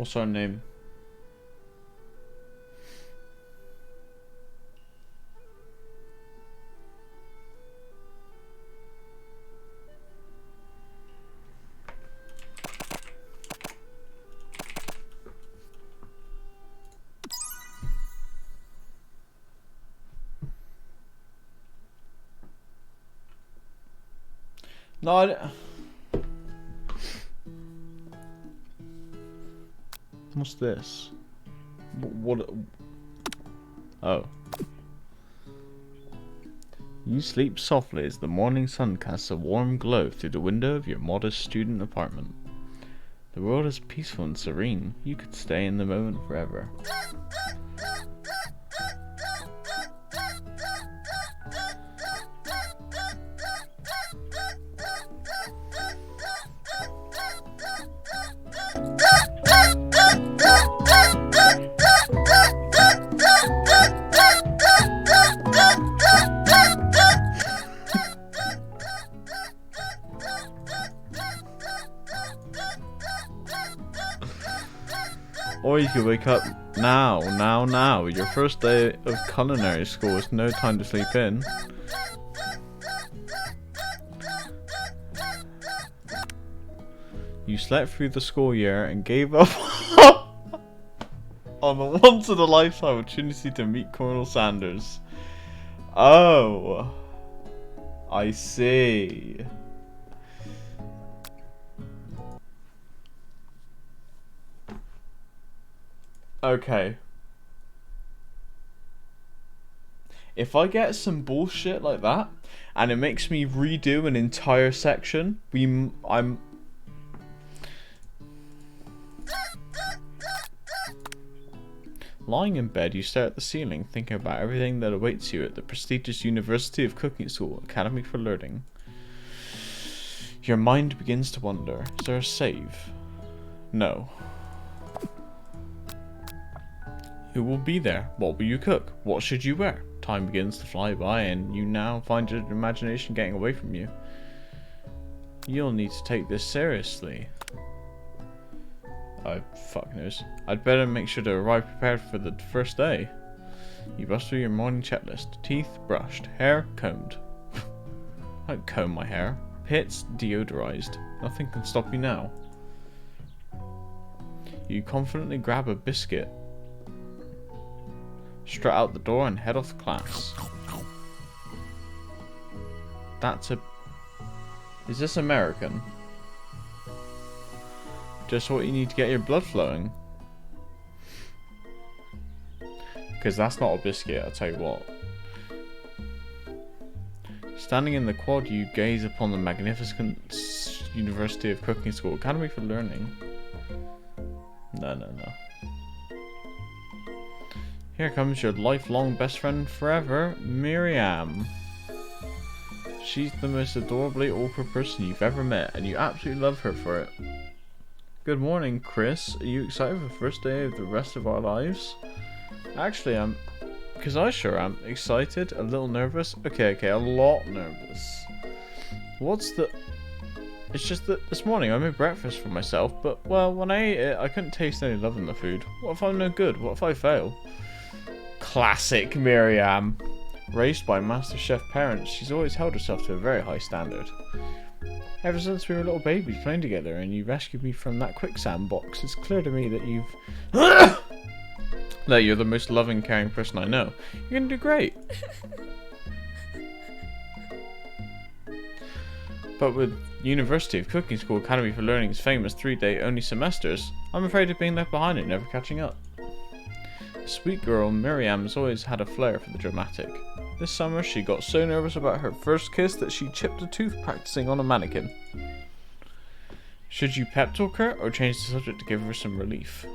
What's her name? No, I don't. What's this? What? Oh. You sleep softly as the morning sun casts a warm glow through the window of your modest student apartment. The world is peaceful and serene. You could stay in the moment forever. Or you could wake up now. Your first day of culinary school is no time to sleep in. You slept through the school year and gave up on the once-in-a-lifetime opportunity to meet Colonel Sanders. Oh, I see. Okay. If I get some bullshit like that, and it makes me redo an entire section, I'm... Lying in bed, you stare at the ceiling, thinking about everything that awaits you at the prestigious University of Cooking School, Academy for Learning. Your mind begins to wander. Is there a save? No. Who will be there? What will you cook? What should you wear? Time begins to fly by and you now find your imagination getting away from you. You'll need to take this seriously. Oh, fuck knows. I'd better make sure to arrive prepared for the first day. You rush through your morning checklist. Teeth brushed. Hair combed. I don't comb my hair. Pits deodorized. Nothing can stop you now. You confidently grab a biscuit, strut out the door and head off class. That's a... Is this American? Just what you need to get your blood flowing. Because that's not a biscuit, I'll tell you what. Standing in the quad, you gaze upon the magnificent University of Cooking School, Academy for Learning. No. Here comes your lifelong best friend forever, Miriam. She's the most adorably awkward person you've ever met, and you absolutely love her for it. Good morning, Chris. Are you excited for the first day of the rest of our lives? Actually, because I sure am. Excited, a little nervous. Okay, a lot nervous. It's just that this morning I made breakfast for myself, but, well, when I ate it, I couldn't taste any love in the food. What if I'm no good? What if I fail? Classic Miriam. Raised by MasterChef parents, she's always held herself to a very high standard. Ever since we were little babies playing together and you rescued me from that quicksand box, it's clear to me that that you're the most loving, caring person I know. You're gonna do great. But with University of Cooking School Academy for Learning's famous 3-day only semesters, I'm afraid of being left behind and never catching up. Sweet girl Miriam has always had a flair for the dramatic. This summer she got so nervous about her first kiss that she chipped a tooth practicing on a mannequin. Should you pep talk her or change the subject to give her some relief?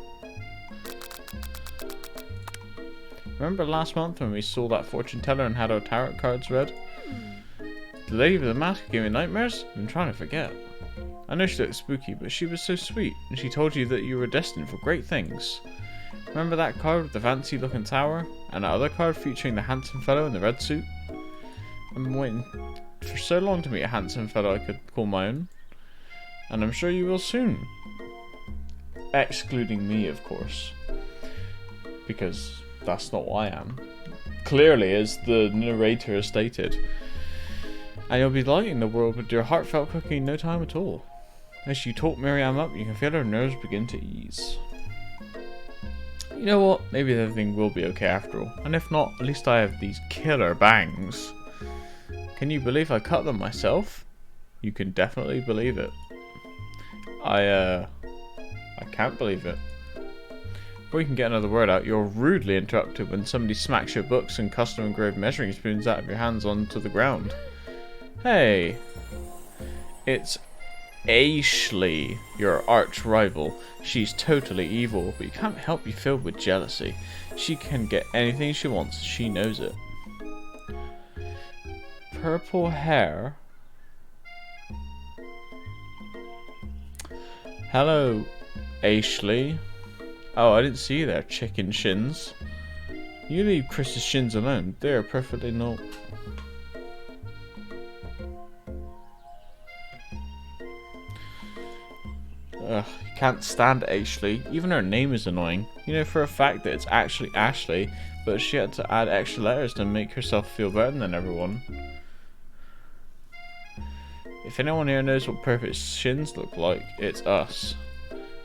Remember last month when we saw that fortune teller and had our tarot cards read? The lady with the mask gave me nightmares? I'm trying to forget. I know she looked spooky, but she was so sweet, and she told you that you were destined for great things. Remember that card with the fancy looking tower? And that other card featuring the handsome fellow in the red suit? I've been waiting for so long to meet a handsome fellow I could call my own. And I'm sure you will soon. Excluding me, of course. Because that's not what I am. Clearly, as the narrator has stated. And you'll be lighting the world with your heartfelt cooking in no time at all. As you talk Miriam up, you can feel her nerves begin to ease. You know what? Maybe everything will be okay after all. And if not, at least I have these killer bangs. Can you believe I cut them myself? You can definitely believe it. I can't believe it. Before you can get another word out, you're rudely interrupted when somebody smacks your books and custom engraved measuring spoons out of your hands onto the ground. Hey, it's Ashley, your arch rival. She's totally evil, but you can't help be filled with jealousy. She can get anything she wants, she knows it. Purple hair. Hello, Ashley. Oh, I didn't see you there, chicken shins. You leave Chris's shins alone. They are perfectly not. Ugh, can't stand Ashley. Even her name is annoying. You know for a fact that it's actually Ashley, but she had to add extra letters to make herself feel better than everyone. If anyone here knows what perfect shins look like, it's us.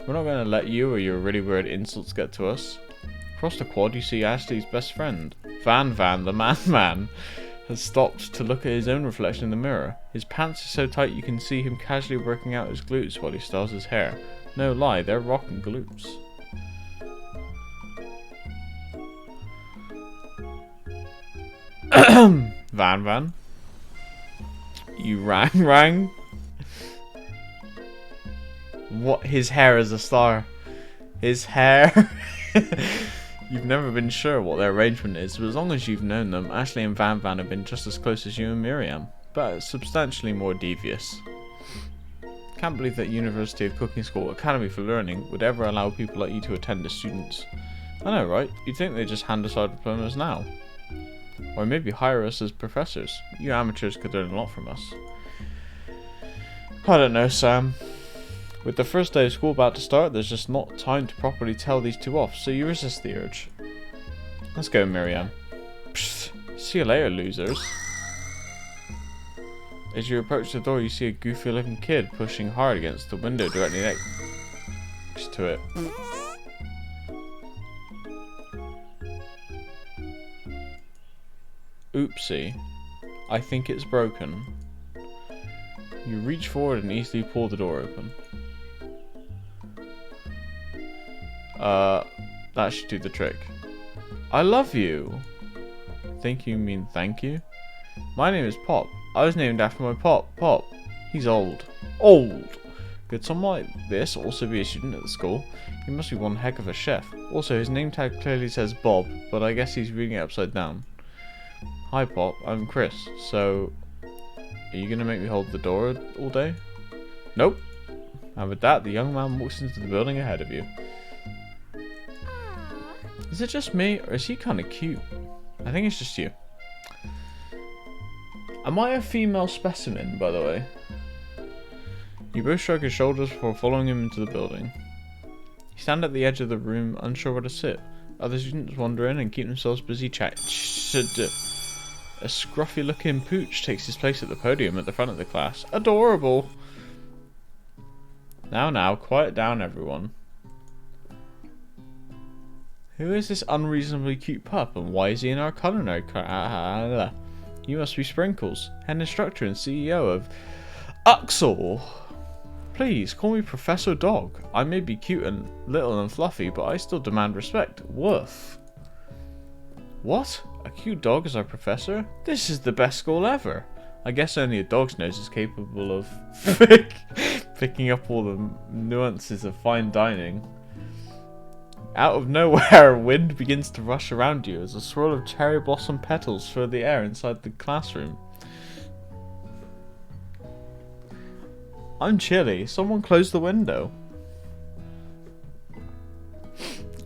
We're not going to let you or your really weird insults get to us. Across the quad you see Ashley's best friend. Van the man, has stopped to look at his own reflection in the mirror. His pants are so tight you can see him casually working out his glutes while he styles his hair. No lie, they're rockin' glutes. Van? You rang? What? His hair is a star. His hair? You've never been sure what their arrangement is, but as long as you've known them, Ashley and Van have been just as close as you and Miriam, but substantially more devious. Can't believe that University of Cooking School Academy for Learning would ever allow people like you to attend as students. I know, right? You'd think they'd just hand us our diplomas now. Or maybe hire us as professors. You amateurs could learn a lot from us. I don't know, Sam. With the first day of school about to start, there's just not time to properly tell these two off, so you resist the urge. Let's go, Miriam. Psst. See you later, losers. As you approach the door, you see a goofy-looking kid pushing hard against the window directly next to it. Oopsie. I think it's broken. You reach forward and easily pull the door open. That should do the trick. I love you. Think you mean thank you? My name is Pop. I was named after my Pop. He's old. Old! Could someone like this also be a student at the school? He must be one heck of a chef. Also, his name tag clearly says Bob, but I guess he's reading it upside down. Hi Pop, I'm Chris. So, are you gonna make me hold the door all day? Nope. And with that, the young man walks into the building ahead of you. Is it just me, or is he kind of cute? I think it's just you. Am I a female specimen, by the way? You both shrug your shoulders before following him into the building. You stand at the edge of the room, unsure where to sit. Other students wander in and keep themselves busy chatting. A scruffy-looking pooch takes his place at the podium at the front of the class. Adorable! Now, quiet down, everyone. Who is this unreasonably cute pup, and why is he in our culinary class? You must be Sprinkles, head instructor and CEO of Uxel. Please, call me Professor Dog. I may be cute and little and fluffy, but I still demand respect. Woof. What? A cute dog as our professor? This is the best school ever. I guess only a dog's nose is capable of picking up all the nuances of fine dining. Out of nowhere, wind begins to rush around you as a swirl of cherry blossom petals fill the air inside the classroom. I'm chilly. Someone close the window.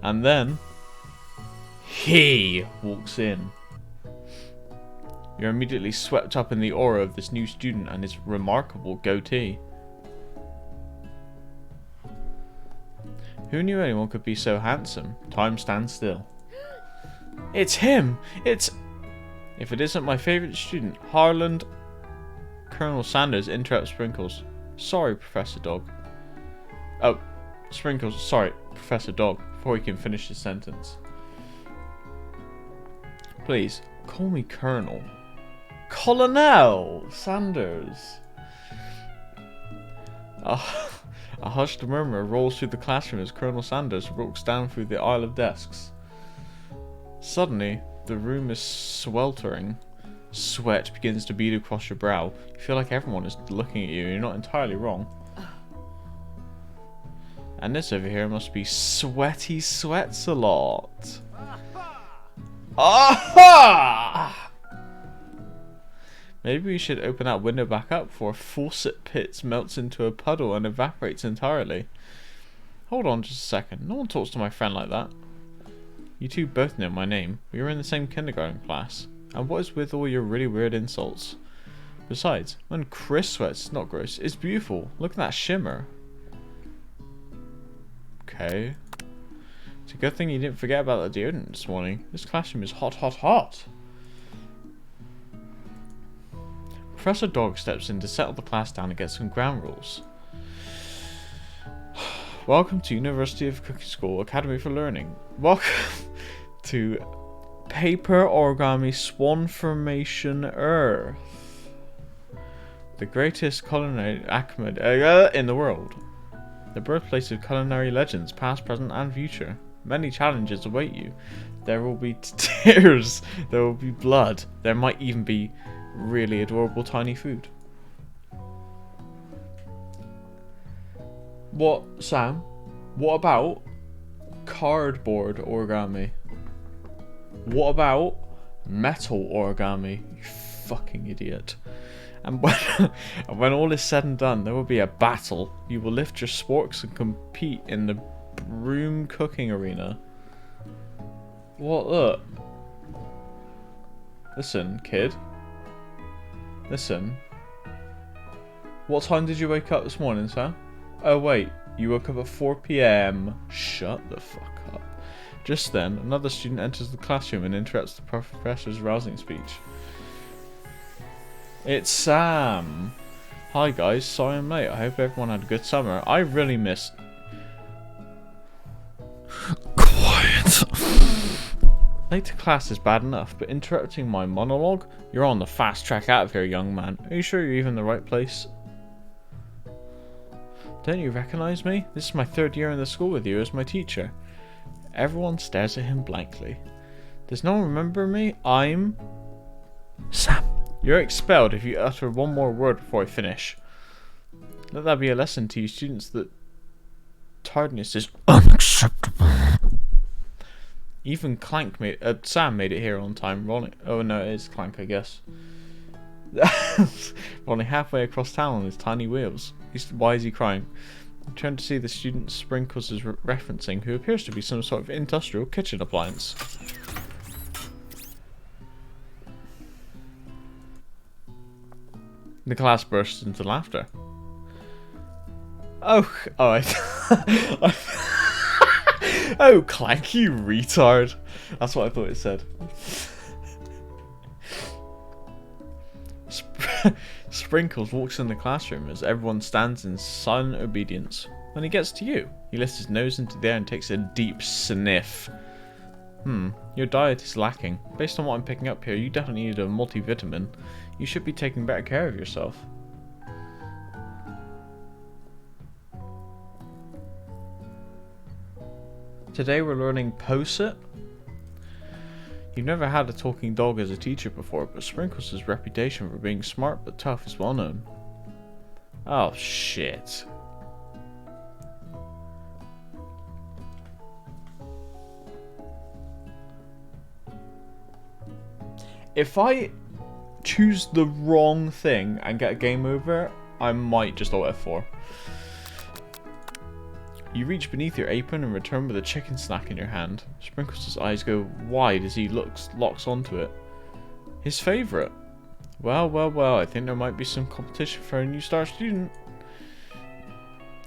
And then he walks in. You're immediately swept up in the aura of this new student and his remarkable goatee. Who knew anyone could be so handsome? Time stands still. It's him! It's... If it isn't my favourite student, Harland... Colonel Sanders interrupts Sprinkles. Sorry, Professor Dog. Oh, Sprinkles, sorry, Professor Dog, before he can finish his sentence. Please, call me Colonel. Colonel Sanders! A hushed murmur rolls through the classroom as Colonel Sanders walks down through the aisle of desks. Suddenly, the room is sweltering. Sweat begins to bead across your brow. You feel like everyone is looking at you, and you're not entirely wrong. And this over here must be Sweaty Sweats a lot. Aha! Maybe we should open that window back up before Faucet Pits melts into a puddle and evaporates entirely. Hold on just a second. No one talks to my friend like that. You two both know my name. We were in the same kindergarten class. And what is with all your really weird insults? Besides, when Chrith sweats, it's not gross. It's beautiful. Look at that shimmer. Okay. It's a good thing you didn't forget about the deodorant this morning. This classroom is hot, hot, hot. Professor Dog steps in to settle the class down and get some ground rules. Welcome to University of Cooking School Academy for Learning. Welcome to Paper Origami Swan Formation Earth. The greatest culinary academy in the world. The birthplace of culinary legends, past, present and future. Many challenges await you. There will be tears. There will be blood. There might even be really adorable tiny food. What, Sam? What about cardboard origami? What about metal origami? You fucking idiot. And when all is said and done, there will be a battle. You will lift your sporks and compete in the broom cooking arena. What? Look. Listen, kid. Listen. What time did you wake up this morning, sir? Oh wait, you woke up at 4 PM. Shut the fuck up. Just then, another student enters the classroom and interrupts the professor's rousing speech. It's Sam. Hi guys, sorry I'm late. I hope everyone had a good summer. I really missed... Quiet. Late to class is bad enough, but interrupting my monologue? You're on the fast track out of here, young man. Are you sure you're even in the right place? Don't you recognize me? This is my 3rd year in the school with you as my teacher. Everyone stares at him blankly. Does no one remember me? I'm... Sam. You're expelled if you utter one more word before I finish. Let that be a lesson to you students that tardiness is unacceptable. Even Sam made it here on time. Oh no, it is Clank, I guess. Rolling halfway across town on his tiny wheels. Why is he crying? I'm trying to see the student Sprinkles is referencing, who appears to be some sort of industrial kitchen appliance. The class bursts into laughter. Oh, oh, Clank, you retard. That's what I thought it said. Sprinkles walks in the classroom as everyone stands in silent obedience. When he gets to you, he lifts his nose into the air and takes a deep sniff. Your diet is lacking. Based on what I'm picking up here, you definitely need a multivitamin. You should be taking better care of yourself. Today we're learning POSIT. You've never had a talking dog as a teacher before, but Sprinkles' reputation for being smart but tough is well known. Oh shit. If I choose the wrong thing and get a game over, I might just alt F4. You reach beneath your apron and return with a chicken snack in your hand. Sprinkles' eyes go wide as he locks onto it. His favourite. Well, I think there might be some competition for a new star student.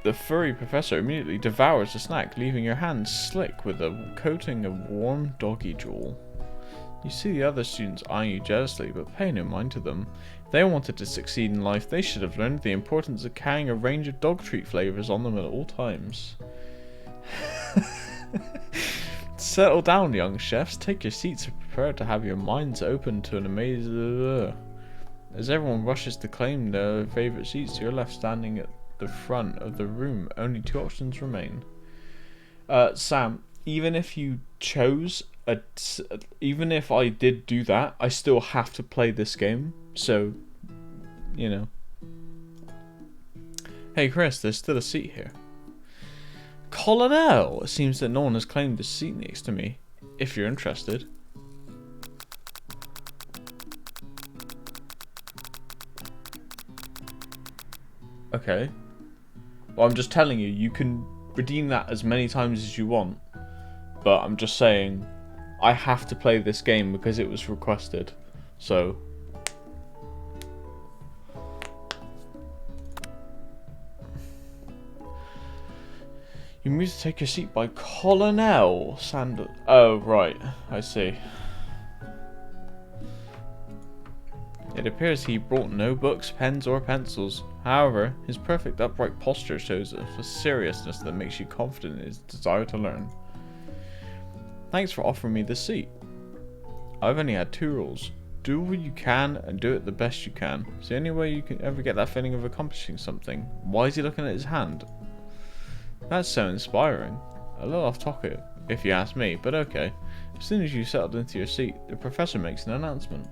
The furry professor immediately devours the snack, leaving your hands slick with a coating of warm doggy drool. You see the other students eyeing you jealously, but pay no mind to them. If they wanted to succeed in life, they should have learned the importance of carrying a range of dog treat flavors on them at all times. Settle down, young chefs. Take your seats and prepare to have your minds open to an amazing... As everyone rushes to claim their favorite seats, you're left standing at the front of the room. Only 2 options remain. Sam, even if you chose even if I did do that, I still have to play this game. So, you know. Hey Chris, there's still a seat here. Colonel! It seems that no one has claimed the seat next to me. If you're interested. Okay. Well, I'm just telling you, you can redeem that as many times as you want. But I'm just saying, I have to play this game because it was requested. So... You move to take your seat by Colonel Sanders. Oh, right. I see. It appears he brought no books, pens, or pencils. However, his perfect upright posture shows a seriousness that makes you confident in his desire to learn. Thanks for offering me this seat. I've only had 2 rules. Do what you can and do it the best you can. It's the only way you can ever get that feeling of accomplishing something. Why is he looking at his hand? That's so inspiring. A little off topic, if you ask me, but okay. As soon as you settled into your seat, the professor makes an announcement.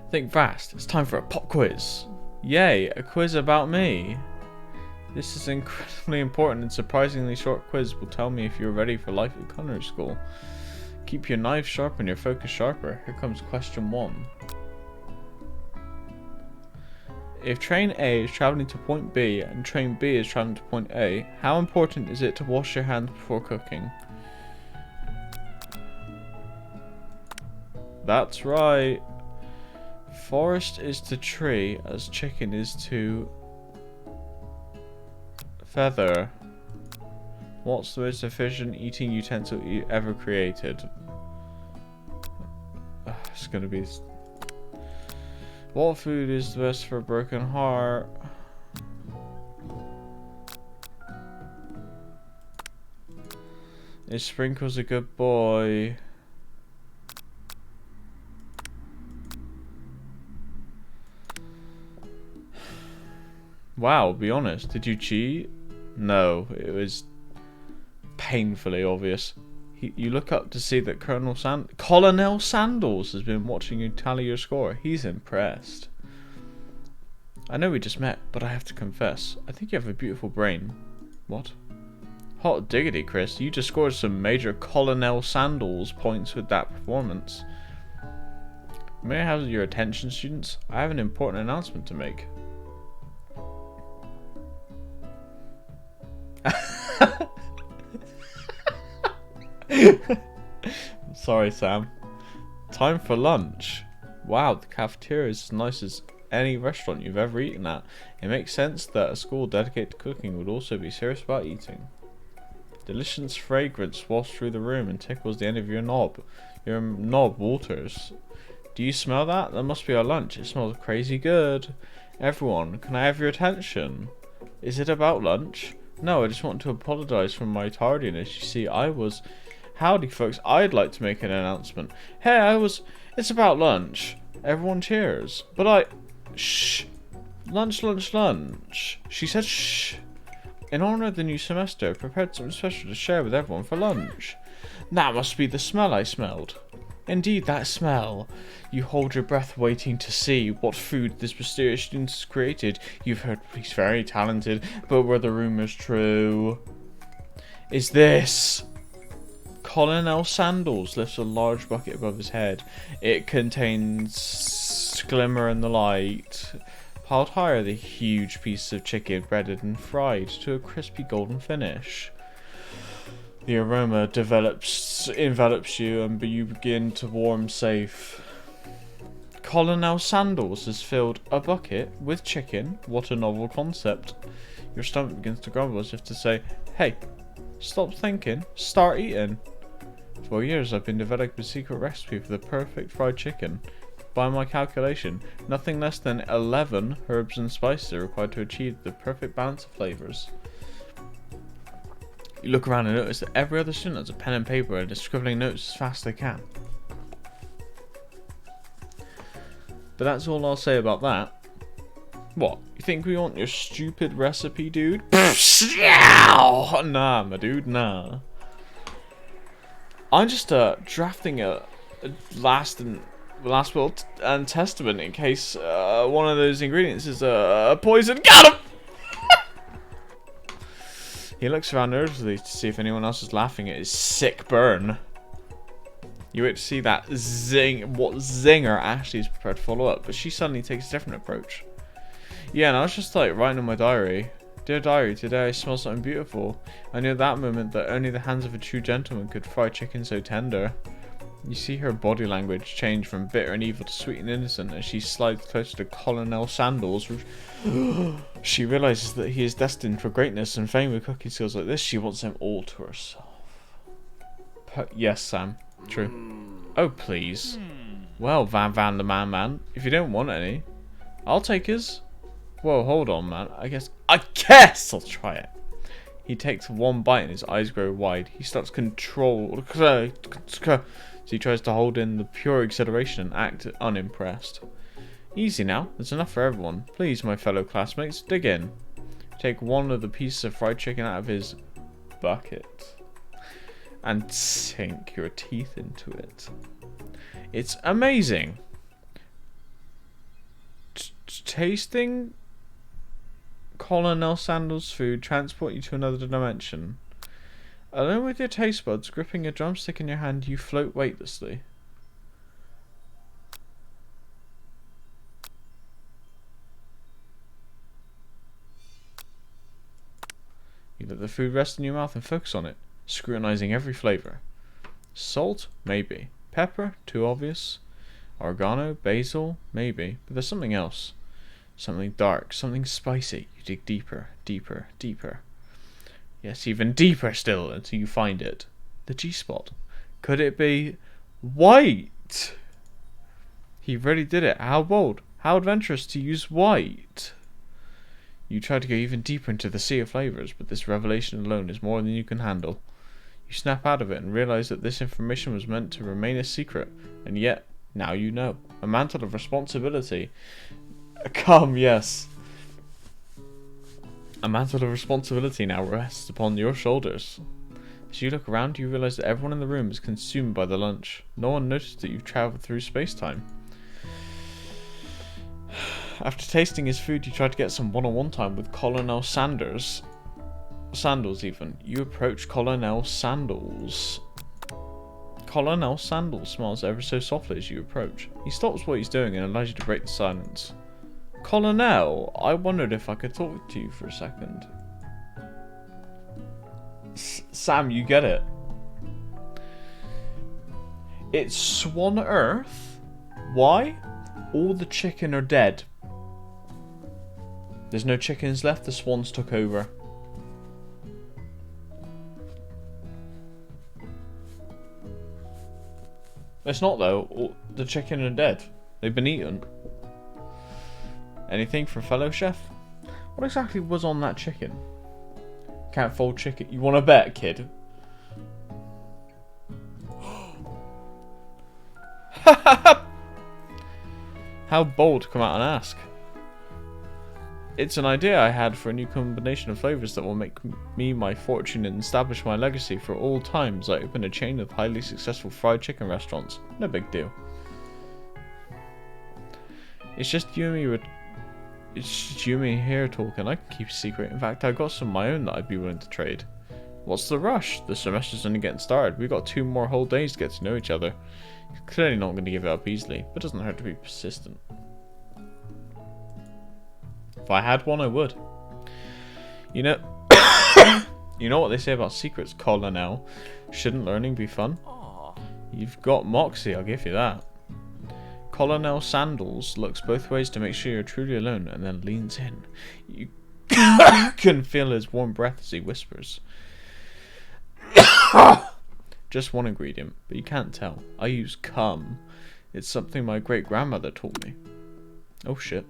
Think fast, it's time for a pop quiz. Yay, a quiz about me. This is an incredibly important and surprisingly short quiz will tell me if you're ready for life at culinary school. Keep your knife sharp and your focus sharper. Here comes question 1. If train A is travelling to point B and train B is travelling to point A, how important is it to wash your hands before cooking? That's right. Forest is to tree as chicken is to feather. What's the most efficient eating utensil ever created? It's gonna be... What food is the best for a broken heart? Is Sprinkles a good boy? Wow, be honest, did you cheat? No, it was painfully obvious. You look up to see that Colonel Sandals has been watching you tally your score. He's impressed. I know we just met, but I have to confess, I think you have a beautiful brain. What? Hot diggity, Chris. You just scored some major Colonel Sandals points with that performance. May I have your attention, students? I have an important announcement to make. Sorry, Sam. Time for lunch. Wow, the cafeteria is as nice as any restaurant you've ever eaten at. It makes sense that a school dedicated to cooking would also be serious about eating. Delicious fragrance wafts through the room and tickles the end of your knob. Your knob waters. Do you smell that? That must be our lunch. It smells crazy good. Everyone, can I have your attention? Is it about lunch? No, I just want to apologise for my tardiness. You see, Howdy, folks. I'd like to make an announcement. Hey, It's about lunch. Everyone cheers. But Shh. Lunch, lunch, lunch. She said shh. In honour of the new semester, I prepared something special to share with everyone for lunch. That must be the smell I smelled. Indeed, that smell. You hold your breath waiting to see what food this mysterious student has created. You've heard he's very talented, but were the rumours true? Is this... Colonel Sandals lifts a large bucket above his head. It contains glimmer in the light. Piled higher, the huge pieces of chicken breaded and fried to a crispy golden finish. The aroma envelops you, and you begin to warm safe. Colonel Sandals has filled a bucket with chicken. What a novel concept. Your stomach begins to grumble as if to say, hey, stop thinking, start eating. For years I've been developing a secret recipe for the perfect fried chicken. By my calculation, nothing less than 11 herbs and spices are required to achieve the perfect balance of flavours. You look around and notice that every other student has a pen and paper and is scribbling notes as fast as they can. But that's all I'll say about that. What? You think we want your stupid recipe, dude? Nah, my dude, nah. I'm just drafting a last will and testament in case one of those ingredients is a poison. Got him! He looks around nervously to see if anyone else is laughing at his sick burn. You wait to see that what Zinger Ashley is prepared to follow up, but she suddenly takes a different approach. Yeah, and I was just like writing in my diary. Dear diary, today I smell something beautiful. I knew at that moment that only the hands of a true gentleman could fry chicken so tender. You see her body language change from bitter and evil to sweet and innocent as she slides closer to Colonel Sandals. She realizes that he is destined for greatness and fame with cooking skills like this. She wants them all to herself. Yes, Sam. True. Oh, please. Well, Van the Man, if you don't want any, I'll take his. Whoa, hold on, man. I guess I'll try it. He takes one bite and his eyes grow wide. He starts control. So he tries to hold in the pure exhilaration and act unimpressed. Easy now. There's enough for everyone. Please, my fellow classmates, dig in. Take one of the pieces of fried chicken out of his bucket and sink your teeth into it. It's amazing. Tasting Colonel Sandals' food transport you to another dimension. Alone with your taste buds, gripping a drumstick in your hand, you float weightlessly. You let the food rest in your mouth and focus on it, scrutinizing every flavor. Salt? Maybe. Pepper? Too obvious. Oregano? Basil? Maybe. But there's something else. Something dark, something spicy. You dig deeper, deeper, deeper. Yes, even deeper still until you find it. The G-spot. Could it be white? He really did it. How bold, how adventurous to use white. You try to go even deeper into the sea of flavors, but this revelation alone is more than you can handle. You snap out of it and realize that this information was meant to remain a secret, and yet, now you know. A mantle of responsibility. Come, yes. A mantle of responsibility now rests upon your shoulders. As you look around, you realize that everyone in the room is consumed by the lunch. No one noticed that you've traveled through space-time. After tasting his food, you try to get some one-on-one time with Colonel Sandals even. You approach Colonel Sandals. Colonel Sandals smiles ever so softly as you approach. He stops what he's doing and allows you to break the silence. Colonel, I wondered if I could talk to you for a second. Sam, you get it. It's Swan Earth. Why? All the chicken are dead. There's no chickens left, the swans took over. It's not though, all the chicken are dead. They've been eaten. Anything for fellow chef? What exactly was on that chicken? Can't fold chicken. You want to bet, kid? How bold to come out and ask. It's an idea I had for a new combination of flavors that will make me my fortune and establish my legacy for all times. I open a chain of highly successful fried chicken restaurants. No big deal. It's just you and me here talking. I can keep a secret. In fact, I got some of my own that I'd be willing to trade. What's the rush? The semester's only getting started. We've got 2 more whole days to get to know each other. You're clearly not going to give it up easily, but it doesn't hurt to be persistent. If I had one, I would. You know, you know what they say about secrets, Colonel. Shouldn't learning be fun? You've got moxie, I'll give you that. Colonel Sandals looks both ways to make sure you're truly alone and then leans in. You can feel his warm breath as he whispers. Just one ingredient, but you can't tell. I use cum. It's something my great-grandmother taught me. Oh shit.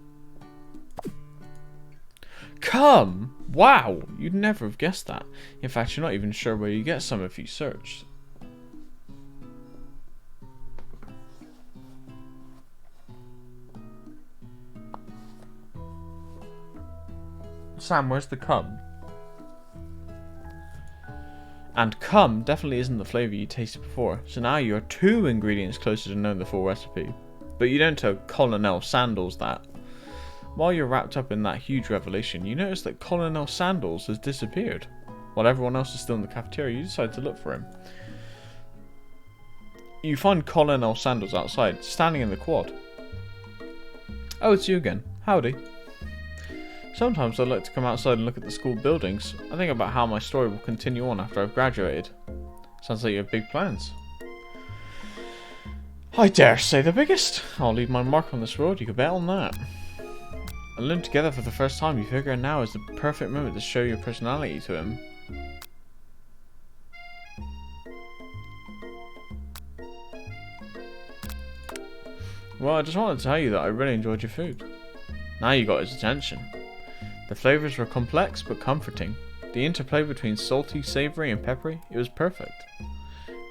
Cum? Wow! You'd never have guessed that. In fact, you're not even sure where you get some if you search. Sam, where's the cum? And cum definitely isn't the flavour you tasted before, so now you're 2 ingredients closer to knowing the full recipe. But you don't tell Colonel Sandals that. While you're wrapped up in that huge revelation, you notice that Colonel Sandals has disappeared. While everyone else is still in the cafeteria, you decide to look for him. You find Colonel Sandals outside, standing in the quad. Oh, it's you again. Howdy. Sometimes I'd like to come outside and look at the school buildings. I think about how my story will continue on after I've graduated. Sounds like you have big plans. I dare say the biggest. I'll leave my mark on this road, you can bet on that. Alone together for the first time, you figure now is the perfect moment to show your personality to him. Well, I just wanted to tell you that I really enjoyed your food. Now you got his attention. The flavours were complex but comforting. The interplay between salty, savoury and peppery, it was perfect.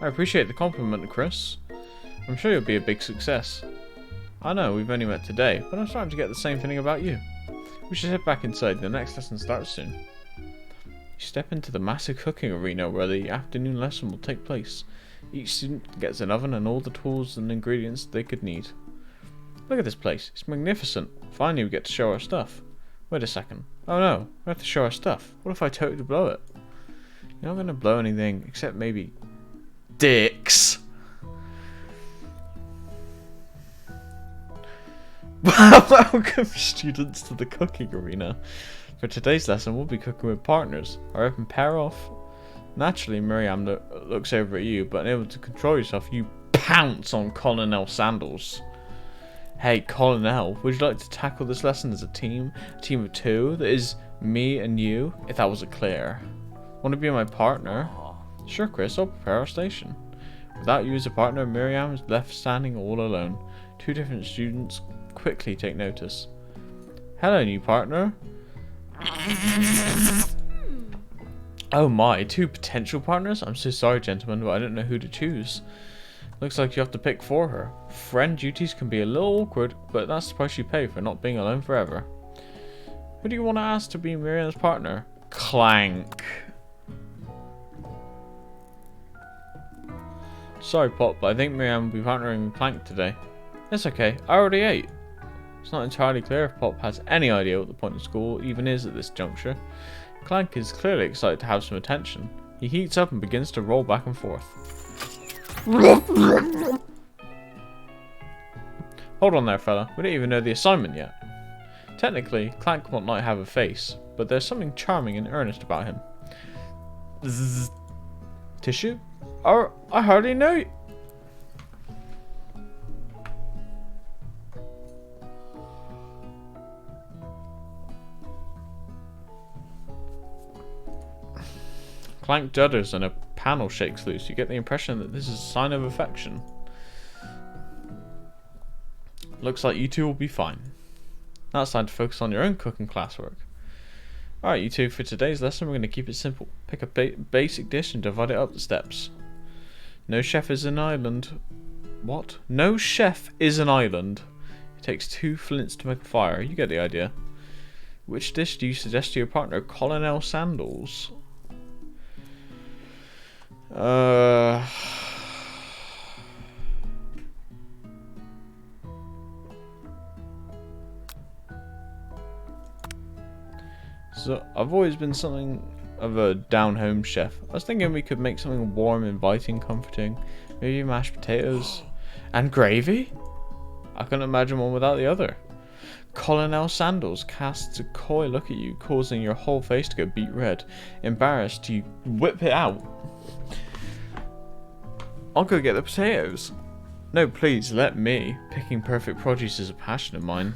I appreciate the compliment, Chris. I'm sure you'll be a big success. I know, we've only met today, but I'm starting to get the same feeling about you. We should head back inside, the next lesson starts soon. You step into the massive cooking arena where the afternoon lesson will take place. Each student gets an oven and all the tools and ingredients they could need. Look at this place, it's magnificent. Finally we get to show our stuff. Wait a second. Oh no, we have to show our stuff. What if I totally blow it? You're not going to blow anything, except maybe dicks. Welcome students to the cooking arena. For today's lesson we'll be cooking with partners. Our open pair off. Naturally Miriam looks over at you, but unable to control yourself you pounce on Colonel Sandals. Hey Colonel, would you like to tackle this lesson as a team of 2? That is me and you, if that wasn't clear. Want to be my partner? Sure Chris, I'll prepare our station. Without you as a partner, Miriam is left standing all alone. 2 different students quickly take notice. Hello new partner. Oh my, 2 potential partners? I'm so sorry gentlemen, but I don't know who to choose. Looks like you have to pick for her. Friend duties can be a little awkward, but that's the price you pay for not being alone forever. Who do you want to ask to be Miriam's partner? Clank. Sorry Pop, but I think Miriam will be partnering with Clank today. It's okay, I already ate. It's not entirely clear if Pop has any idea what the point of school even is at this juncture. Clank is clearly excited to have some attention. He heats up and begins to roll back and forth. Hold on there fella, we don't even know the assignment yet. Technically, Clank might not have a face, but there's something charming and earnest about him. Zzz. Tissue? Oh, I hardly know you. Clank judders and a panel shakes loose. You get the impression that this is a sign of affection. Looks like you 2 will be fine. Now it's time to focus on your own cooking classwork. Alright you 2, for today's lesson we're going to keep it simple. Pick a basic dish and divide it up the steps. No chef is an island. What? No chef is an island. It takes 2 flints to make a fire. You get the idea. Which dish do you suggest to your partner, Colonel Sandals? So I've always been something of a down-home chef. I was thinking we could make something warm, inviting, comforting. Maybe mashed potatoes and gravy? I couldn't imagine one without the other. Colonel Sandals casts a coy look at you, causing your whole face to go beet red. Embarrassed, you whip it out. I'll go get the potatoes. No, please, let me. Picking perfect produce is a passion of mine.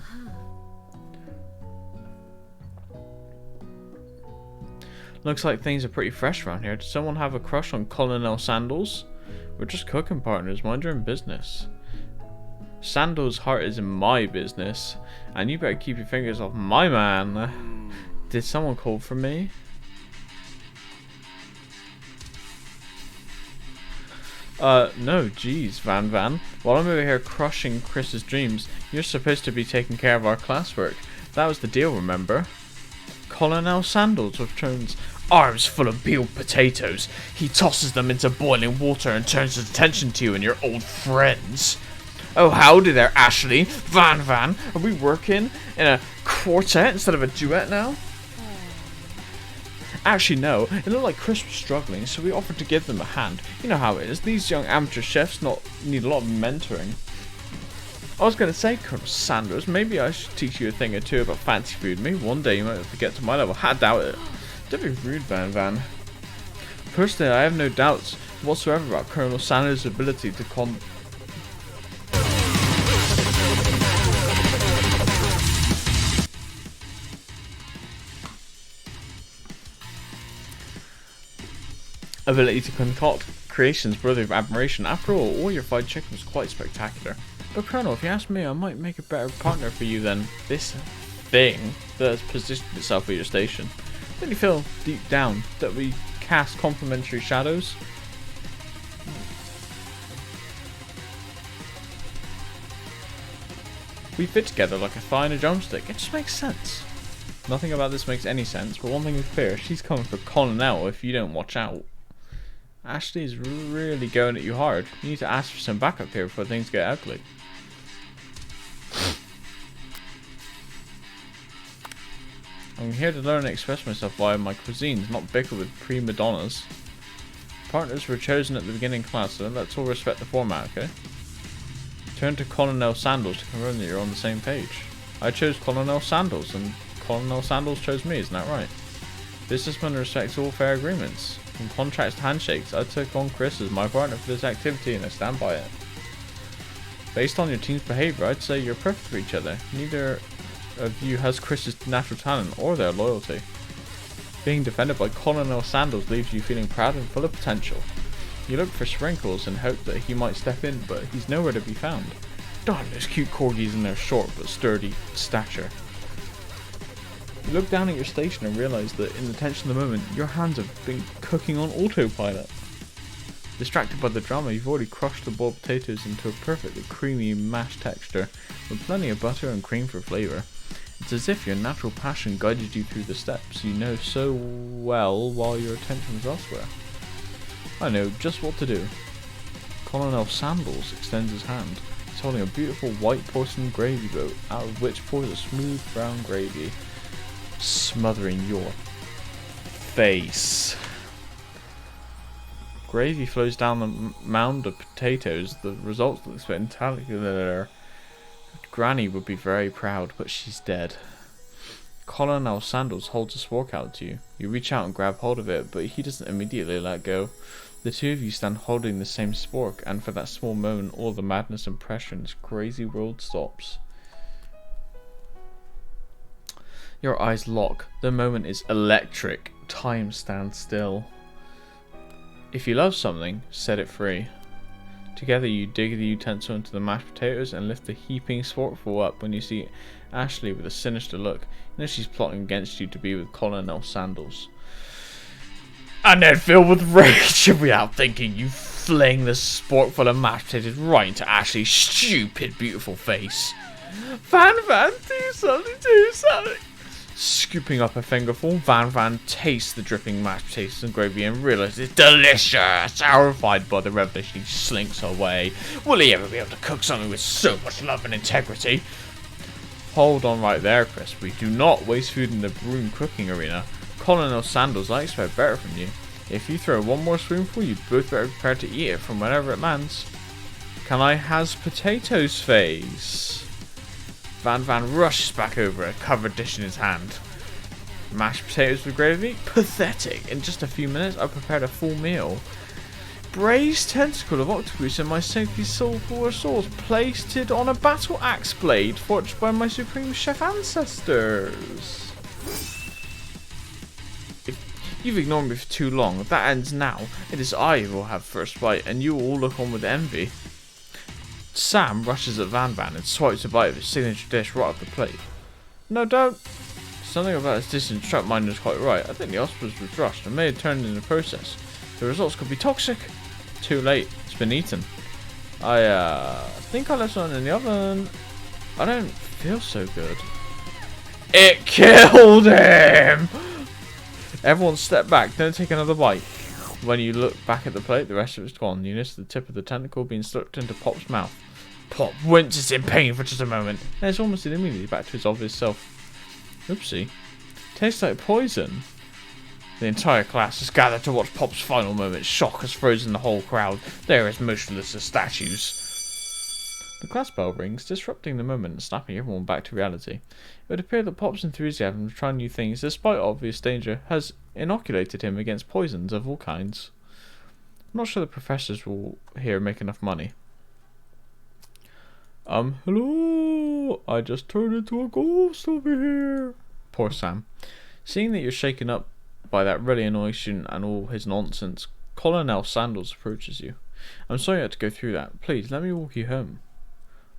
Looks like things are pretty fresh around here. Did someone have a crush on Colonel Sandals? We're just cooking partners, mind your own business. Sandals' heart is in my business, and you better keep your fingers off my man. Did someone call for me? No, geez, Van. While I'm over here crushing Chris's dreams, you're supposed to be taking care of our classwork. That was the deal, remember? Colonel Sandals returns, arms full of peeled potatoes. He tosses them into boiling water and turns his attention to you and your old friends. Oh, howdy there, Ashley. Van, are we working in a quartet instead of a duet now? Actually, no. It looked like Chris was struggling, so we offered to give them a hand. You know how it is. These young amateur chefs need a lot of mentoring. I was going to say, Colonel Sanders, maybe I should teach you a thing or two about fancy food. Maybe one day you might have to get to my level. I doubt it. Don't be rude, Van. Personally, I have no doubts whatsoever about Colonel Sanders' ability to concoct creations worthy of admiration. After all your fried chicken was quite spectacular. But Colonel, if you ask me, I might make a better partner for you than this thing that has positioned itself at your station. Don't you feel deep down that we cast complementary shadows? We fit together like a thigh and a drumstick. It just makes sense. Nothing about this makes any sense, but one thing is clear, she's coming for Colonel if you don't watch out. Ashley is really going at you hard. You need to ask for some backup here before things get ugly. I'm here to learn and express myself via my cuisines, not bicker with prima donnas. Partners were chosen at the beginning class, so let's all respect the format, okay? Turn to Colonel Sandals to confirm that you're on the same page. I chose Colonel Sandals, and Colonel Sandals chose me, isn't that right? Businessman respects all fair agreements. From contracts to handshakes, I took on Chris as my partner for this activity and I stand by it. Based on your team's behaviour, I'd say you're perfect for each other. Neither of you has Chris's natural talent or their loyalty. Being defended by Colonel Sandals leaves you feeling proud and full of potential. You look for Sprinkles and hope that he might step in, but he's nowhere to be found. Darn those cute corgis in their short but sturdy stature. You look down at your station and realise that in the tension of the moment, your hands have been cooking on autopilot. Distracted by the drama, you've already crushed the boiled potatoes into a perfectly creamy mashed texture with plenty of butter and cream for flavour. It's as if your natural passion guided you through the steps you know so well while your attention was elsewhere. I know just what to do. Colonel Sandals extends his hand. He's holding a beautiful white porcelain gravy boat, out of which pours a smooth brown gravy, smothering your face. Gravy flows down the mound of potatoes. The results look spectacular. Granny would be very proud, but she's dead. Colonel Sandals holds a spork out to you. You reach out and grab hold of it, but he doesn't immediately let go. The two of you stand holding the same spork, and for that small moment, all the madness and pressure in this crazy world stops. Your eyes lock. The moment is electric. Time stands still. If you love something, set it free. Together you dig the utensil into the mashed potatoes and lift the heaping sporkful up when you see Ashley with a sinister look. You know she's plotting against you to be with Colonel Sandals. And then filled with rage and without thinking, you fling the sporkful of mashed potatoes right into Ashley's stupid, beautiful face. Van, do something. Scooping up a fingerful, Van tastes the dripping mashed potatoes and gravy and realizes it's delicious. Horrified by the revelation, he slinks away. Will he ever be able to cook something with so much love and integrity? Hold on right there, Chris. We do not waste food in the broom cooking arena. Colonel Sandals, I expect better from you. If you throw one more spoonful, you both better prepare to eat it from wherever it lands. Can I has potatoes face? Van rushes back over, a covered dish in his hand. Mashed potatoes with gravy? Pathetic. In just a few minutes, I prepared a full meal. braised tentacle of octopus in my saintly silver sauce, placed it on a battle axe blade forged by my supreme chef ancestors. If you've ignored me for too long, that ends now. It is I who will have first bite, and you will all look on with envy. Sam rushes at Van Van and swipes a bite of his signature dish right off the plate. No, don't. Something about his distant struck mine was quite right. I think the octopus was rushed and may have turned in the process. The results could be toxic. Too late. It's been eaten. I think I left something in the oven. I don't feel so good. It killed him! Everyone step back. Don't take another bite. When you look back at the plate, the rest of it's gone. You notice the tip of the tentacle being slipped into Pop's mouth. Pop winces in pain for just a moment. Then it's almost immediately back to his obvious self. Oopsie. Tastes like poison. The entire class has gathered to watch Pop's final moment. Shock has frozen the whole crowd. They are as motionless as statues. The class bell rings, disrupting the moment and snapping everyone back to reality. It would appear that Pop's enthusiasm to try new things, despite obvious danger, has inoculated him against poisons of all kinds. I'm not sure the professors will here make enough money. Hello? I just turned into a ghost over here. Poor Sam. Seeing that you're shaken up by that really annoying student and all his nonsense, Colonel Sandals approaches you. I'm sorry you had to go through that. Please, let me walk you home.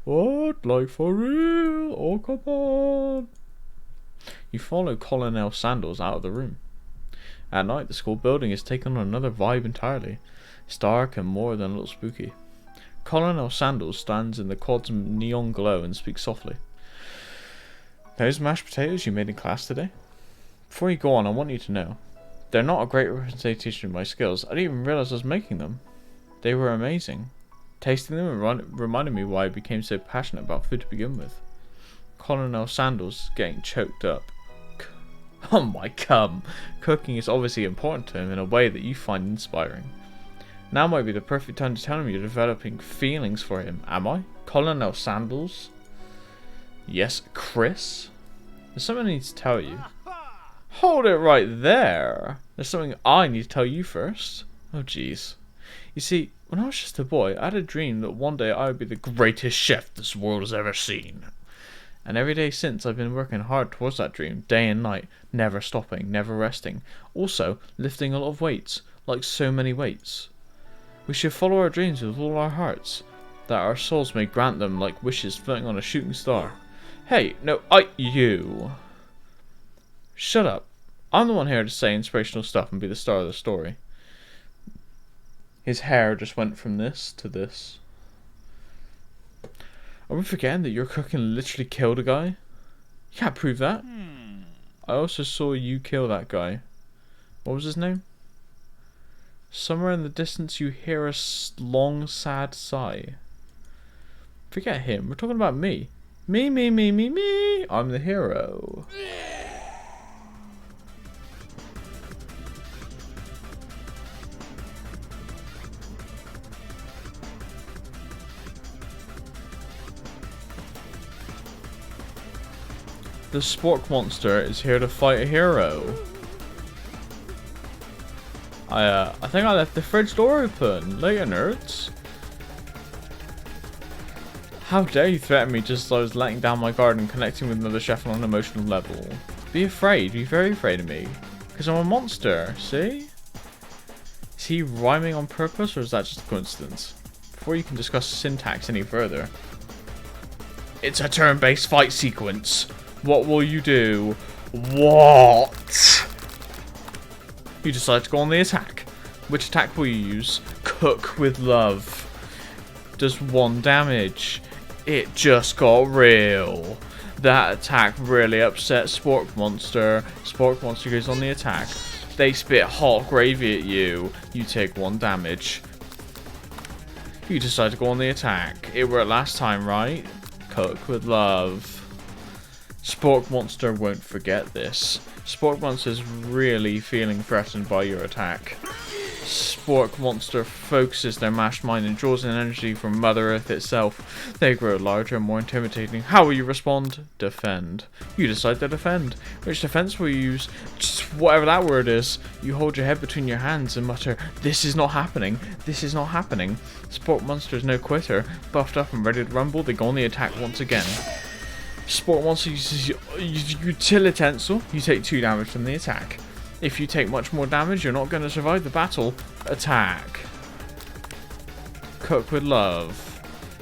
What? Like for real? Oh, come on. You follow Colonel Sandals out of the room. At night, the school building has taken on another vibe entirely. It's dark and more than a little spooky. Colonel Sandals stands in the quad's neon glow and speaks softly. Those mashed potatoes you made in class today? Before you go on, I want you to know. They're not a great representation of my skills. I didn't even realize I was making them. They were amazing. Tasting them reminded me why I became so passionate about food to begin with. Colonel Sandals getting choked up. Oh my cum. Cooking is obviously important to him in a way that you find inspiring. Now might be the perfect time to tell him you're developing feelings for him, am I? Colonel Sandals? Yes, Chris? There's something I need to tell you. Hold it right there! There's something I need to tell you first. Oh jeez. You see, when I was just a boy, I had a dream that one day I would be the greatest chef this world has ever seen. And every day since, I've been working hard towards that dream, day and night, never stopping, never resting. Also, lifting a lot of weights, like so many weights. We should follow our dreams with all our hearts, that our souls may grant them like wishes floating on a shooting star. Hey, no, you. Shut up. I'm the one here to say inspirational stuff and be the star of the story. His hair just went from this to this. Are we forgetting that your cooking literally killed a guy? You can't prove that. I also saw you kill that guy. What was his name? Somewhere in the distance you hear a long, sad sigh. Forget him. We're talking about me. Me. I'm the hero. The spork monster is here to fight a hero. I think I left the fridge door open. Later, nerds. How dare you threaten me just as I was letting down my guard and connecting with another chef on an emotional level. Be afraid. Be very afraid of me. Because I'm a monster. See? Is he rhyming on purpose or is that just a coincidence? Before you can discuss syntax any further. It's a turn-based fight sequence. What will you do? What? You decide to go on the attack. Which attack will you use? Cook with love. Does 1 damage. It just got real. That attack really upset Spork Monster. Spork Monster goes on the attack. They spit hot gravy at you. You take 1 damage. You decide to go on the attack. It worked last time, right? Cook with love. Spork Monster won't forget this. Spork Monster's really feeling threatened by your attack. Spork Monster focuses their mashed mind and draws in energy from Mother Earth itself. They grow larger and more intimidating. How will you respond? Defend. You decide to defend. Which defense will you use? Just whatever that word is. You hold your head between your hands and mutter, "This is not happening. This is not happening." Spork Monster is no quitter. Buffed up and ready to rumble, they go on the attack once again. Spork Monster uses Utilitensel. You take 2 damage from the attack. If you take much more damage, you're not going to survive the battle. Attack. Cook with love.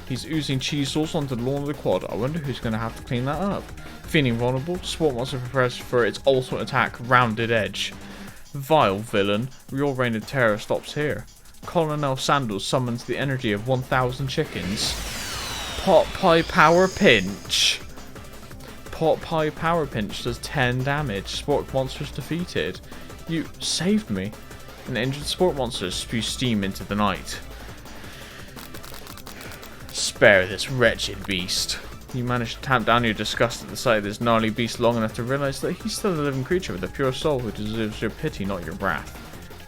He's oozing cheese sauce onto the lawn of the quad. I wonder who's going to have to clean that up. Feeling vulnerable, Sport Monster prepares for its ultimate attack, Rounded Edge. Vile villain, your reign of terror stops here. Colonel Sandals summons the energy of 1,000 chickens. Pot Pie Power Pinch. Pot Pie Power Pinch does 10 damage. Sport Monster's defeated. You saved me. An injured Sport Monster spews steam into the night. Spare this wretched beast. You manage to tamp down your disgust at the sight of this gnarly beast long enough to realize that he's still a living creature with a pure soul who deserves your pity, not your wrath.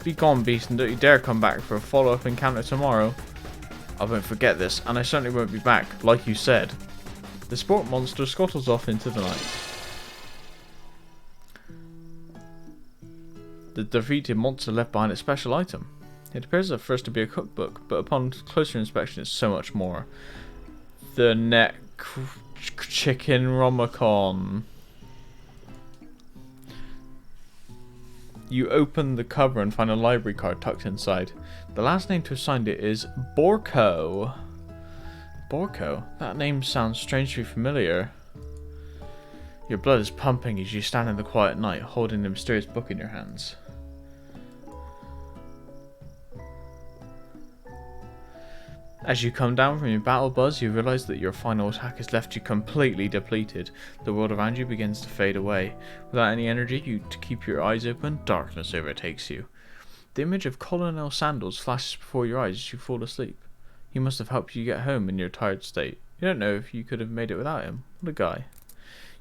Be gone, beast, and don't you dare come back for a follow-up encounter tomorrow. I won't forget this, and I certainly won't be back, like you said. The Sport Monster scuttles off into the night. The defeated monster left behind a special item. It appears at first to be a cookbook, but upon closer inspection it's so much more. The neck chicken romacon. You open the cover and find a library card tucked inside. The last name to have signed it is Borko. Borko? That name sounds strangely familiar. Your blood is pumping as you stand in the quiet night, holding the mysterious book in your hands. As you come down from your battle buzz, you realize that your final attack has left you completely depleted. The world around you begins to fade away. Without any energy to keep your eyes open, darkness overtakes you. The image of Colonel Sandals flashes before your eyes as you fall asleep. He must have helped you get home in your tired state. You don't know if you could have made it without him. What a guy.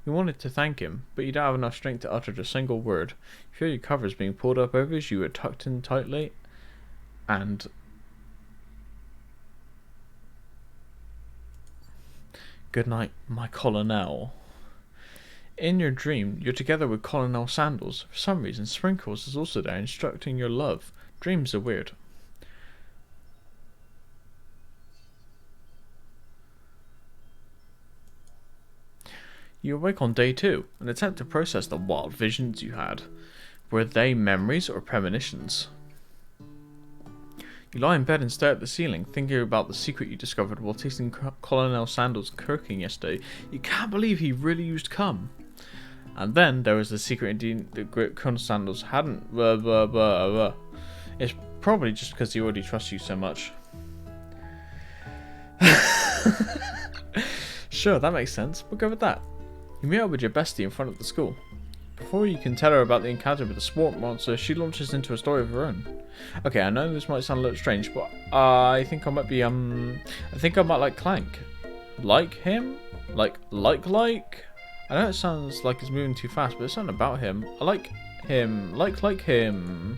You wanted to thank him, but you don't have enough strength to utter a single word. You feel your covers being pulled up over as you are tucked in tightly, and good night, my Colonel. In your dream, you're together with Colonel Sandals. For some reason, Sprinkles is also there, instructing your love. Dreams are weird. You awake on day 2 and attempt to process the wild visions you had. Were they memories or premonitions? You lie in bed and stare at the ceiling, thinking about the secret you discovered while tasting Colonel Sandals' cooking yesterday. You can't believe he really used cum. And then there was the secret ingredient that Colonel Sandals hadn't. It's probably just because he already trusts you so much. Sure, that makes sense. We'll go with that. You meet up with your bestie in front of the school. Before you can tell her about the encounter with the Sport Monster, she launches into a story of her own. Okay, I know this might sound a little strange, but I think I might be, I think I might like Clank. Like him? Like? I know it sounds like it's moving too fast, but there's something about him. I like him. Like him.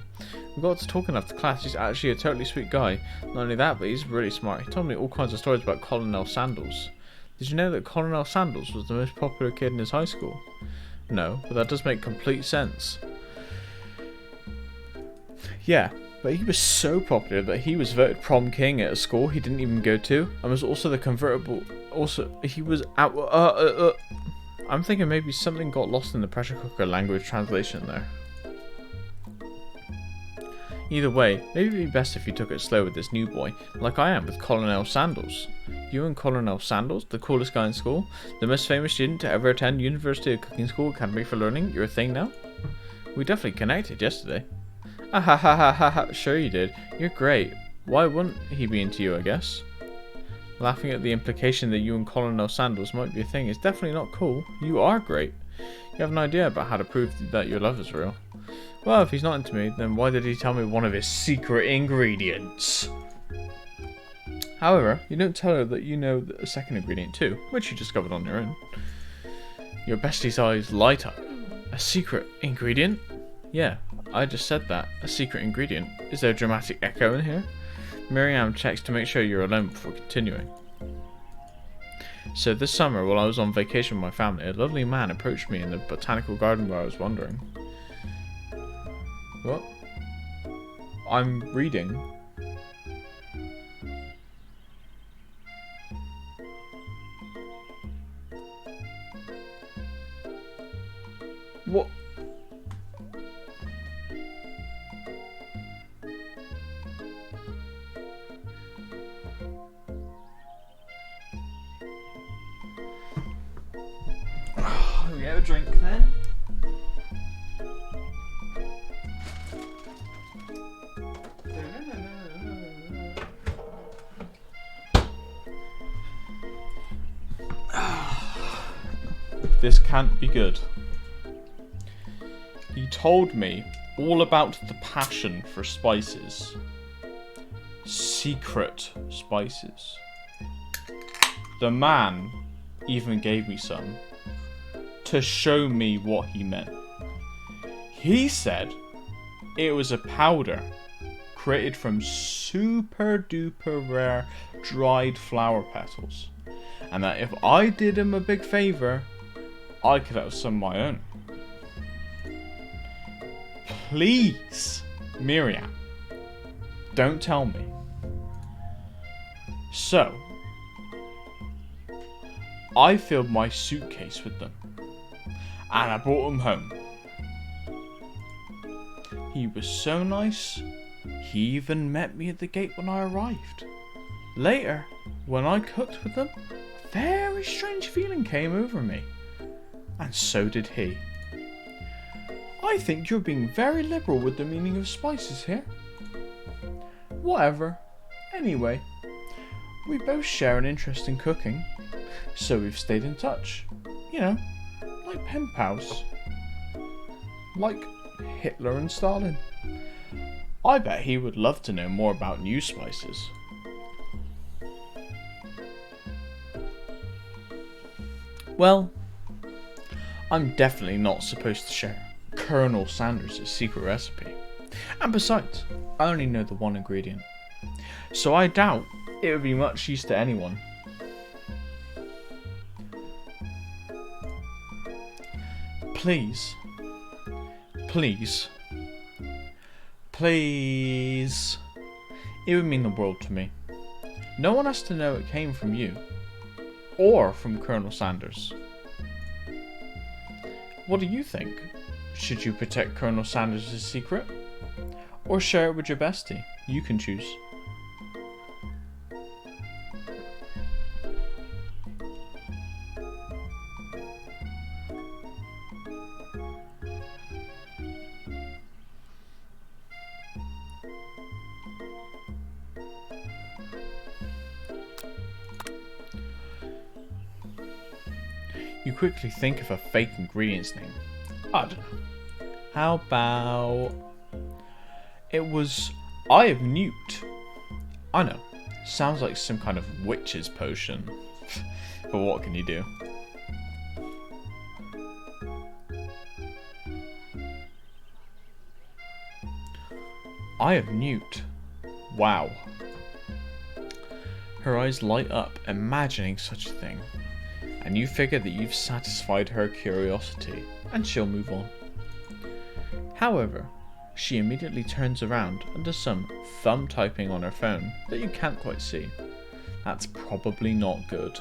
We got to talking after class. He's actually a totally sweet guy. Not only that, but he's really smart. He told me all kinds of stories about Colonel Sandals. Did you know that Colonel Sandals was the most popular kid in his high school? No, but that does make complete sense. Yeah, but he was so popular that he was voted prom king at a school he didn't even go to, and was also the convertible. Also, he was out. I'm thinking maybe something got lost in the pressure cooker language translation there. Either way, maybe it'd be best if you took it slow with this new boy, like I am with Colonel Sandals. You and Colonel Sandals, the coolest guy in school, the most famous student to ever attend University of Cooking School Academy for Learning, you're a thing now? We definitely connected yesterday. Ah ha ha ha ha ha, sure you did. You're great. Why wouldn't he be into you, I guess? Laughing at the implication that you and Colonel Sandals might be a thing is definitely not cool. You are great. You have an idea about how to prove that your love is real. Well, if he's not into me, then why did he tell me one of his secret ingredients? However, you don't tell her that you know a second ingredient too, which you discovered on your own. Your bestie's eyes light up. A secret ingredient? Yeah, I just said that. A secret ingredient. Is there a dramatic echo in here? Miriam checks to make sure you're alone before continuing. So this summer, while I was on vacation with my family, a lovely man approached me in the botanical garden where I was wandering. What? I'm reading. What? We have a drink then. This can't be good. He told me all about the passion for spices. Secret spices. The man even gave me some to show me what he meant. He said it was a powder created from super duper rare dried flower petals, and that if I did him a big favor, I could have some of my own. Please, Miriam, don't tell me. So, I filled my suitcase with them, and I brought them home. He was so nice, he even met me at the gate when I arrived. Later, when I cooked with them, a very strange feeling came over me. And so did he. I think you're being very liberal with the meaning of spices here. Whatever. Anyway, we both share an interest in cooking, so we've stayed in touch. You know, like pen pals. Like Hitler and Stalin. I bet he would love to know more about new spices. Well, I'm definitely not supposed to share Colonel Sanders' secret recipe. And besides, I only know the one ingredient. So I doubt it would be much use to anyone. Please. Please. Please. It would mean the world to me. No one has to know it came from you. Or from Colonel Sanders. What do you think? Should you protect Colonel Sanders' secret? Or share it with your bestie? You can choose. You quickly think of a fake ingredient's name. I don't know. How about... It was Eye of Newt. I know. Sounds like some kind of witch's potion. But what can you do? Eye of Newt. Wow. Her eyes light up, imagining such a thing. And you figure that you've satisfied her curiosity, and she'll move on. However, she immediately turns around and does some thumb typing on her phone that you can't quite see. That's probably not good.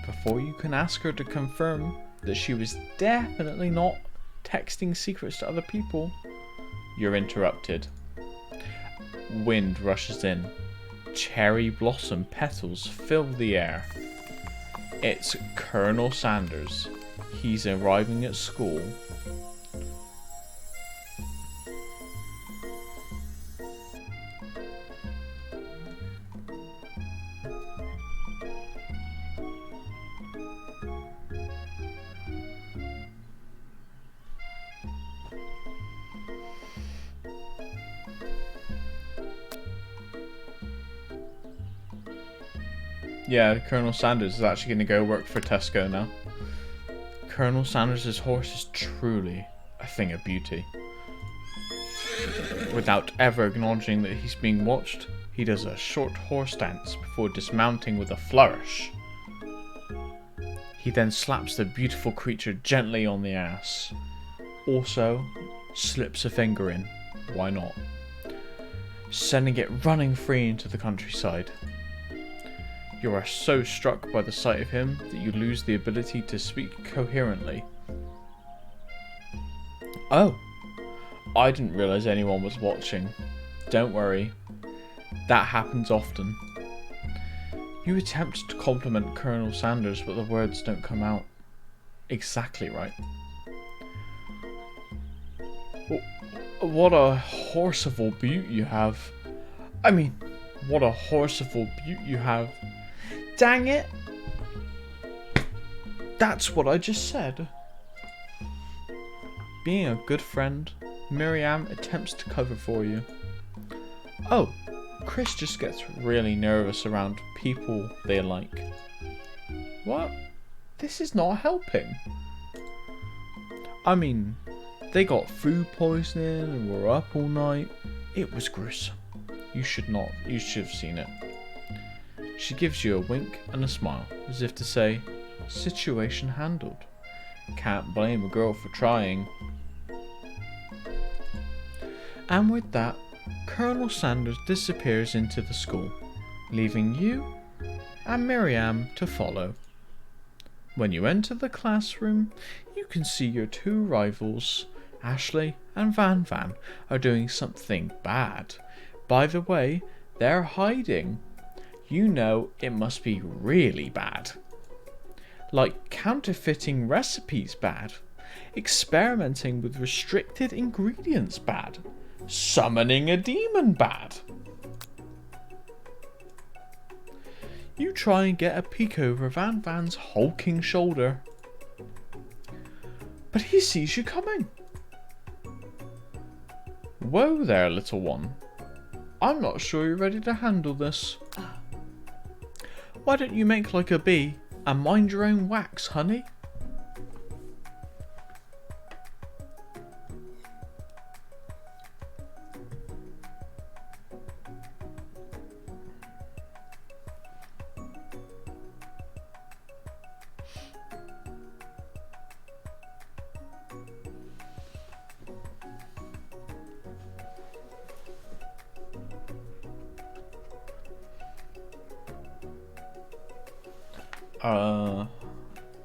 Before you can ask her to confirm that she was definitely not texting secrets to other people, you're interrupted. Wind rushes in. Cherry blossom petals fill the air. It's Colonel Sanders. He's arriving at school. Yeah, Colonel Sanders is actually going to go work for Tesco now. Colonel Sanders' horse is truly a thing of beauty. Without ever acknowledging that he's being watched, he does a short horse dance before dismounting with a flourish. He then slaps the beautiful creature gently on the ass. Also, slips a finger in. Why not? Sending it running free into the countryside. You are so struck by the sight of him that you lose the ability to speak coherently. Oh, I didn't realise anyone was watching. Don't worry, that happens often. You attempt to compliment Colonel Sanders, but the words don't come out exactly right. What a horsival beaut you have. I mean, what a horsival beaut you have. Dang it! That's what I just said. Being a good friend, Miriam attempts to cover for you. Oh, Chris just gets really nervous around people they like. What? This is not helping. I mean, they got food poisoning and were up all night. It was gruesome. You should have seen it. She gives you a wink and a smile, as if to say, situation handled. Can't blame a girl for trying. And with that, Colonel Sanders disappears into the school, leaving you and Miriam to follow. When you enter the classroom, you can see your two rivals, Ashley and Van Van, are doing something bad. By the way, they're hiding. You know it must be really bad. Like counterfeiting recipes bad, experimenting with restricted ingredients bad, summoning a demon bad. You try and get a peek over Van Van's hulking shoulder, but he sees you coming. Whoa there, little one. I'm not sure you're ready to handle this. Why don't you make like a bee and mind your own wax, honey?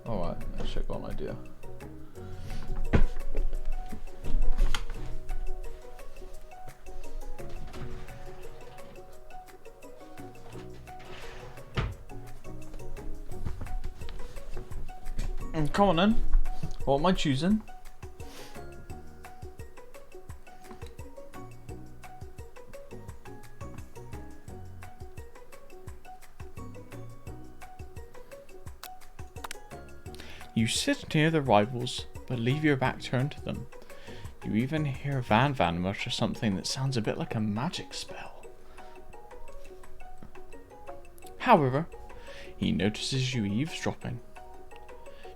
Alright, I should have got an idea. Come on then. What am I choosing? You sit near the rivals, but leave your back turned to them. You even hear Van Van mutter something that sounds a bit like a magic spell. However, he notices you eavesdropping.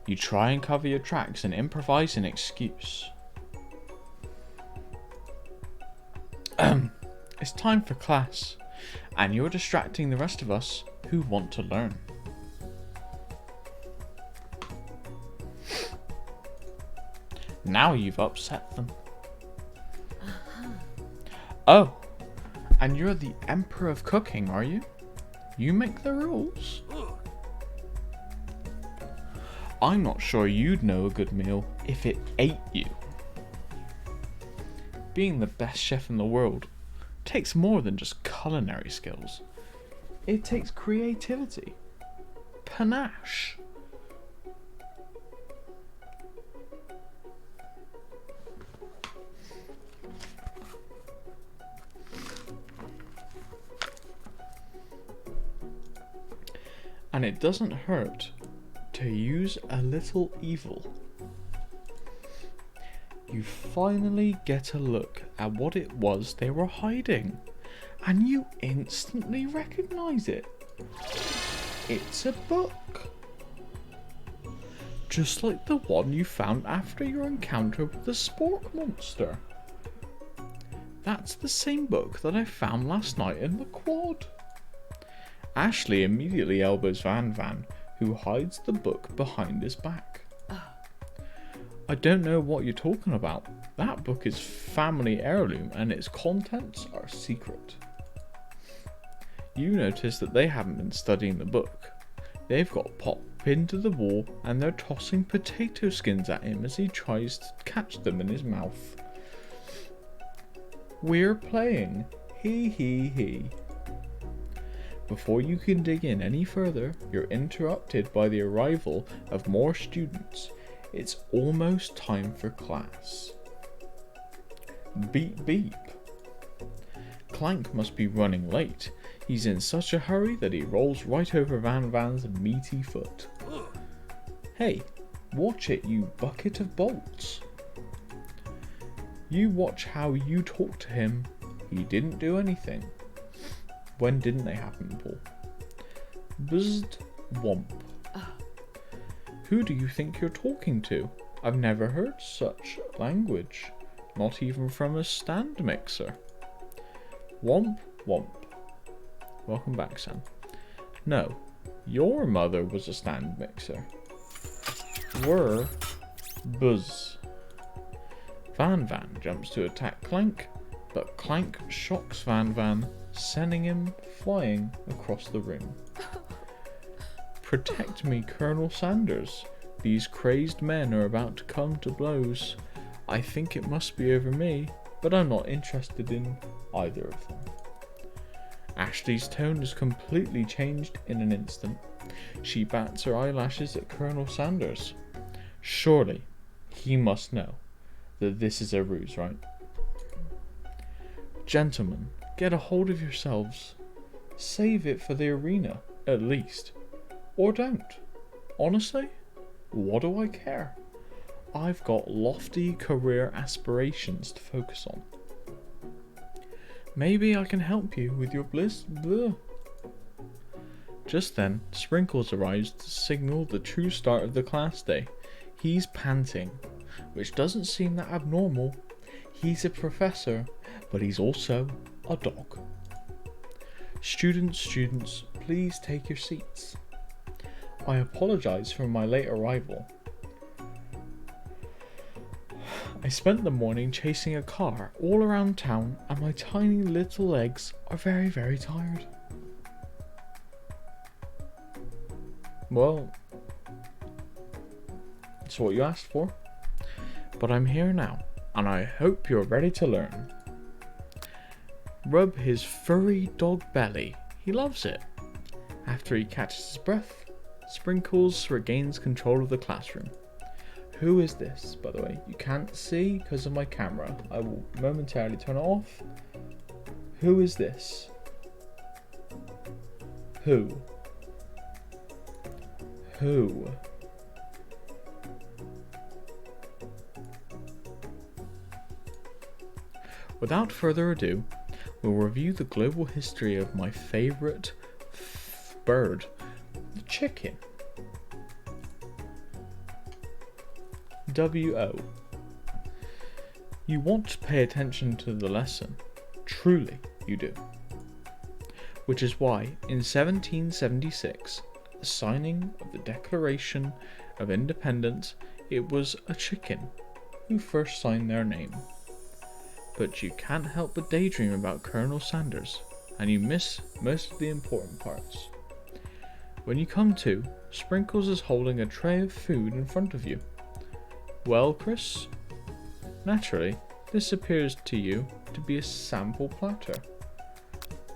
You try and cover your tracks and improvise an excuse. It's time for class, and you're distracting the rest of us who want to learn. Now you've upset them. Oh, and you're the Emperor of Cooking, are you? You make the rules. I'm not sure you'd know a good meal if it ate you. Being the best chef in the world takes more than just culinary skills. It takes creativity, panache. And it doesn't hurt to use a little evil. You finally get a look at what it was they were hiding, and you instantly recognize it. It's a book. just like the one you found after your encounter with the spork monster. That's the same book that I found last night in the quad. Ashley immediately elbows Van Van, who hides the book behind his back. I don't know what you're talking about. That book is family heirloom and its contents are secret. You notice that they haven't been studying the book. They've got Pop pinned to the wall and they're tossing potato skins at him as he tries to catch them in his mouth. We're playing. He he he. Before you can dig in any further, you're interrupted by the arrival of more students. It's almost time for class. Beep beep. Clank must be running late. He's in such a hurry that he rolls right over Van Van's meaty foot. Hey, watch it, you bucket of bolts. You watch how you talk to him. He didn't do anything. When didn't they happen, Paul? Buzzed womp. Who do you think you're talking to? I've never heard such language. Not even from a stand mixer. Womp womp. Welcome back, Sam. No, your mother was a stand mixer. Were buzz. Van Van jumps to attack Clank, but Clank shocks Van Van, sending him flying across the room. Protect me, Colonel Sanders. These crazed men are about to come to blows. I think it must be over me, but I'm not interested in either of them. Ashley's tone has completely changed in an instant. She bats her eyelashes at Colonel Sanders. Surely, he must know that this is a ruse, right? Gentlemen, get a hold of yourselves. Save it for the arena, at least. Or don't. Honestly, what do I care? I've got lofty career aspirations to focus on. Maybe I can help you with your bliss. Bleh. Just then, Sprinkles arrives to signal the true start of the class day. He's panting, which doesn't seem that abnormal. He's a professor, but he's also a dog. Students, please take your seats. I apologize for my late arrival. I spent the morning chasing a car all around town and my tiny little legs are very, very tired. Well, it's what you asked for. But I'm here now and I hope you're ready to learn. Rub his furry dog belly. He loves it. After he catches his breath, Sprinkles regains control of the classroom. Who is this, by the way? You can't see because of my camera. I will momentarily turn it off. Who is this? Who? Who? Without further ado, we'll review the global history of my favourite bird, the chicken. W.O. You want to pay attention to the lesson. Truly, you do. Which is why, in 1776, at the signing of the Declaration of Independence, it was a chicken who first signed their name. But you can't help but daydream about Colonel Sanders, and you miss most of the important parts. When you come to, Sprinkles is holding a tray of food in front of you. Well, Chris? Naturally, this appears to you to be a sample platter.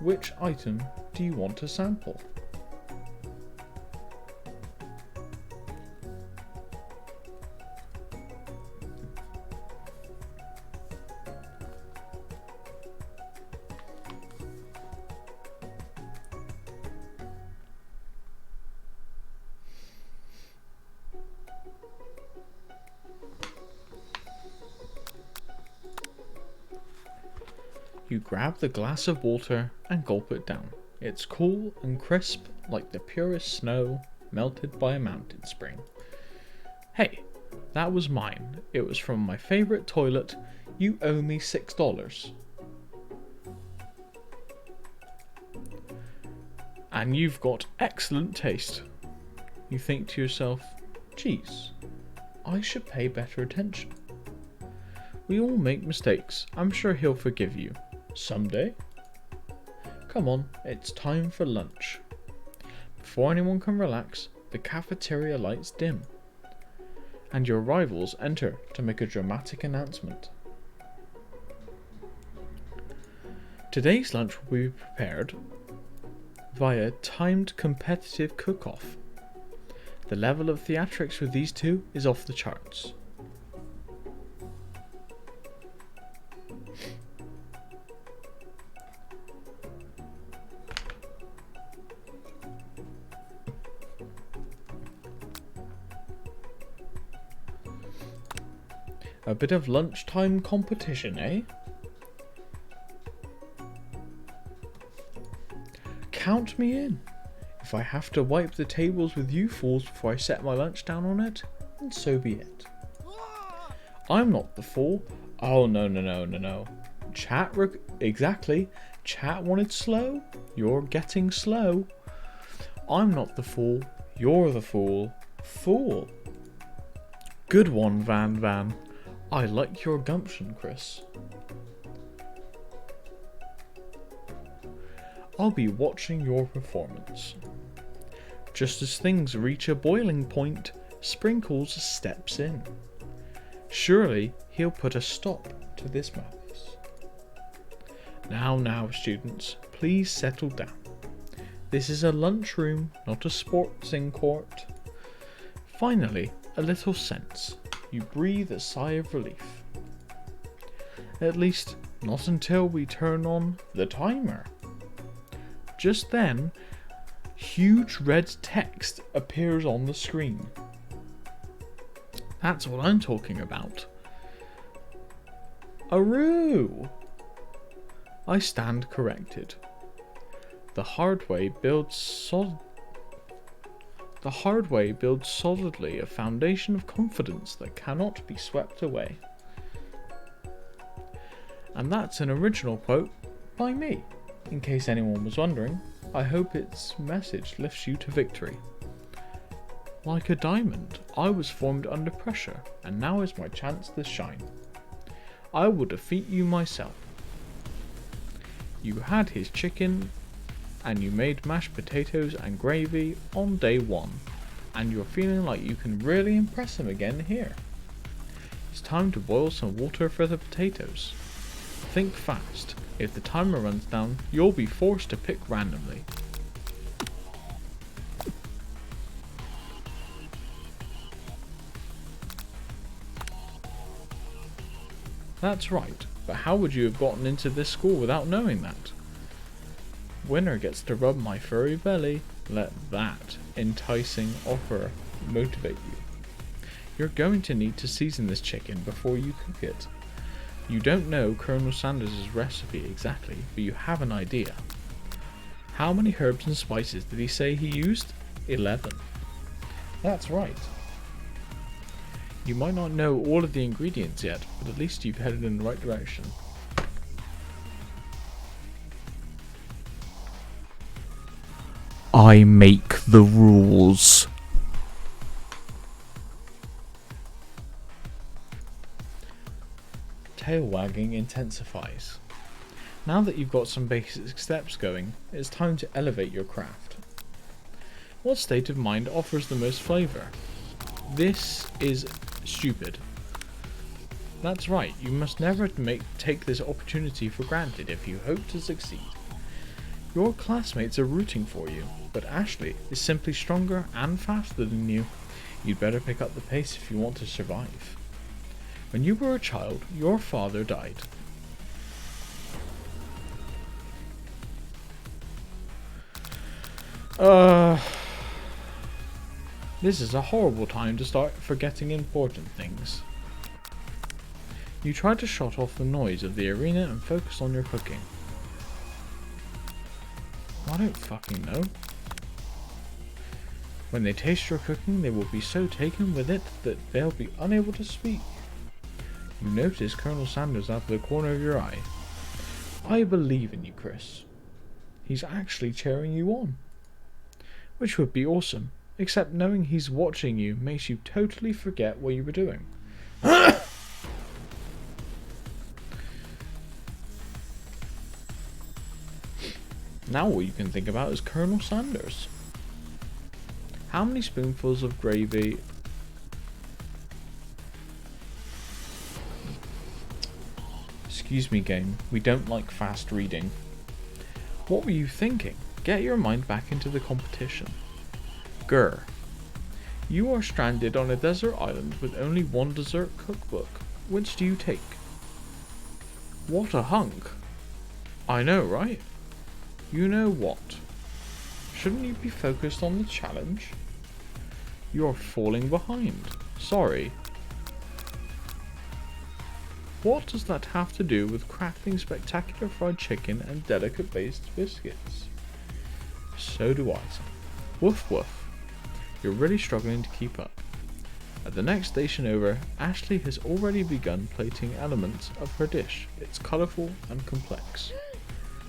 Which item do you want to sample? You grab the glass of water and gulp it down. It's cool and crisp like the purest snow melted by a mountain spring. Hey, that was mine. It was from my favorite toilet. You owe me $6. And you've got excellent taste. You think to yourself, geez, I should pay better attention. We all make mistakes. I'm sure he'll forgive you. Someday. Come on, it's time for lunch. Before anyone can relax, the cafeteria lights dim, and your rivals enter to make a dramatic announcement. Today's lunch will be prepared via timed competitive cook-off. The level of theatrics with these two is off the charts. A bit of lunchtime competition, eh? Count me in. If I have to wipe the tables with you fools before I set my lunch down on it, then so be it. I'm not the fool. Oh, no. Exactly. Chat wanted slow. You're getting slow. I'm not the fool. You're the fool. Fool. Good one, Van. I like your gumption, Chris. I'll be watching your performance. Just as things reach a boiling point, Sprinkles steps in. Surely he'll put a stop to this madness. Now, students, please settle down. This is a lunchroom, not a sportsing court. Finally, a little sense. You breathe a sigh of relief. At least, not until we turn on the timer. Just then, huge red text appears on the screen. That's what I'm talking about. Aroo! I stand corrected. The hard way builds solidly a foundation of confidence that cannot be swept away. And that's an original quote by me. In case anyone was wondering, I hope its message lifts you to victory. Like a diamond, I was formed under pressure, and now is my chance to shine. I will defeat you myself. You had his chicken, and you made mashed potatoes and gravy on day 1, and you're feeling like you can really impress him again here. It's time to boil some water for the potatoes. Think fast. If the timer runs down, you'll be forced to pick randomly. That's right, but how would you have gotten into this school without knowing that? Winner gets to rub my furry belly. Let that enticing offer motivate you. You're going to need to season this chicken before you cook it. You don't know Colonel Sanders' recipe exactly, but you have an idea. How many herbs and spices did he say he used? 11. That's right. You might not know all of the ingredients yet, but at least you've headed in the right direction. I make the rules. Tail wagging intensifies. Now that you've got some basic steps going, it's time to elevate your craft. What state of mind offers the most flavour? This is stupid. That's right, you must never take this opportunity for granted if you hope to succeed. Your classmates are rooting for you, but Ashley is simply stronger and faster than you. You'd better pick up the pace if you want to survive. When you were a child, your father died. This is a horrible time to start forgetting important things. You try to shut off the noise of the arena and focus on your cooking. I don't fucking know. When they taste your cooking, they will be so taken with it that they'll be unable to speak. You notice Colonel Sanders out of the corner of your eye. I believe in you, Chris. He's actually cheering you on. Which would be awesome, except knowing he's watching you makes you totally forget what you were doing. Now all you can think about is Colonel Sanders. How many spoonfuls of gravy... Excuse me, game. We don't like fast reading. What were you thinking? Get your mind back into the competition. Grr. You are stranded on a desert island with only one dessert cookbook. Which do you take? What a hunk. I know, right? You know what? Shouldn't you be focused on the challenge? You're falling behind. Sorry. What does that have to do with crafting spectacular fried chicken and delicate based biscuits? So do I. Woof woof. You're really struggling to keep up. At the next station over, Ashley has already begun plating elements of her dish. It's colourful and complex.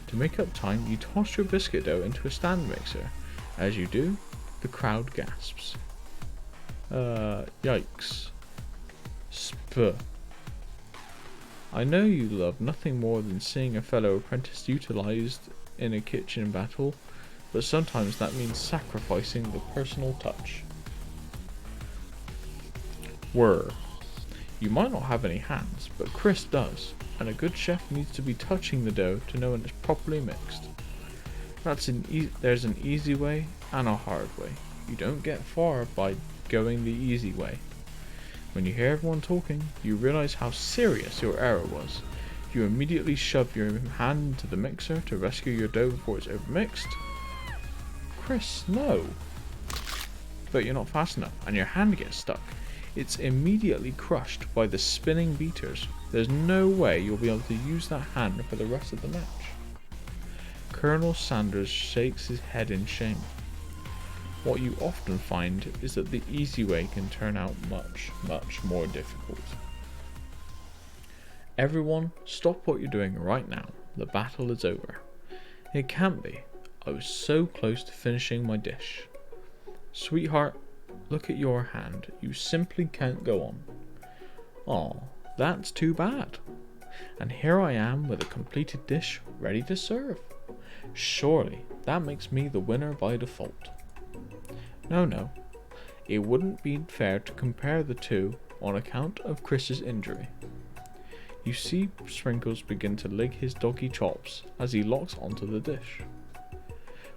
To make up time, you toss your biscuit dough into a stand mixer. As you do, the crowd gasps. Yikes. Spuh. I know you love nothing more than seeing a fellow apprentice utilised in a kitchen battle, but sometimes that means sacrificing the personal touch. Whir. You might not have any hands, but Chris does, and a good chef needs to be touching the dough to know when it's properly mixed. There's an easy way and a hard way. You don't get far by going the easy way. When you hear everyone talking, you realize how serious your error was. You immediately shove your hand into the mixer to rescue your dough before it's overmixed. Chris, no. But you're not fast enough, and your hand gets stuck. It's immediately crushed by the spinning beaters. There's no way you'll be able to use that hand for the rest of the match. Colonel Sanders shakes his head in shame. What you often find is that the easy way can turn out much, much more difficult. Everyone, stop what you're doing right now. The battle is over. It can't be. I was so close to finishing my dish. Sweetheart, look at your hand. You simply can't go on. Aw, that's too bad. And here I am with a completed dish ready to serve. Surely that makes me the winner by default. No, it wouldn't be fair to compare the two on account of Chris's injury. You see Sprinkles begin to lick his doggy chops as he locks onto the dish.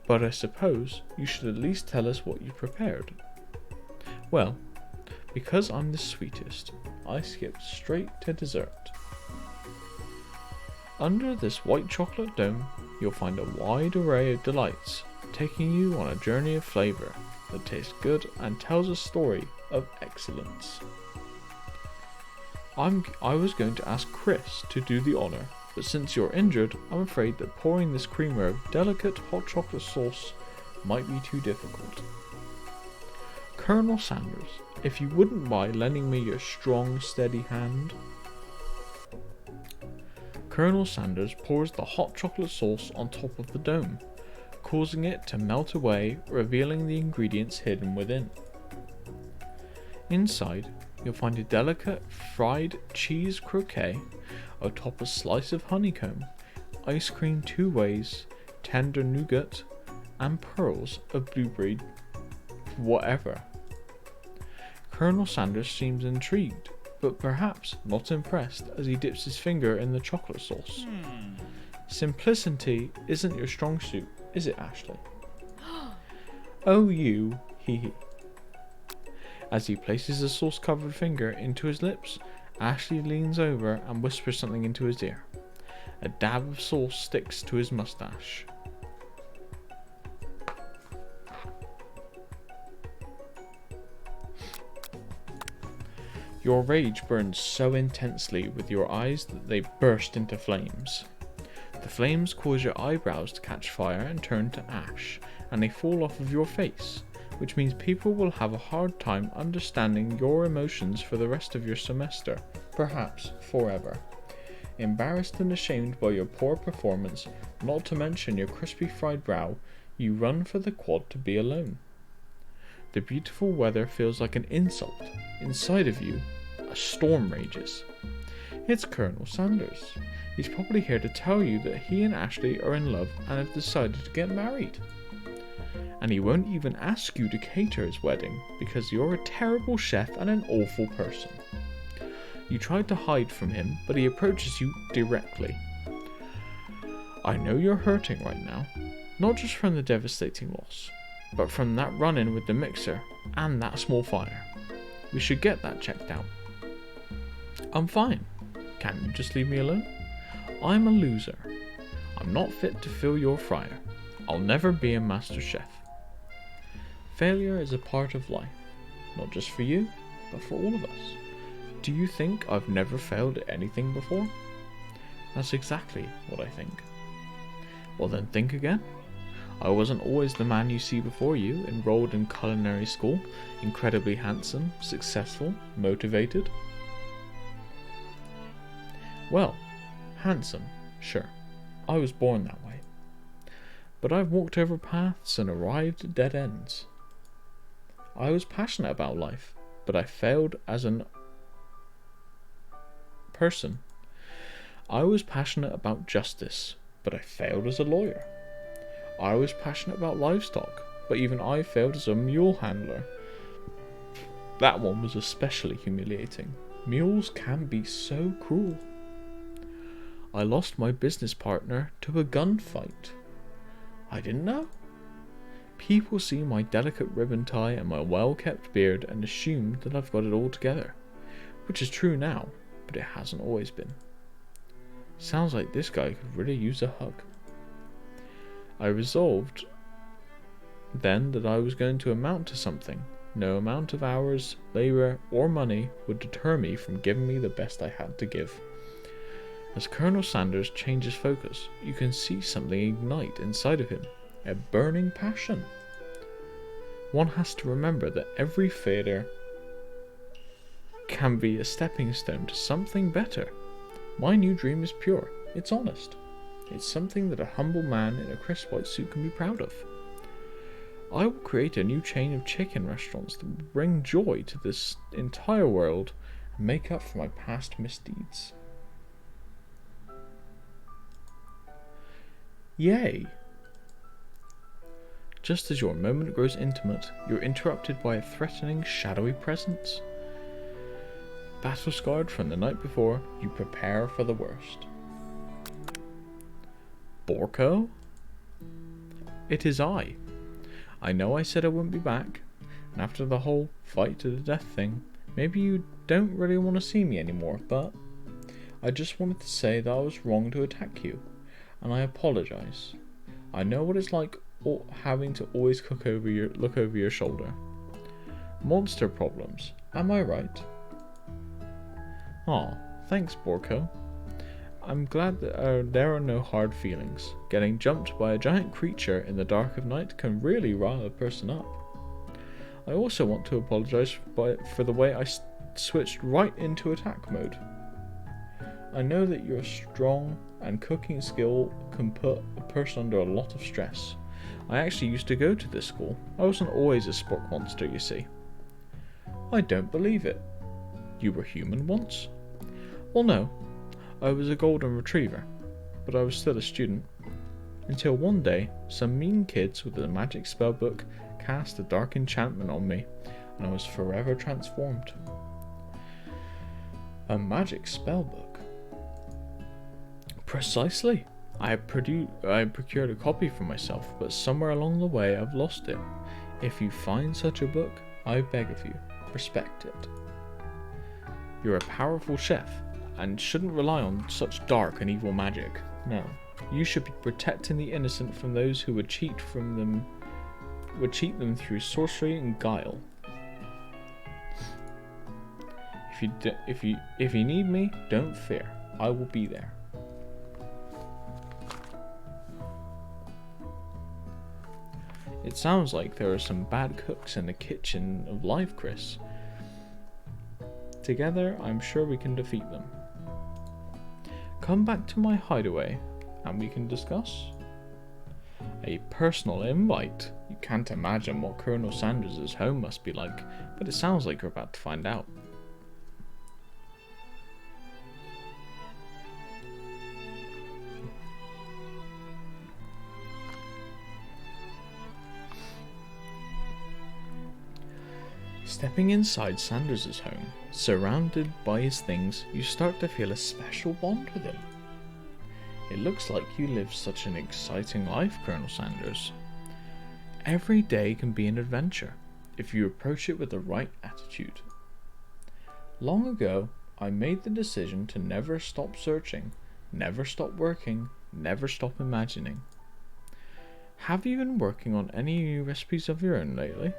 But I suppose you should at least tell us what you prepared. Well, because I'm the sweetest, I skipped straight to dessert. Under this white chocolate dome, you'll find a wide array of delights, taking you on a journey of flavour that tastes good and tells a story of excellence. I was going to ask Chris to do the honour, but since you're injured, I'm afraid that pouring this creamer of delicate hot chocolate sauce might be too difficult. Colonel Sanders, if you wouldn't mind lending me your strong, steady hand. Colonel Sanders pours the hot chocolate sauce on top of the dome, causing it to melt away, revealing the ingredients hidden within. Inside, you'll find a delicate fried cheese croquette atop a slice of honeycomb, ice cream 2 ways, tender nougat, and pearls of blueberry whatever. Colonel Sanders seems intrigued, but perhaps not impressed as he dips his finger in the chocolate sauce. Simplicity isn't your strong suit, is it, Ashley? Oh, you, hee hee. As he places the sauce-covered finger into his lips, Ashley leans over and whispers something into his ear. A dab of sauce sticks to his mustache. Your rage burns so intensely with your eyes that they burst into flames. The flames cause your eyebrows to catch fire and turn to ash, and they fall off of your face, which means people will have a hard time understanding your emotions for the rest of your semester, perhaps forever. Embarrassed and ashamed by your poor performance, not to mention your crispy fried brow, you run for the quad to be alone. The beautiful weather feels like an insult. Inside of you, a storm rages. It's Colonel Sanders. He's probably here to tell you that he and Ashley are in love and have decided to get married. And he won't even ask you to cater his wedding because you're a terrible chef and an awful person. You tried to hide from him, but he approaches you directly. I know you're hurting right now, not just from the devastating loss, but from that run-in with the mixer and that small fire. We should get that checked out. I'm fine. Can't you just leave me alone? I'm a loser. I'm not fit to fill your fryer. I'll never be a master chef. Failure is a part of life, not just for you, but for all of us. Do you think I've never failed at anything before? That's exactly what I think. Well then think again. I wasn't always the man you see before you, enrolled in culinary school, incredibly handsome, successful, motivated. Well, handsome, sure. I was born that way. But I've walked over paths and arrived at dead ends. I was passionate about life, but I failed as an person. I was passionate about justice, but I failed as a lawyer. I was passionate about livestock, but even I failed as a mule handler. That one was especially humiliating. Mules can be so cruel. I lost my business partner to a gunfight. I didn't know. People see my delicate ribbon tie and my well-kept beard and assume that I've got it all together, which is true now, but it hasn't always been. Sounds like this guy could really use a hug. I resolved then that I was going to amount to something. No amount of hours, labor, or money would deter me from giving me the best I had to give. As Colonel Sanders changes focus, you can see something ignite inside of him, a burning passion. One has to remember that every failure can be a stepping stone to something better. My new dream is pure, it's honest. It's something that a humble man in a crisp white suit can be proud of. I will create a new chain of chicken restaurants that will bring joy to this entire world and make up for my past misdeeds. Yay! Just as your moment grows intimate, you're interrupted by a threatening, shadowy presence. Battle-scarred from the night before, you prepare for the worst. Borko? It is I. I know I said I wouldn't be back, and after the whole fight to the death thing, maybe you don't really want to see me anymore, but I just wanted to say that I was wrong to attack you, and I apologize. I know what it's like having to always look over your shoulder. Monster problems, am I right? Aw, thanks Borko. I'm glad that there are no hard feelings. Getting jumped by a giant creature in the dark of night can really rile a person up. I also want to apologize for the way I switched right into attack mode. I know that you're strong and cooking skill can put a person under a lot of stress. I actually used to go to this school. I wasn't always a sport monster, you see. I don't believe it. You were human once? Well, no. I was a golden retriever, but I was still a student. Until one day, some mean kids with a magic spellbook cast a dark enchantment on me, and I was forever transformed. A magic spellbook? Precisely. I procured a copy for myself, but somewhere along the way I've lost it. If you find such a book, I beg of you, respect it. You're a powerful chef, and shouldn't rely on such dark and evil magic. No, you should be protecting the innocent from those who would cheat them through sorcery and guile. If you need me, don't fear. I will be there. It sounds like there are some bad cooks in the kitchen of life, Chrith. Together, I'm sure we can defeat them. Come back to my hideaway, and we can discuss. A personal invite? You can't imagine what Colonel Sanders' home must be like, but it sounds like you're about to find out. Stepping inside Sanders' home, surrounded by his things, you start to feel a special bond with him. It looks like you live such an exciting life, Colonel Sanders. Every day can be an adventure, if you approach it with the right attitude. Long ago, I made the decision to never stop searching, never stop working, never stop imagining. Have you been working on any new recipes of your own lately?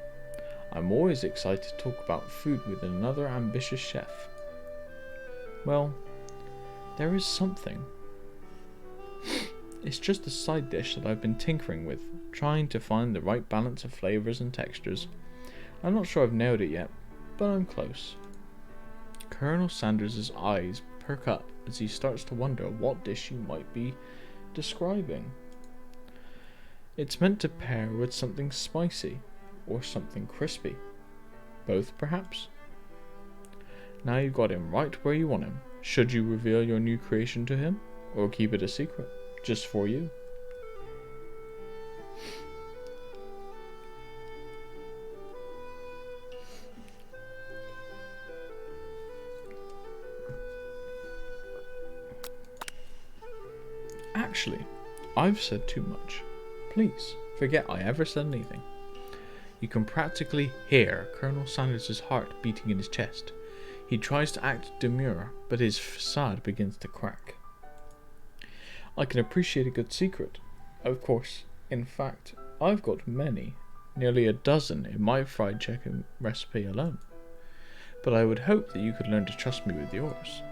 I'm always excited to talk about food with another ambitious chef. Well, there is something. It's just a side dish that I've been tinkering with, trying to find the right balance of flavors and textures. I'm not sure I've nailed it yet, but I'm close. Colonel Sanders' eyes perk up as he starts to wonder what dish you might be describing. It's meant to pair with something spicy, or something crispy. Both, perhaps? Now you've got him right where you want him. Should you reveal your new creation to him, or keep it a secret, just for you? Actually, I've said too much. Please, forget I ever said anything. You can practically hear Colonel Sanders' heart beating in his chest. He tries to act demure, but his facade begins to crack. I can appreciate a good secret. Of course, in fact, I've got many, nearly a dozen in my fried chicken recipe alone. But I would hope that you could learn to trust me with yours.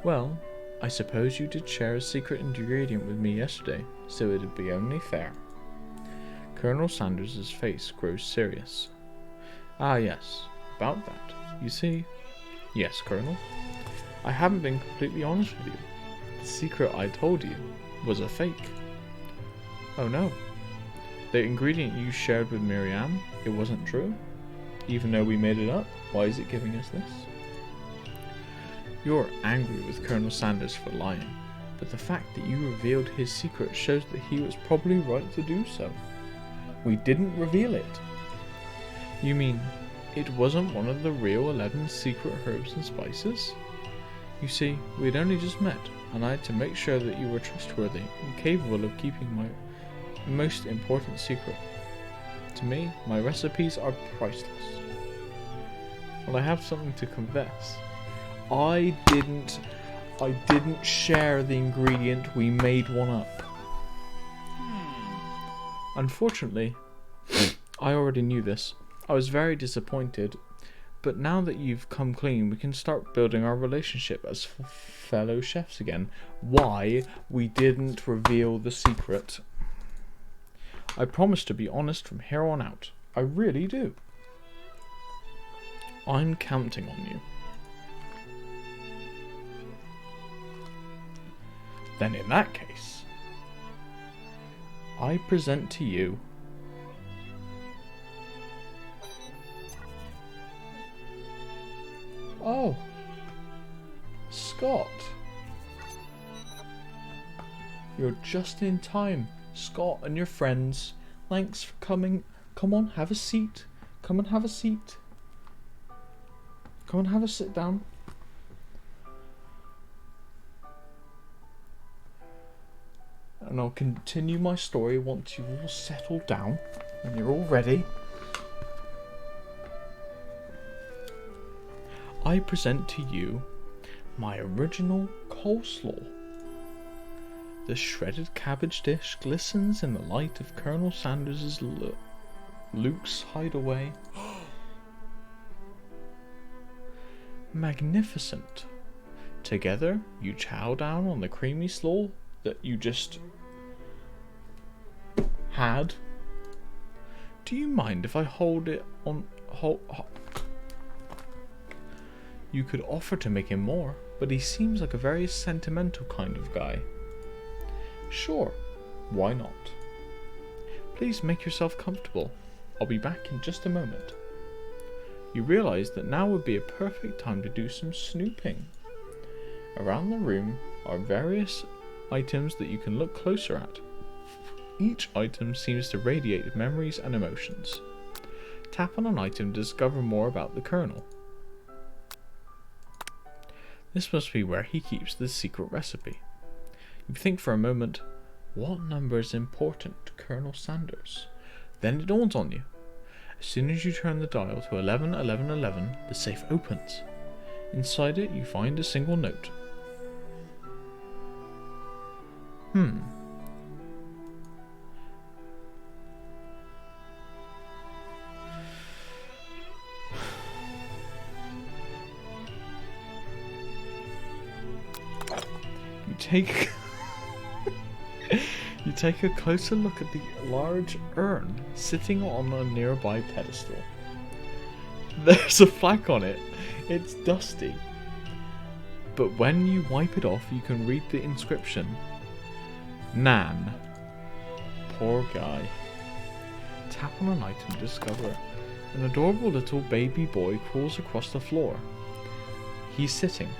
Well, I suppose you did share a secret ingredient with me yesterday, so it'd be only fair. Colonel Sanders' face grows serious. Ah yes, about that. You see? Yes, Colonel. I haven't been completely honest with you. The secret I told you was a fake. Oh no. The ingredient you shared with Miriam, it wasn't true? Even though we made it up, why is it giving us this? You're angry with Colonel Sanders for lying, but the fact that you revealed his secret shows that he was probably right to do so. We didn't reveal it. You mean, it wasn't one of the real 11 secret herbs and spices? You see, we'd only just met, and I had to make sure that you were trustworthy and capable of keeping my most important secret. To me, my recipes are priceless. Well, I have something to confess. I didn't share the ingredient, we made one up. Unfortunately, I already knew this. I was very disappointed, but now that you've come clean, we can start building our relationship as fellow chefs again. Why we didn't reveal the secret? I promise to be honest from here on out. I really do. I'm counting on you. Then in that case, I present to you Oh, Scott. You're just in time, Scott and your friends. Thanks for coming. Come on, have a seat. Come and have a seat. Come and have a sit down. And I'll continue my story once you've all settled down and you're all ready. I present to you my original coleslaw. The shredded cabbage dish glistens in the light of Colonel Sanders' Luke's hideaway. Magnificent. Together, you chow down on the creamy slaw that you just had. Do you mind if I hold it on... You could offer to make him more, but he seems like a very sentimental kind of guy. Sure, why not? Please make yourself comfortable. I'll be back in just a moment. You realize that now would be a perfect time to do some snooping. Around the room are various items that you can look closer at. Each item seems to radiate memories and emotions. Tap on an item to discover more about the Colonel. This must be where he keeps the secret recipe. You think for a moment, what number is important to Colonel Sanders? Then it dawns on you. As soon as you turn the dial to 111111, the safe opens. Inside it, you find a single note. You take a closer look at the large urn sitting on a nearby pedestal. There's a flag on it. It's dusty. But when you wipe it off, you can read the inscription. Nan. Poor guy. Tap on an item to discover. An adorable little baby boy crawls across the floor. He's sitting.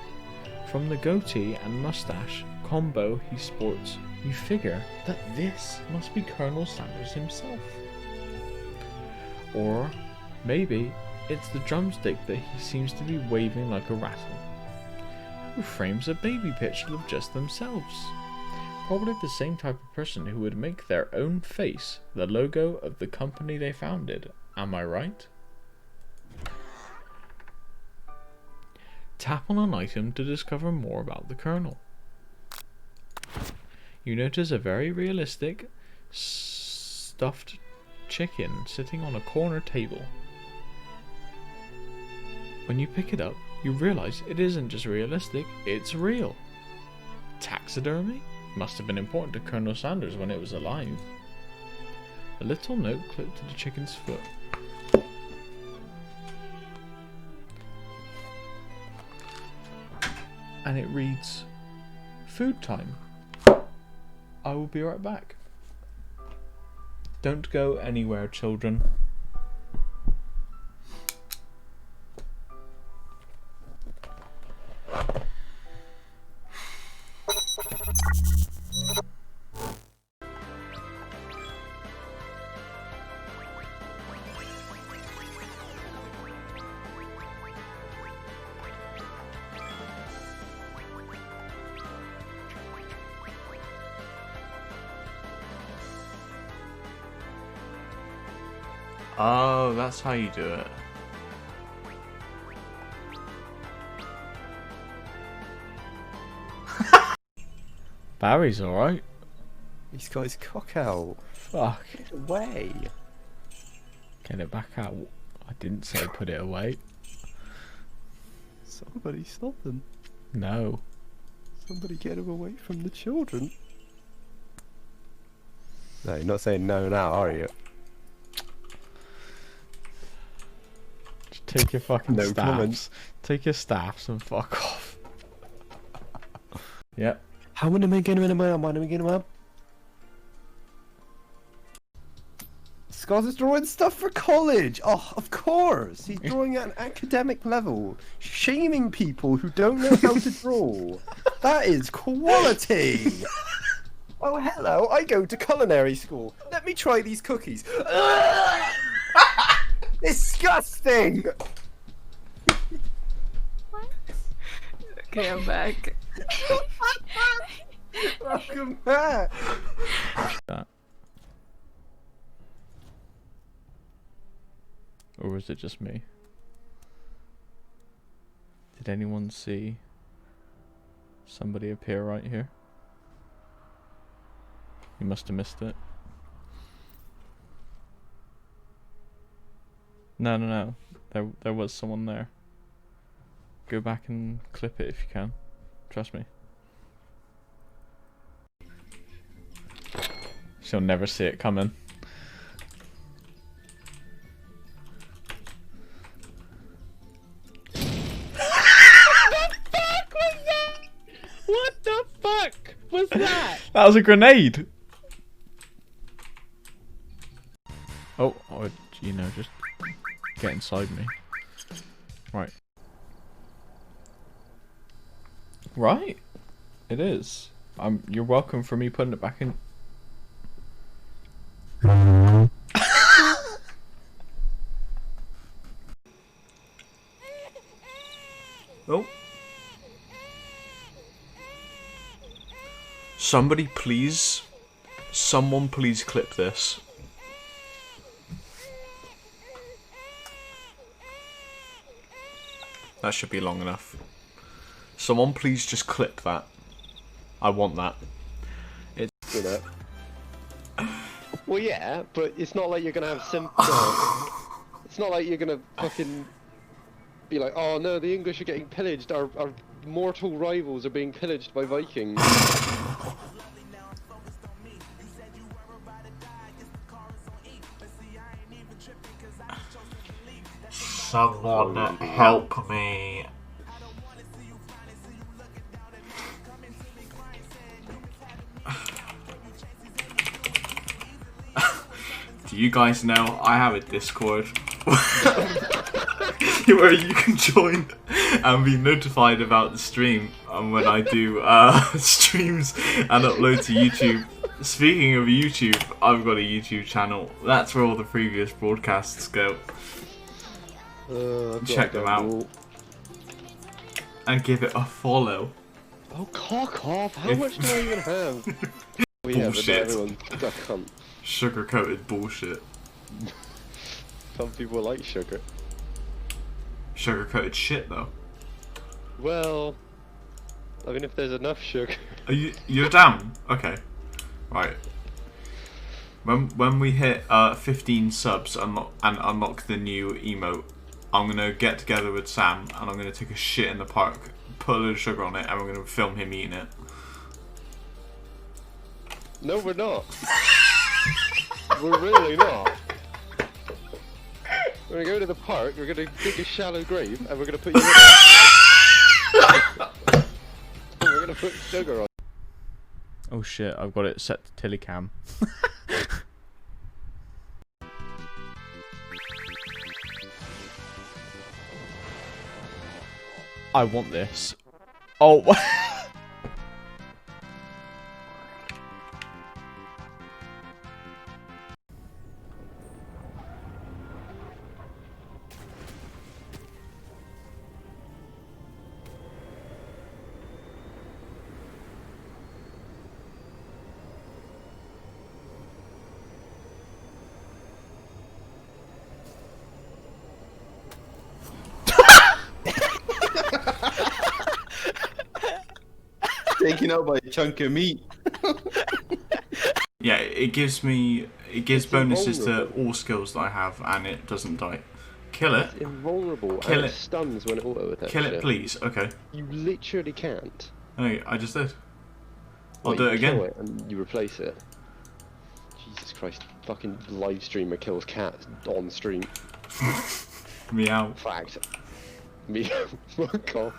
From the goatee and mustache combo he sports, you figure that this must be Colonel Sanders himself. Or maybe it's the drumstick that he seems to be waving like a rattle. Who frames a baby picture of just themselves? Probably the same type of person who would make their own face the logo of the company they founded. Am I right? Tap on an item to discover more about the Colonel. You notice a very realistic stuffed chicken sitting on a corner table. When you pick it up, you realize it isn't just realistic, it's real. Taxidermy? Must have been important to Colonel Sanders when it was alive. A little note clipped to the chicken's foot. And it reads, "Food time. I will be right back. Don't go anywhere, children." Oh, that's how you do it. Barry's alright. He's got his cock out. Fuck. Get it away. Get it back out. I didn't say put it away. Somebody stop them. No. Somebody get him away from the children. No, you're not saying no now, are you? Just take your fucking No staffs. comments. Take your staffs and fuck off. Yep. How many am I getting him? Scott is drawing stuff for college. Oh, of course. He's drawing at an academic level, shaming people who don't know how to draw. That is quality. Oh, hello. I go to culinary school. Let me try these cookies. Disgusting. What? Okay, I'm back. Welcome back. That. Or was it just me? Did anyone see somebody appear right here? You must have missed it. No. There was someone there. Go back and clip it if you can. Trust me. She'll never see it coming. that? That was a grenade. Oh, you know, just get inside me. Right. Right? It is. You're welcome for me putting it back in. Oh. Somebody please. Someone please clip this. That should be long enough. Someone please just clip that. I want that. You know. Well, yeah, but it's not like you're gonna have it's not like you're gonna fucking be like, oh no, the English are getting pillaged. Our mortal rivals are being pillaged by Vikings. Someone help me. Do you guys know I have a Discord where you can join and be notified about the stream and when I do streams and upload to YouTube. Speaking of YouTube, I've got a YouTube channel. That's where all the previous broadcasts go. Check them out and give it a follow. Oh, cock off! How much do I even have? Bullshit. Yeah, Sugar-coated bullshit. Some people like sugar. Sugar-coated shit, though. Well, I mean, if there's enough sugar. You're down? Okay. Right. When we hit 15 subs and unlock the new emote, I'm gonna get together with Sam and I'm gonna take a shit in the park, put a load of sugar on it, and we're gonna film him eating it. No, we're not. We're really not. We're gonna go to the park, we're gonna dig a shallow grave, and we're gonna put you in it. We're gonna put sugar on. Oh shit, I've got it set to Tillicam. I want this. Oh. Taken out by a chunk of meat. Yeah, it gives bonuses to all skills that I have, and it doesn't die. Kill it. It's invulnerable. Kill and it. Stuns when it auto attacks. Kill it, please. Okay. You literally can't. No, I just did. I'll Wait, do it you again. kill it and you replace it. Jesus Christ! Fucking live streamer kills cats on stream. Meow. Fact. Me. Fuck off.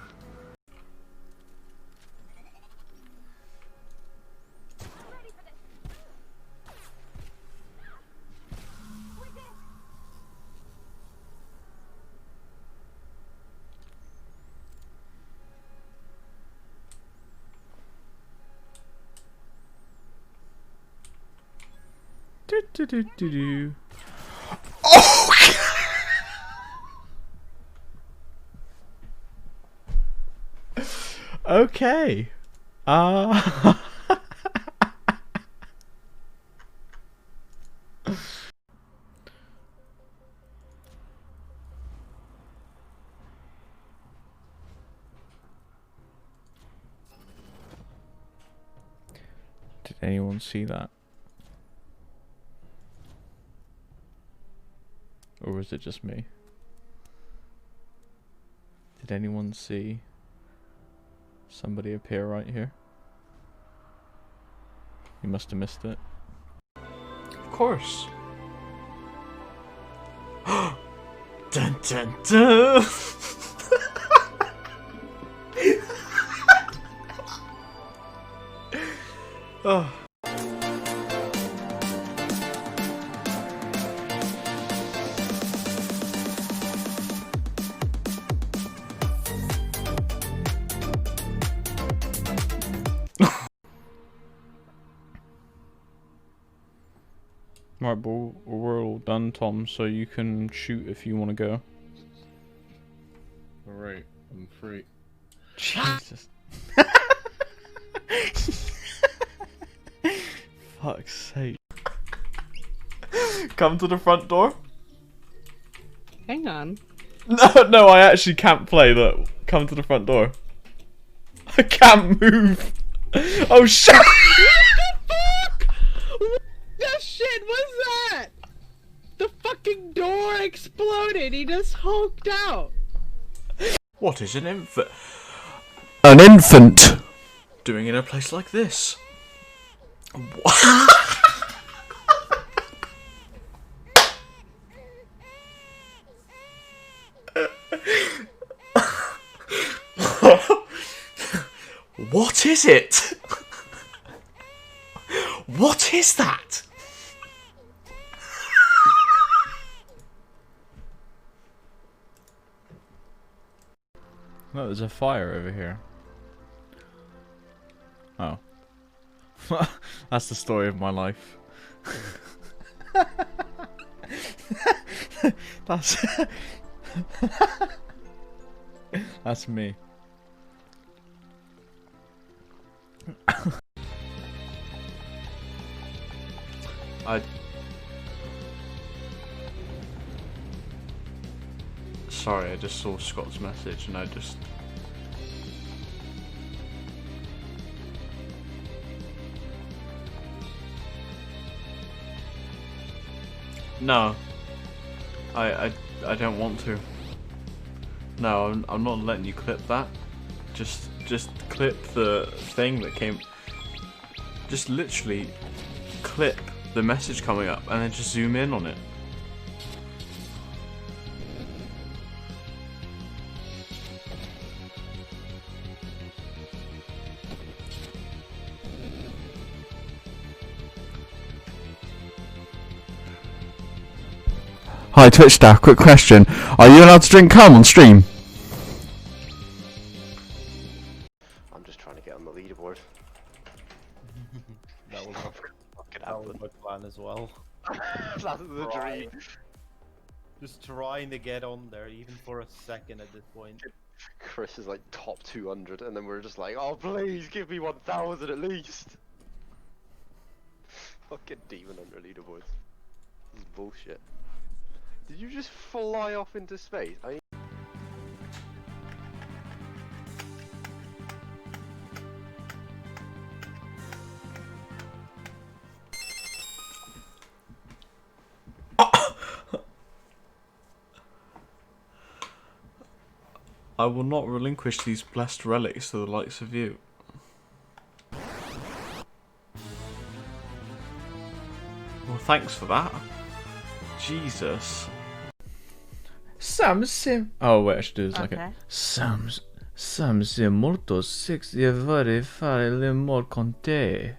Do. Oh! Okay. Did anyone see that? Or was it just me? Did anyone see somebody appear right here? You must have missed it. Of course. Dun dun dun! Right, but we're all done, Tom, so you can shoot if you want to go. Alright, I'm free. Jesus. Fuck's sake. Come to the front door. Hang on. No, I actually can't play that. Come to the front door. I can't move. Oh shit! What the shit was that? The fucking door exploded. He just hulked out. What is an infant? An infant doing in a place like this? What is it? What is that? No, there's a fire over here. Oh. That's the story of my life. That's... That's me. Sorry, I just saw Scott's message and I just... No. I don't want to. No, I'm not letting you clip that. Just clip the thing that came... Just literally clip the message coming up and then just zoom in on it. Hi Twitch staff, quick question. Are you allowed to drink cum on stream? I'm just trying to get on the leaderboard. That was my plan as well. That's the dream. Just trying to get on there, even for a second at this point. Chris is like top 200, and then we're just like, oh please give me 1,000 at least. Fucking demon under leaderboards. This is bullshit. Did you just fly off into space? I will not relinquish these blessed relics to the likes of you. Well, thanks for that. Jesus. Oh wait, I should do this like a... Samse molto sexy e vorrei fare l'amor con te.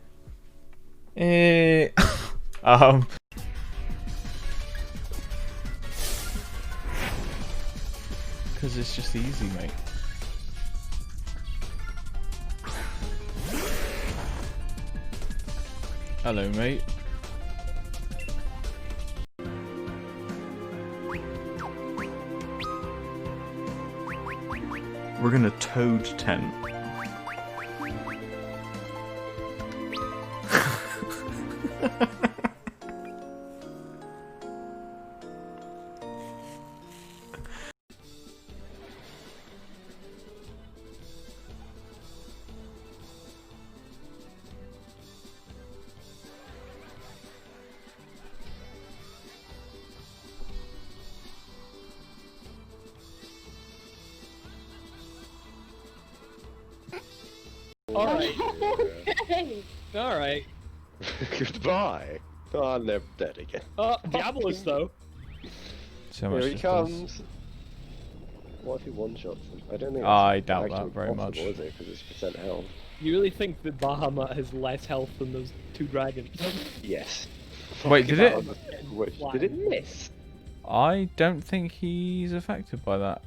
Because it's just easy, mate. Hello, mate. We're gonna toad tent. Alright. Okay. Alright. Goodbye. Oh, I'm never dead again. Diabolus though. So much Here he distance. comes. What if he one-shots him? I don't think I that's doubt actually that very much. possible, is it? Because it's percent health. You really think that Bahamut has less health than those two dragons? Yes. Wait, did it? Did it miss? I don't think he's affected by that.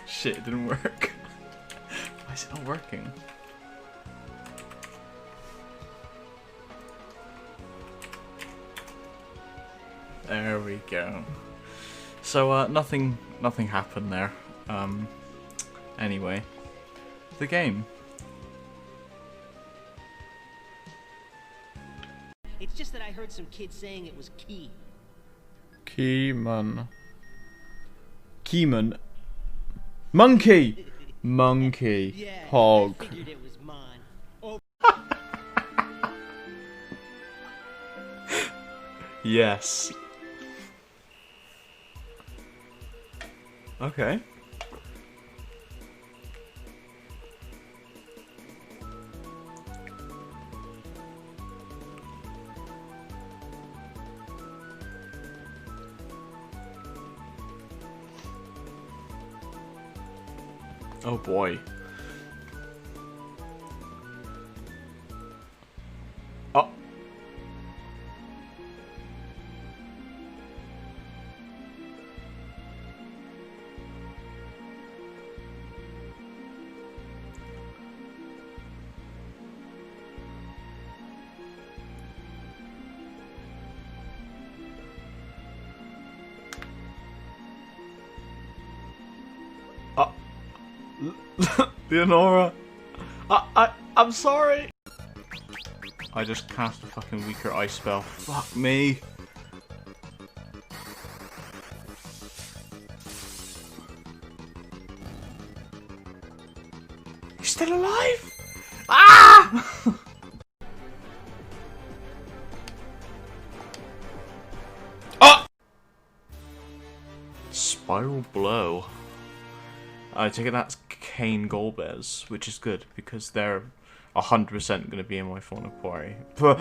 Shit, it didn't work. Why is it not working? There we go. So, nothing happened there. Anyway, the game. It's just that I heard some kids saying it was key. Keyman. Keyman. Monkey! Monkey. Yeah, Hog. I figured it was mine. Oh, Yes. Okay. Oh boy. Oh. Leonora, I'm sorry. I just cast a fucking weaker ice spell. Fuck me. You're still alive? Ah! Oh! Spiral blow. I take it that's Kane Golbez, which is good because they're 100% going to be in my final party. They're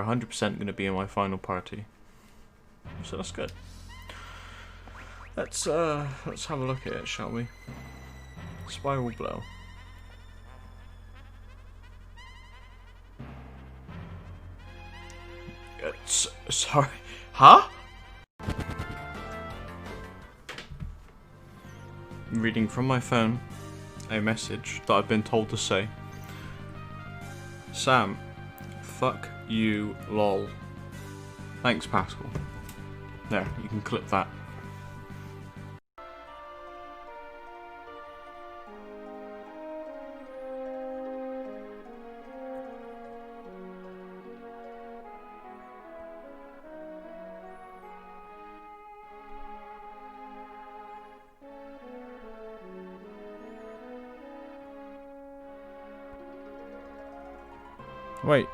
100% going to be in my final party, so that's good. Let's have a look at it, shall we? Spiral blow. Sorry, huh? Reading from my phone a message that I've been told to say. Sam, fuck you, lol. Thanks, Pascal. There, you can clip that. Wait.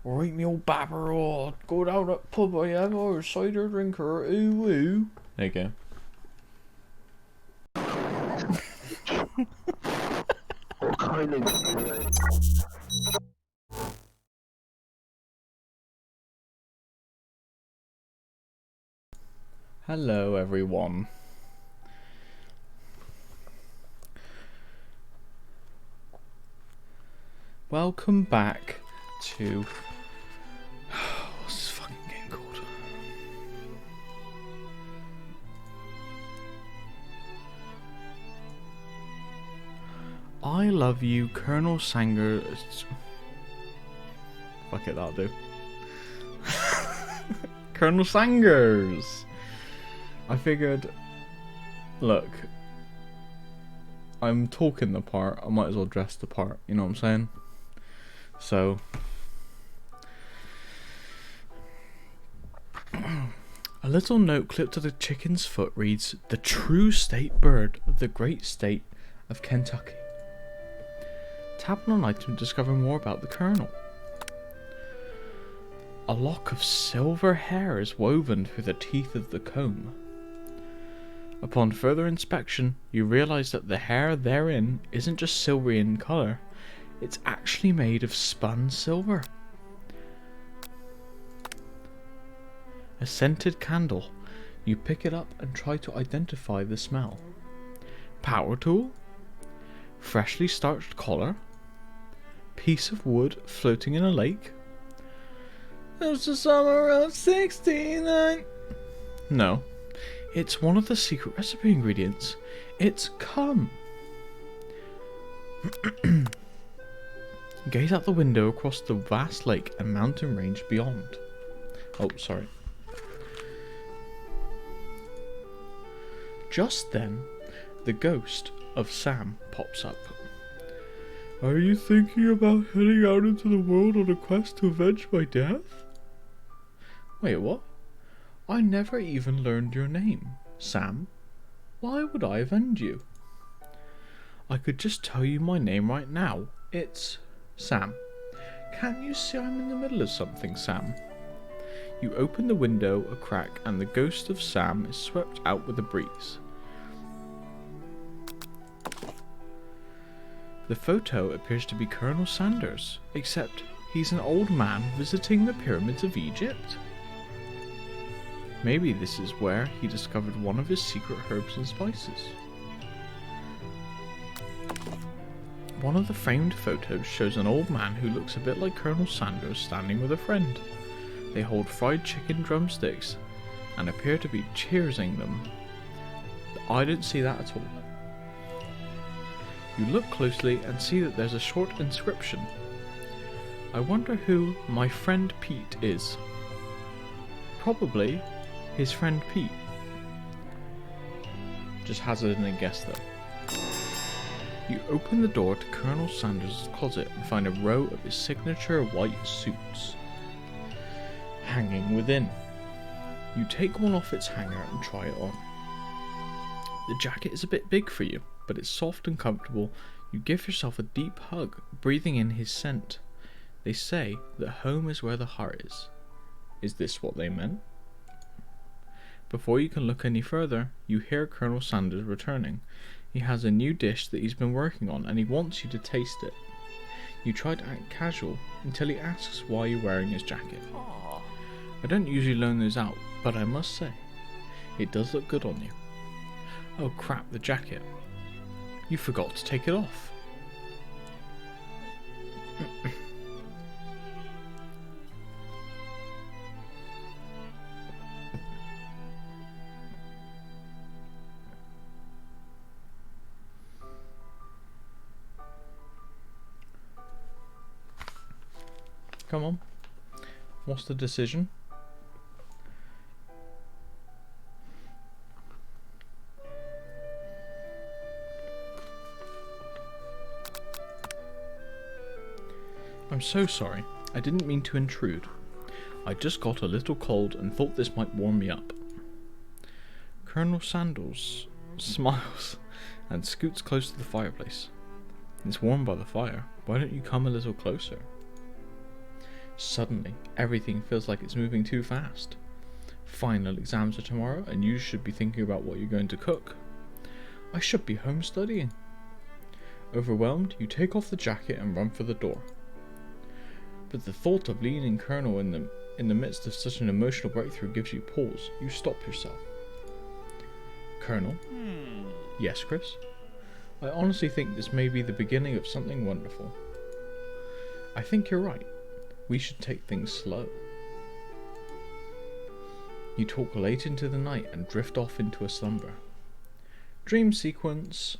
Right, me old babber, oh, go down at pub I have, or cider drinker, ooh ooh. There you go. What kind of... Hello everyone. Welcome back to... what's this fucking game called? I Love You, Colonel Sanger... Fuck it, that'll do. Colonel Sangers! I figured... Look... I'm talking the part, I might as well dress the part, you know what I'm saying? So, a little note clipped to the chicken's foot reads, "The true state bird of the great state of Kentucky." Tap on an item to discover more about the colonel. A lock of silver hair is woven through the teeth of the comb. Upon further inspection, you realize that the hair therein isn't just silvery in color. It's actually made of spun silver. A scented candle. You pick it up and try to identify the smell. Power tool. Freshly starched collar. Piece of wood floating in a lake. It was the summer of 69. No, it's one of the secret recipe ingredients. It's cum. Gaze out the window across the vast lake and mountain range beyond. Oh, sorry. Just then, the ghost of Sam pops up. Are you thinking about heading out into the world on a quest to avenge my death? Wait, what? I never even learned your name, Sam. Why would I avenge you? I could just tell you my name right now. It's Sam. Can't you see I'm in the middle of something, Sam? You open the window a crack and the ghost of Sam is swept out with a breeze. The photo appears to be Colonel Sanders, except he's an old man visiting the pyramids of Egypt. Maybe this is where he discovered one of his secret herbs and spices. One of the framed photos shows an old man who looks a bit like Colonel Sanders standing with a friend. They hold fried chicken drumsticks and appear to be cheersing them. I didn't see that at all. You look closely and see that there's a short inscription. I wonder who my friend Pete is. Probably his friend Pete. Just hazarding a guess though. You open the door to Colonel Sanders' closet and find a row of his signature white suits hanging within. You take one off its hanger and try it on. The jacket is a bit big for you, but it's soft and comfortable. You give yourself a deep hug, breathing in his scent. They say that home is where the heart is. Is this what they meant? Before you can look any further, you hear Colonel Sanders returning. He has a new dish that he's been working on and he wants you to taste it. You try to act casual until he asks why you're wearing his jacket. I don't usually loan those out, but I must say, it does look good on you. Oh crap, the jacket. You forgot to take it off. Come on. What's the decision? I'm so sorry. I didn't mean to intrude. I just got a little cold and thought this might warm me up. Colonel Sanders smiles and scoots close to the fireplace. It's warm by the fire. Why don't you come a little closer? Suddenly, everything feels like it's moving too fast. Final exams are tomorrow and you should be thinking about what you're going to cook. I should be home studying. Overwhelmed, you take off the jacket and run for the door. But the thought of leaving Colonel in the midst of such an emotional breakthrough gives you pause. You stop yourself. Colonel? Yes, Chris? I honestly think this may be the beginning of something wonderful. I think you're right. We should take things slow. You talk late into the night and drift off into a slumber. Dream sequence.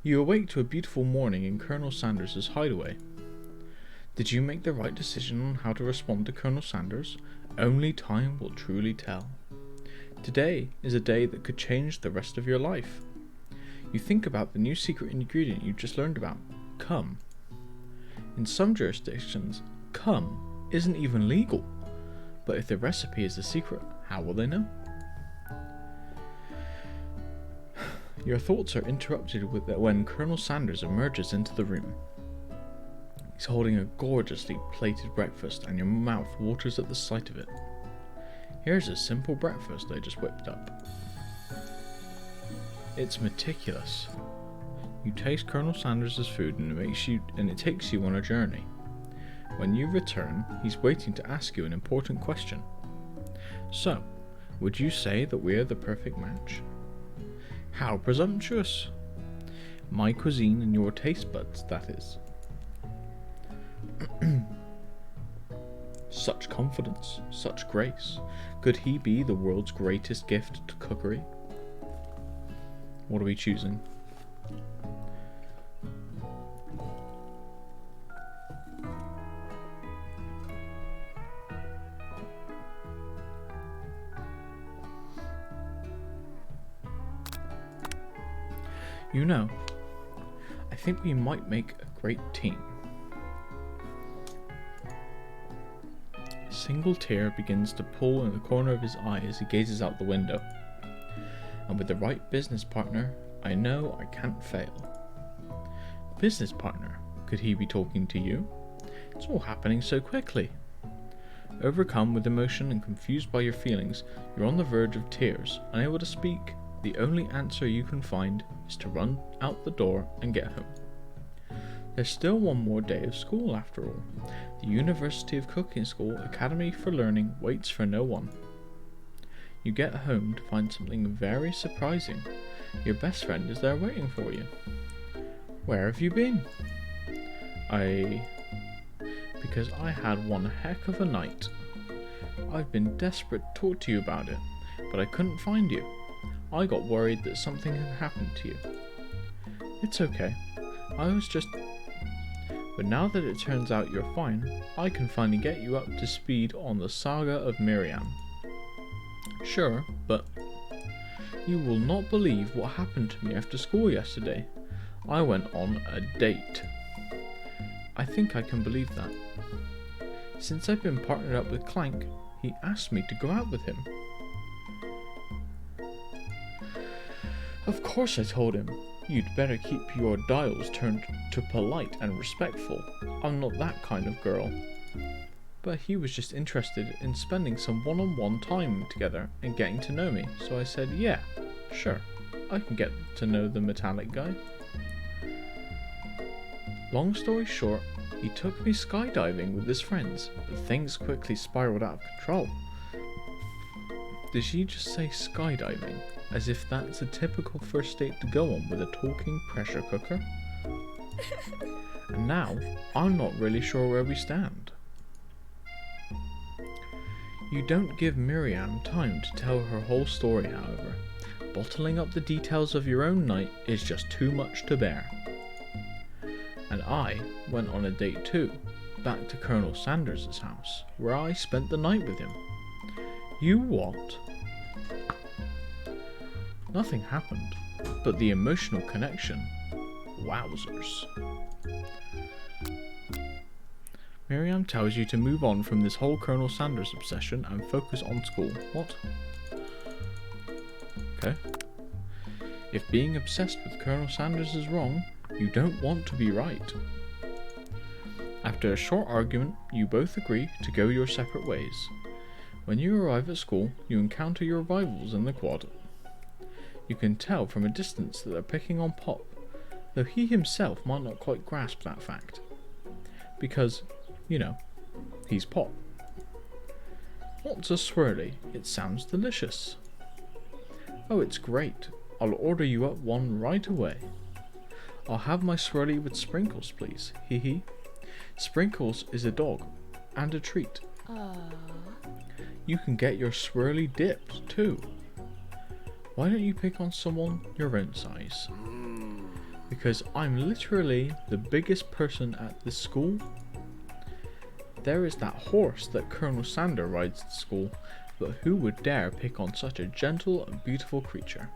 You awake to a beautiful morning in Colonel Sanders' hideaway. Did you make the right decision on how to respond to Colonel Sanders? Only time will truly tell. Today is a day that could change the rest of your life. You think about the new secret ingredient you just learned about, cum. In some jurisdictions, cum isn't even legal. But if the recipe is the secret, how will they know? Your thoughts are interrupted when Colonel Sanders emerges into the room. He's holding a gorgeously plated breakfast and your mouth waters at the sight of it. Here's a simple breakfast I just whipped up. It's meticulous. You taste Colonel Sanders' food and it takes you on a journey. When you return, he's waiting to ask you an important question. So, would you say that we're the perfect match? How presumptuous! My cuisine and your taste buds, that is. Such confidence, such grace. Could he be the world's greatest gift to cookery? What are we choosing? You know, I think we might make a great team. A single tear begins to pull in the corner of his eye as he gazes out the window. And with the right business partner, I know I can't fail. Business partner? Could he be talking to you? It's all happening so quickly. Overcome with emotion and confused by your feelings, you're on the verge of tears, unable to speak. The only answer you can find is to run out the door and get home. There's still one more day of school after all. The University of Cooking School Academy for Learning waits for no one. You get home to find something very surprising. Your best friend is there waiting for you. Where have you been? Because I had one heck of a night. I've been desperate to talk to you about it, but I couldn't find you. I got worried that something had happened to you. It's okay. But now that it turns out you're fine, I can finally get you up to speed on the saga of Miriam. Sure, but you will not believe what happened to me after school yesterday. I went on a date. I think I can believe that. Since I've been partnered up with Clank, he asked me to go out with him. Of course I told him, you'd better keep your dials turned to polite and respectful. I'm not that kind of girl. But he was just interested in spending some one-on-one time together and getting to know me, so I said, yeah, sure, I can get to know the metallic guy. Long story short, he took me skydiving with his friends, but things quickly spiraled out of control. Did she just say skydiving? As if that's a typical first date to go on with a talking pressure cooker? And now, I'm not really sure where we stand. You don't give Miriam time to tell her whole story, however. Bottling up the details of your own night is just too much to bear. And I went on a date too, back to Colonel Sanders' house, where I spent the night with him. You what? Nothing happened, but the emotional connection, wowzers. Miriam tells you to move on from this whole Colonel Sanders obsession and focus on school. What? Okay. If being obsessed with Colonel Sanders is wrong, you don't want to be right. After a short argument, you both agree to go your separate ways. When you arrive at school, you encounter your rivals in the quad. You can tell from a distance that they're picking on Pop, though he himself might not quite grasp that fact. Because, you know, he's Pop. What's a swirly? It sounds delicious. Oh, it's great. I'll order you up one right away. I'll have my swirly with sprinkles, please. Hee hee. Sprinkles is a dog, and a treat. You can get your swirly dipped, too. Why don't you pick on someone your own size? Because I'm literally the biggest person at this school. There is that horse that Colonel Sander rides to school, but who would dare pick on such a gentle and beautiful creature?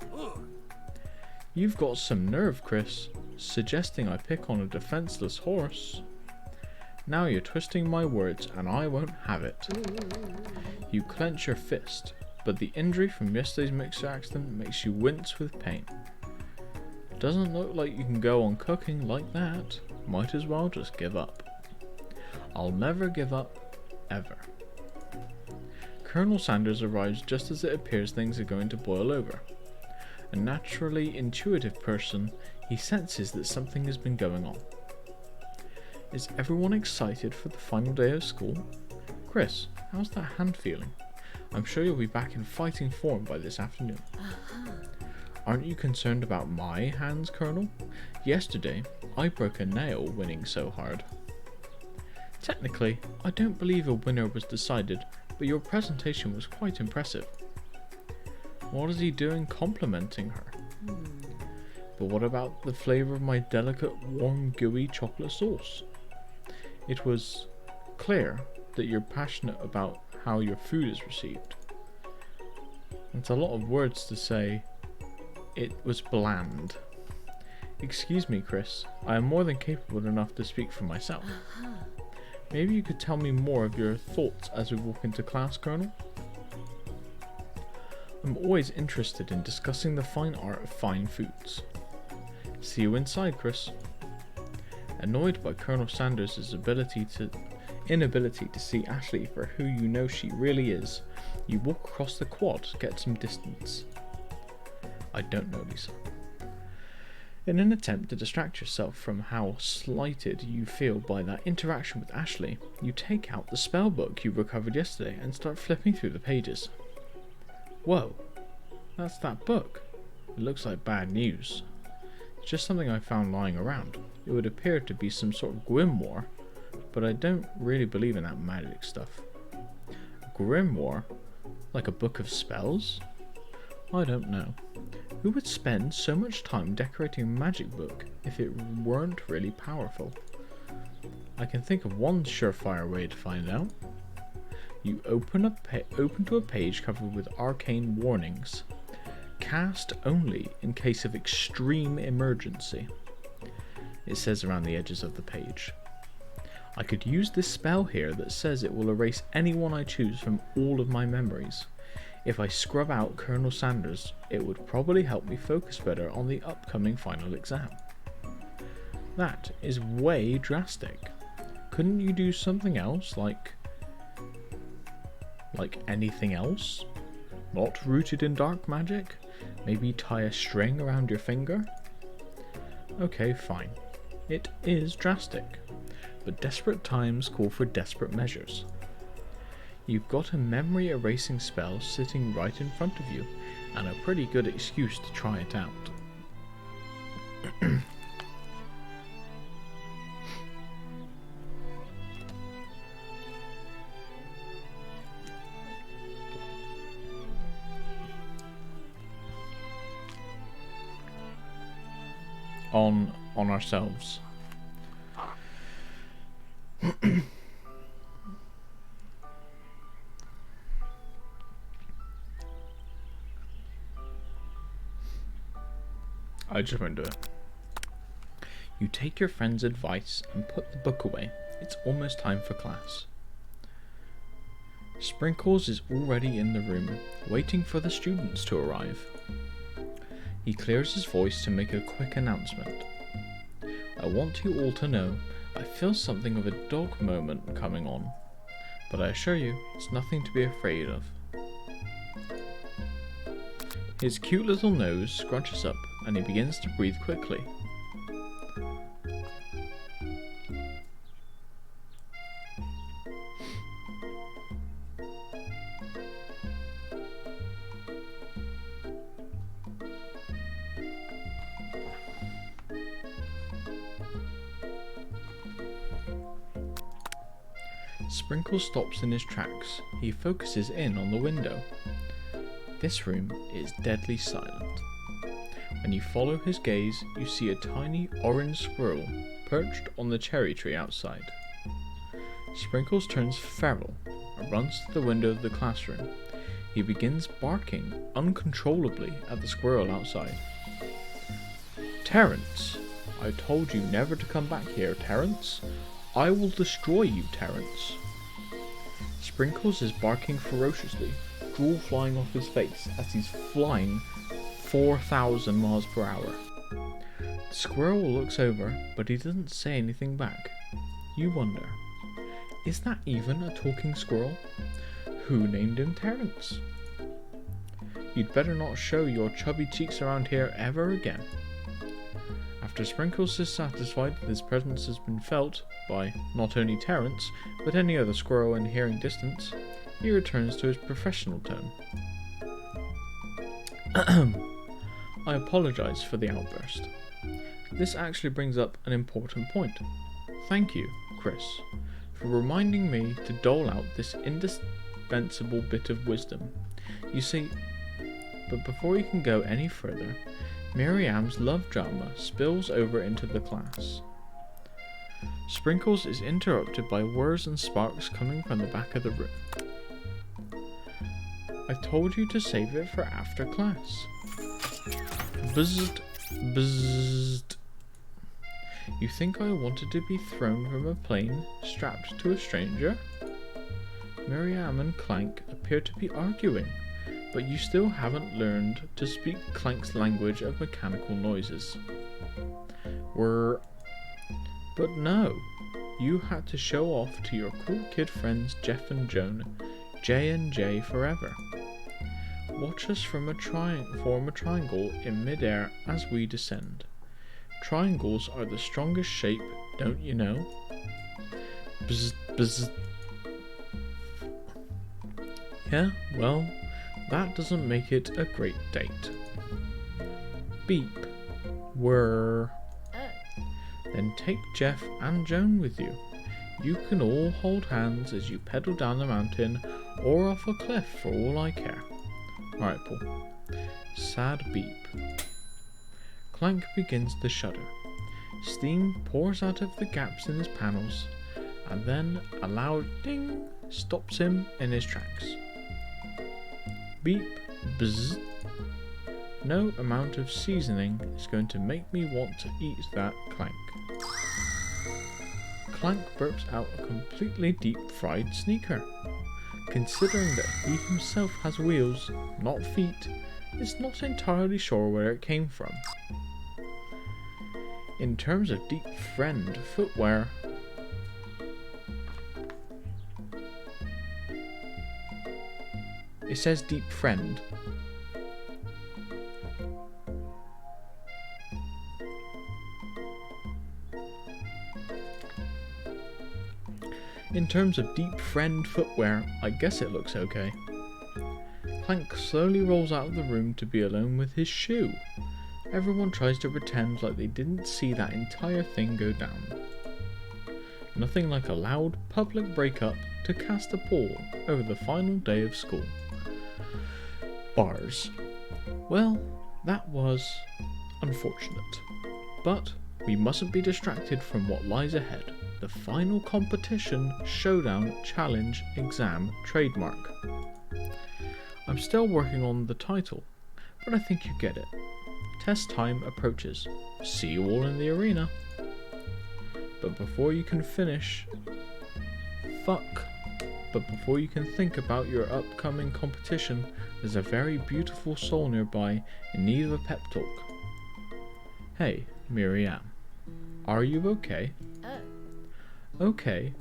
You've got some nerve, Chris, suggesting I pick on a defenseless horse. Now you're twisting my words and I won't have it. You clench your fist, but the injury from yesterday's mixer accident makes you wince with pain. Doesn't look like you can go on cooking like that. Might as well just give up. I'll never give up, ever. Colonel Sanders arrives just as it appears things are going to boil over. A naturally intuitive person, he senses that something has been going on. Is everyone excited for the final day of school? Chris, how's that hand feeling? I'm sure you'll be back in fighting form by this afternoon. Aren't you concerned about my hands, Colonel? Yesterday, I broke a nail winning so hard. Technically, I don't believe a winner was decided, but your presentation was quite impressive. What is he doing complimenting her? But what about the flavour of my delicate, warm, gooey chocolate sauce? It was clear that you're passionate about how your food is received. It's a lot of words to say it was bland. Excuse me, Chris. I am more than capable enough to speak for myself. Maybe you could tell me more of your thoughts as we walk into class, Colonel? I'm always interested in discussing the fine art of fine foods. See you inside, Chris. Annoyed by Colonel Sanders' inability to see Ashley for who you know she really is, you walk across the quad to get some distance. I don't know, Lisa. In an attempt to distract yourself from how slighted you feel by that interaction with Ashley, you take out the spell book you recovered yesterday and start flipping through the pages. Whoa, that's that book. It looks like bad news. It's just something I found lying around. It would appear to be some sort of grimoire, but I don't really believe in that magic stuff. A grimoire? Like a book of spells? I don't know. Who would spend so much time decorating a magic book if it weren't really powerful? I can think of one surefire way to find out. You open to a page covered with arcane warnings. Cast only in case of extreme emergency. It says around the edges of the page. I could use this spell here that says it will erase anyone I choose from all of my memories. If I scrub out Colonel Sanders, it would probably help me focus better on the upcoming final exam. That is way drastic. Couldn't you do something else, like anything else? Not rooted in dark magic? Maybe tie a string around your finger? Okay, fine. It is drastic. But desperate times call for desperate measures. You've got a memory erasing spell sitting right in front of you, and a pretty good excuse to try it out. on ourselves. I just won't do it. You take your friend's advice and put the book away. It's almost time for class. Sprinkles is already in the room, waiting for the students to arrive. He clears his voice to make a quick announcement. I want you all to know I feel something of a dog moment coming on, but I assure you it's nothing to be afraid of. His cute little nose scrunches up and he begins to breathe quickly. Sprinkle stops in his tracks. He focuses in on the window. This room is deadly silent. When you follow his gaze, you see a tiny orange squirrel perched on the cherry tree outside. Sprinkles turns feral and runs to the window of the classroom. He begins barking uncontrollably at the squirrel outside. Terence! I told you never to come back here, Terence. I will destroy you, Terence. Sprinkles is barking ferociously, drool flying off his face as he's flying 4,000 miles per hour. The squirrel looks over, but he doesn't say anything back. You wonder, is that even a talking squirrel? Who named him Terence? You'd better not show your chubby cheeks around here ever again. After Sprinkles is satisfied that his presence has been felt by not only Terence, but any other squirrel in hearing distance, he returns to his professional tone. I apologize for the outburst. This actually brings up an important point. Thank you, Chris, for reminding me to dole out this indispensable bit of wisdom. You see, but before you can go any further, Miriam's love drama spills over into the class. Sprinkles is interrupted by whirs and sparks coming from the back of the room. I told you to save it for after class. Buzzed, buzzed. You think I wanted to be thrown from a plane strapped to a stranger? Miriam and Clank appear to be arguing, but you still haven't learned to speak Clank's language of mechanical noises. But no, you had to show off to your cool kid friends Jeff and Joan, J and J forever. Watch us form a triangle in midair as we descend. Triangles are the strongest shape, don't you know? Bzz, bzz. Yeah, well, that doesn't make it a great date. Beep. Whir. Then take Jeff and Joan with you. You can all hold hands as you pedal down the mountain or off a cliff for all I care. Alright, Paul. Sad beep. Clank begins to shudder. Steam pours out of the gaps in his panels, and then a loud ding stops him in his tracks. Beep, bzz. No amount of seasoning is going to make me want to eat that Clank. Clank burps out a completely deep-fried sneaker. Considering that he himself has wheels, not feet, is not entirely sure where it came from. In terms of deep friend footwear, it says deep friend. In terms of deep friend footwear, I guess it looks okay. Clank slowly rolls out of the room to be alone with his shoe. Everyone tries to pretend like they didn't see that entire thing go down. Nothing like a loud public breakup to cast a pall over the final day of school. Bars. Well, that was unfortunate. But we mustn't be distracted from what lies ahead. The final competition, showdown, challenge, exam, trademark. I'm still working on the title, but I think you get it. Test time approaches. See you all in the arena. But before you can think about your upcoming competition, there's a very beautiful soul nearby in need of a pep talk. Hey, Miriam. Are you okay? Okay.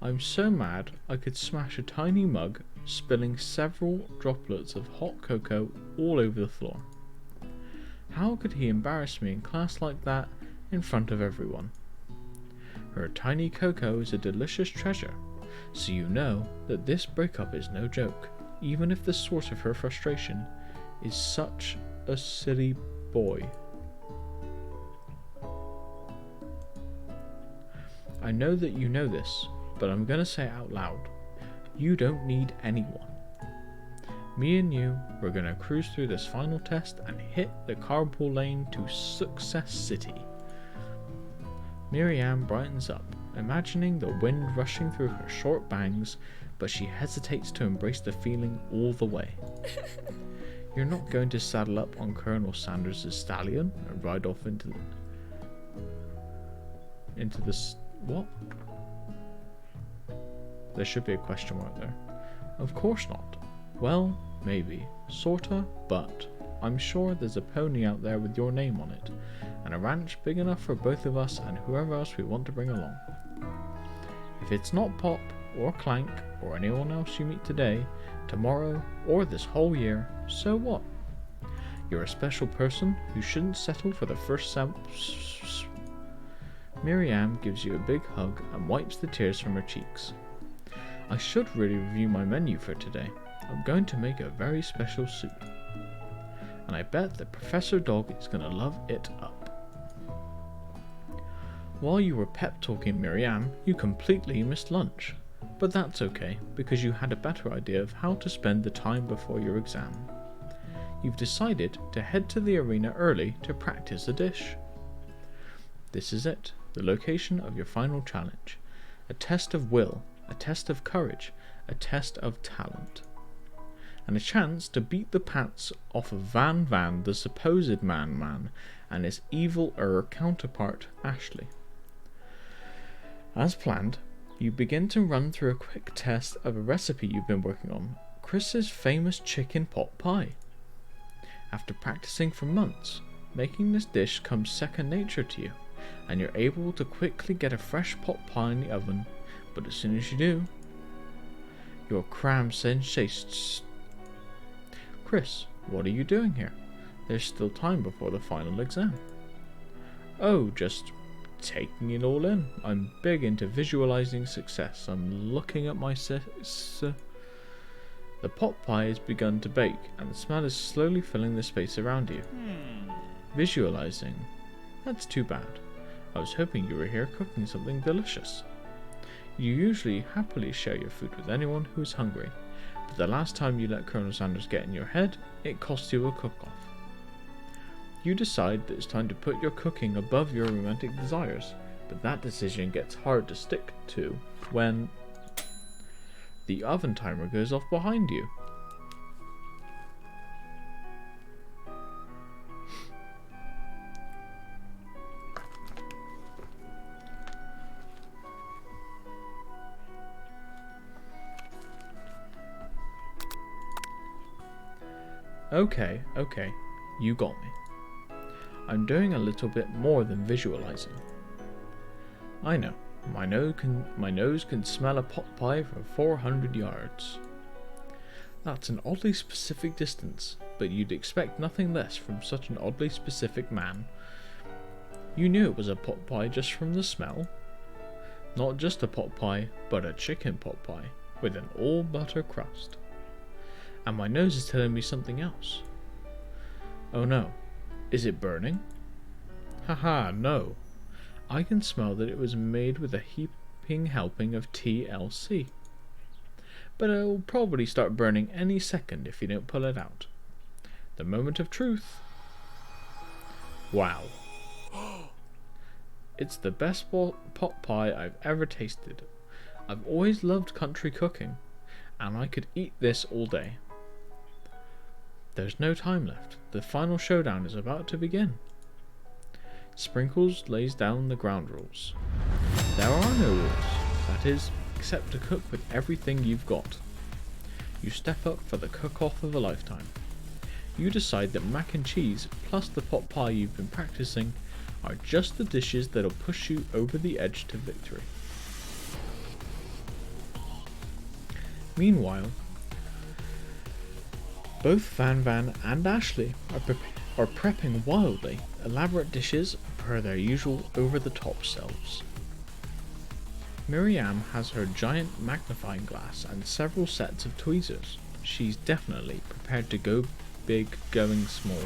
I'm so mad I could smash a tiny mug, spilling several droplets of hot cocoa all over the floor. How could he embarrass me in class like that in front of everyone? Her tiny cocoa is a delicious treasure, so you know that this breakup is no joke, even if the source of her frustration is such a silly boy. I know that you know this, but I'm gonna say it out loud. You don't need anyone. Me and you, we're gonna cruise through this final test and hit the carpool lane to Success City. Miriam brightens up, imagining the wind rushing through her short bangs, but she hesitates to embrace the feeling all the way. You're not going to saddle up on Colonel Sanders' stallion and ride off into this. What? There should be a question mark there. Of course not. Well, maybe, sorta, but I'm sure there's a pony out there with your name on it, and a ranch big enough for both of us and whoever else we want to bring along. If it's not Pop, or Clank, or anyone else you meet today, tomorrow, or this whole year, so what? You're a special person who shouldn't settle for the first Miriam gives you a big hug and wipes the tears from her cheeks. I should really review my menu for today. I'm going to make a very special soup. and I bet that Professor Dog is gonna love it up. While you were pep talking Miriam, you completely missed lunch. But that's okay, because you had a better idea of how to spend the time before your exam. You've decided to head to the arena early to practice a dish. This is it, the location of your final challenge. A test of will, a test of courage, a test of talent. And a chance to beat the pants off of Van, the supposed man, and his evil counterpart, Ashley. As planned, you begin to run through a quick test of a recipe you've been working on, Chris's famous chicken pot pie. After practicing for months, making this dish comes second nature to you, and you're able to quickly get a fresh pot pie in the oven, but as soon as you do, your cram sensations. Chris, what are you doing here? There's still time before the final exam. Oh, just taking it all in. I'm big into visualizing success. I'm looking at my the pot pie has begun to bake, and the smell is slowly filling the space around you. Visualizing? That's too bad. I was hoping you were here cooking something delicious. You usually happily share your food with anyone who is hungry, but the last time you let Colonel Sanders get in your head, it cost you a cook-off. You decide that it's time to put your cooking above your romantic desires, but that decision gets hard to stick to when the oven timer goes off behind you. Okay, you got me. I'm doing a little bit more than visualizing. I know, my nose can smell a pot pie from 400 yards. That's an oddly specific distance, but you'd expect nothing less from such an oddly specific man. You knew it was a pot pie just from the smell. Not just a pot pie, but a chicken pot pie, with an all-butter crust. And my nose is telling me something else. Oh no. Is it burning? Haha, no. I can smell that it was made with a heaping helping of TLC. But it'll probably start burning any second if you don't pull it out. The moment of truth. Wow. It's the best pot pie I've ever tasted. I've always loved country cooking, and I could eat this all day. There's no time left. The final showdown is about to begin. Sprinkles lays down the ground rules. There are no rules, that is, except to cook with everything you've got. You step up for the cook-off of a lifetime. You decide that mac and cheese plus the pot pie you've been practicing are just the dishes that'll push you over the edge to victory. Meanwhile, both Van and Ashley are prepping wildly elaborate dishes per their usual over-the-top selves. Miriam has her giant magnifying glass and several sets of tweezers. She's definitely prepared to go big, going small.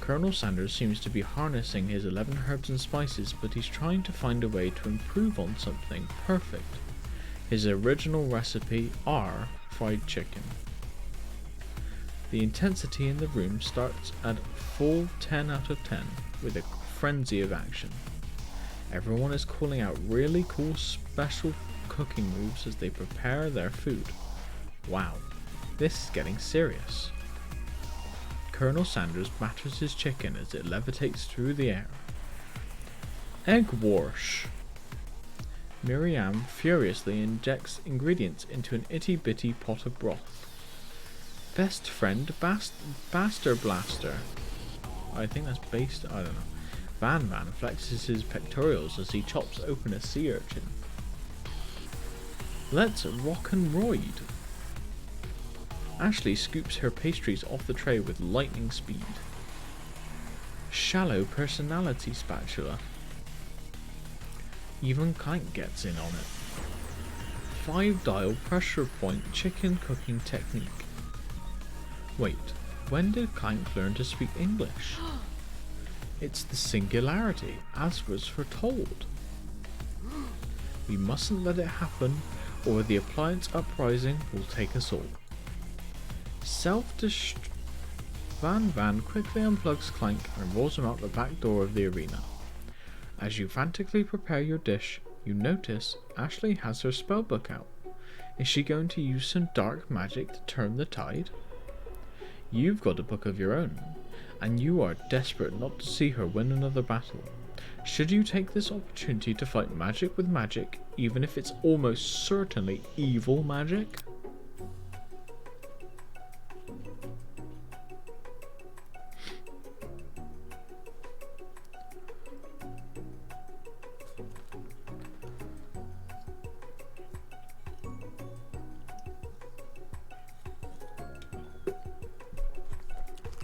Colonel Sanders seems to be harnessing his 11 herbs and spices, but he's trying to find a way to improve on something perfect. His original recipe are fried chicken. The intensity in the room starts at full 10 out of 10 with a frenzy of action. Everyone is calling out really cool special cooking moves as they prepare their food. Wow, this is getting serious. Colonel Sanders batters his chicken as it levitates through the air. Egg wash. Miriam furiously injects ingredients into an itty-bitty pot of broth. Best friend Baster Blaster. I think that's based, I don't know. Van flexes his pectorals as he chops open a sea urchin. Let's rock and roid. Ashley scoops her pastries off the tray with lightning speed. Shallow personality spatula. Even Kite gets in on it. 5-dial pressure point chicken cooking technique. Wait, When did Clank learn to speak English? It's the singularity, as was foretold. We mustn't let it happen, or the appliance uprising will take us all. Van quickly unplugs Clank and rolls him out the back door of the arena. As you frantically prepare your dish, you notice Ashley has her spellbook out. Is she going to use some dark magic to turn the tide? You've got a book of your own, and you are desperate not to see her win another battle. Should you take this opportunity to fight magic with magic, even if it's almost certainly evil magic?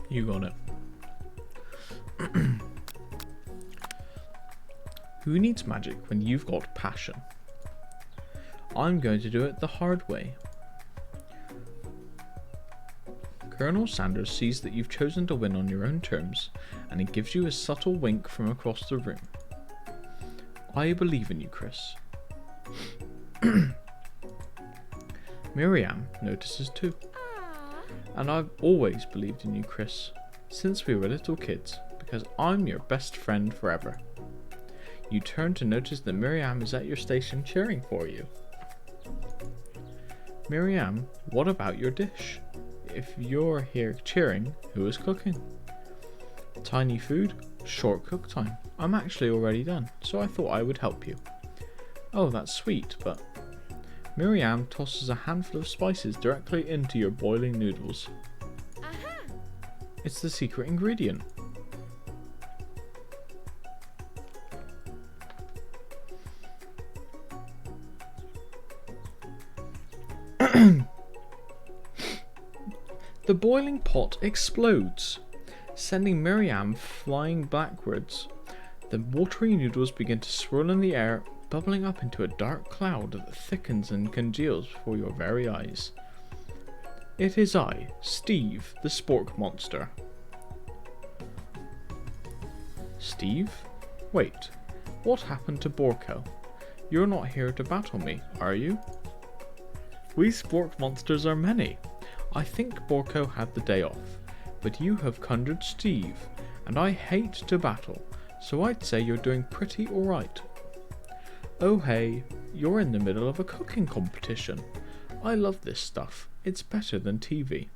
You got it. Who needs magic when you've got passion? I'm going to do it the hard way. Colonel Sanders sees that you've chosen to win on your own terms, and he gives you a subtle wink from across the room. I believe in you, Chris. Miriam notices too. And I've always believed in you, Chris, since we were little kids, because I'm your best friend forever. You turn to notice that Miriam is at your station cheering for you. Miriam, what about your dish? If you're here cheering, who is cooking? Tiny food, short cook time. I'm actually already done, so I thought I would help you. Oh, that's sweet, but... Miriam tosses a handful of spices directly into your boiling noodles. It's the secret ingredient. The boiling pot explodes, sending Miriam flying backwards. The watery noodles begin to swirl in the air, bubbling up into a dark cloud that thickens and congeals before your very eyes. It is I, Steve, the spork monster. Steve? Wait, what happened to Borko? You're not here to battle me, are you? We spork monsters are many. I think Borko had the day off, but you have conjured Steve, and I hate to battle, so I'd say you're doing pretty alright. Oh hey, you're in the middle of a cooking competition. I love this stuff. It's better than TV.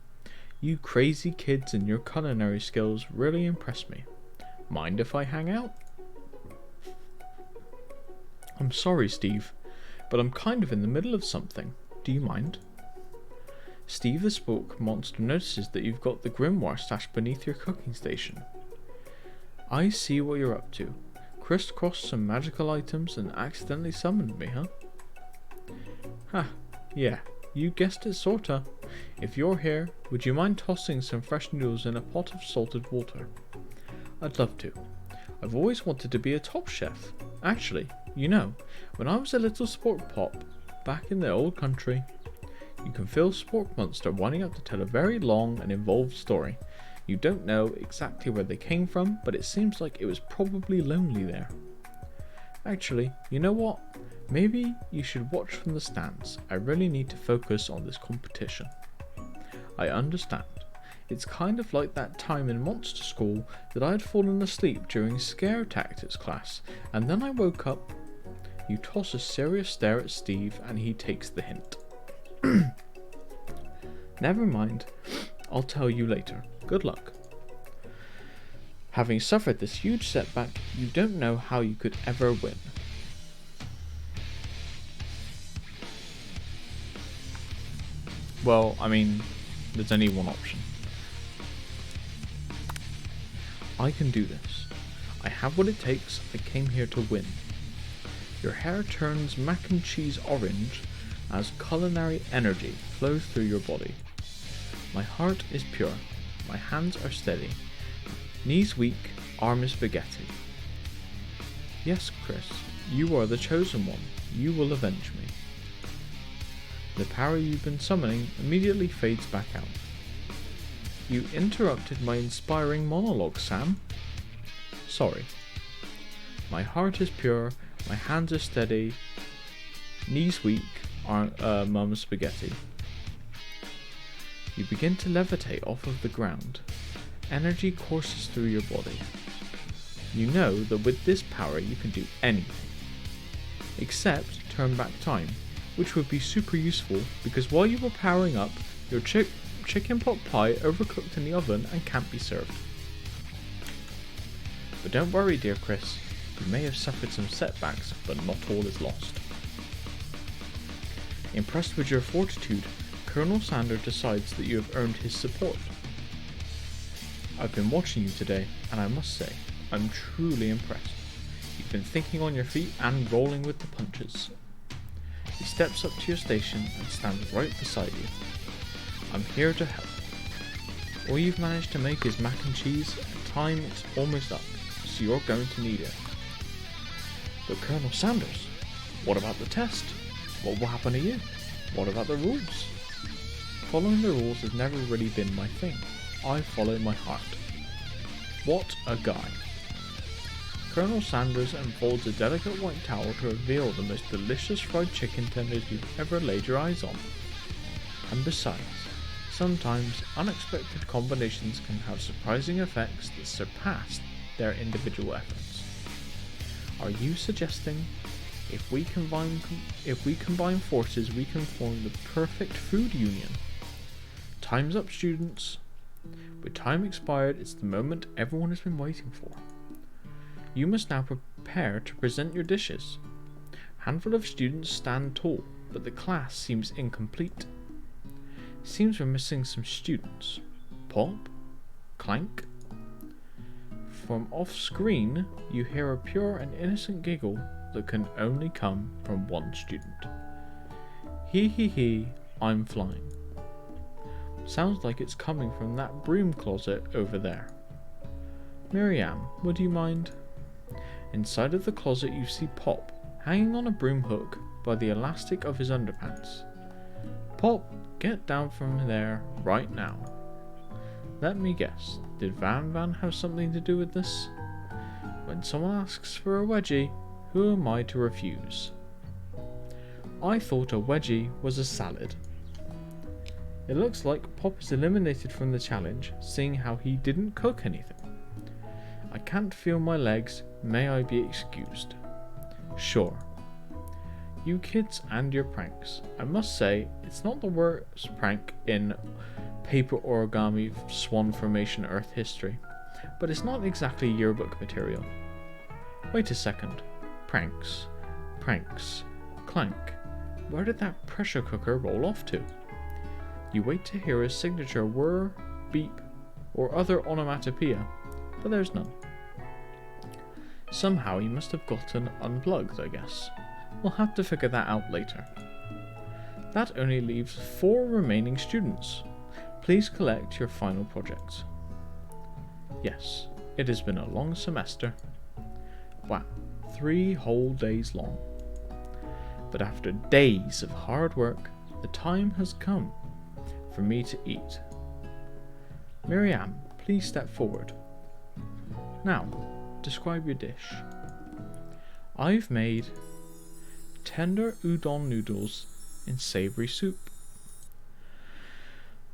You crazy kids and your culinary skills really impress me. Mind if I hang out? I'm sorry, Steve, but I'm kind of in the middle of something. Do you mind? Steve the Spork Monster notices that you've got the grimoire stashed beneath your cooking station. I see what you're up to. Crisscrossed some magical items and accidentally summoned me, huh? Ha, yeah, you guessed it sorta. If you're here, would you mind tossing some fresh noodles in a pot of salted water? I'd love to. I've always wanted to be a top chef. Actually, you know, when I was a little spork pop, back in the old country, you can feel Spork Monster wanting up to tell a very long and involved story. You don't know exactly where they came from, but it seems like it was probably lonely there. Actually, you know what? Maybe you should watch from the stands. I really need to focus on this competition. I understand. It's kind of like that time in monster school that I had fallen asleep during scare tactics class, and then I woke up. You toss a serious stare at Steve and he takes the hint. Never mind, I'll tell you later. Good luck. Having suffered this huge setback, you don't know how you could ever win. Well, I mean, there's only one option. I can do this. I have what it takes. I came here to win. Your hair turns mac and cheese orange as culinary energy flows through your body. My heart is pure. My hands are steady. Knees weak, arm is spaghetti. Yes, Chris, you are the chosen one. You will avenge me. The power you've been summoning immediately fades back out. You interrupted my inspiring monologue, Sam. Sorry. My heart is pure, my hands are steady, knees weak, mum's spaghetti. You begin to levitate off of the ground. Energy courses through your body. You know that with this power you can do anything. Except turn back time, which would be super useful because while you were powering up, your chicken pot pie overcooked in the oven and can't be served. But don't worry, dear Chris. You may have suffered some setbacks, but not all is lost. Impressed with your fortitude, Colonel Sander decides that you have earned his support. I've been watching you today, and I must say, I'm truly impressed. You've been thinking on your feet and rolling with the punches. He steps up to your station and stands right beside you. I'm here to help. All you've managed to make is mac and cheese, and time is almost up, so you're going to need it. But Colonel Sanders, what about the test? What will happen to you? What about the rules? Following the rules has never really been my thing. I follow my heart. What a guy. Colonel Sanders unfolds a delicate white towel to reveal the most delicious fried chicken tenders you've ever laid your eyes on. And besides, sometimes unexpected combinations can have surprising effects that surpass their individual efforts. Are you suggesting if we combine forces we can form the perfect food union? Time's up, students. With time expired, it's the moment everyone has been waiting for. You must now prepare to present your dishes. A handful of students stand tall, but the class seems incomplete. Seems we're missing some students. Pop? Clank? From off-screen, you hear a pure and innocent giggle that can only come from one student. He, I'm flying. Sounds like it's coming from that broom closet over there. Miriam, would you mind? Inside of the closet you see Pop, hanging on a broom hook by the elastic of his underpants. Pop, get down from there right now. Let me guess, did Van have something to do with this? When someone asks for a wedgie, who am I to refuse? I thought a wedgie was a salad. It looks like Pop is eliminated from the challenge, seeing how he didn't cook anything. I can't feel my legs, may I be excused? Sure. You kids and your pranks. I must say, it's not the worst prank in paper origami swan formation Earth history, but it's not exactly yearbook material. Wait a second. Pranks. Clank. Where did that pressure cooker roll off to? You wait to hear his signature whir, beep, or other onomatopoeia, but there's none. Somehow he must have gotten unplugged, I guess. We'll have to figure that out later. That only leaves 4 remaining students. Please collect your final projects. Yes, it has been a long semester. Wow, 3 whole days long. But after days of hard work, the time has come for me to eat. Miriam, please step forward. Now, describe your dish. I've made tender udon noodles in savory soup.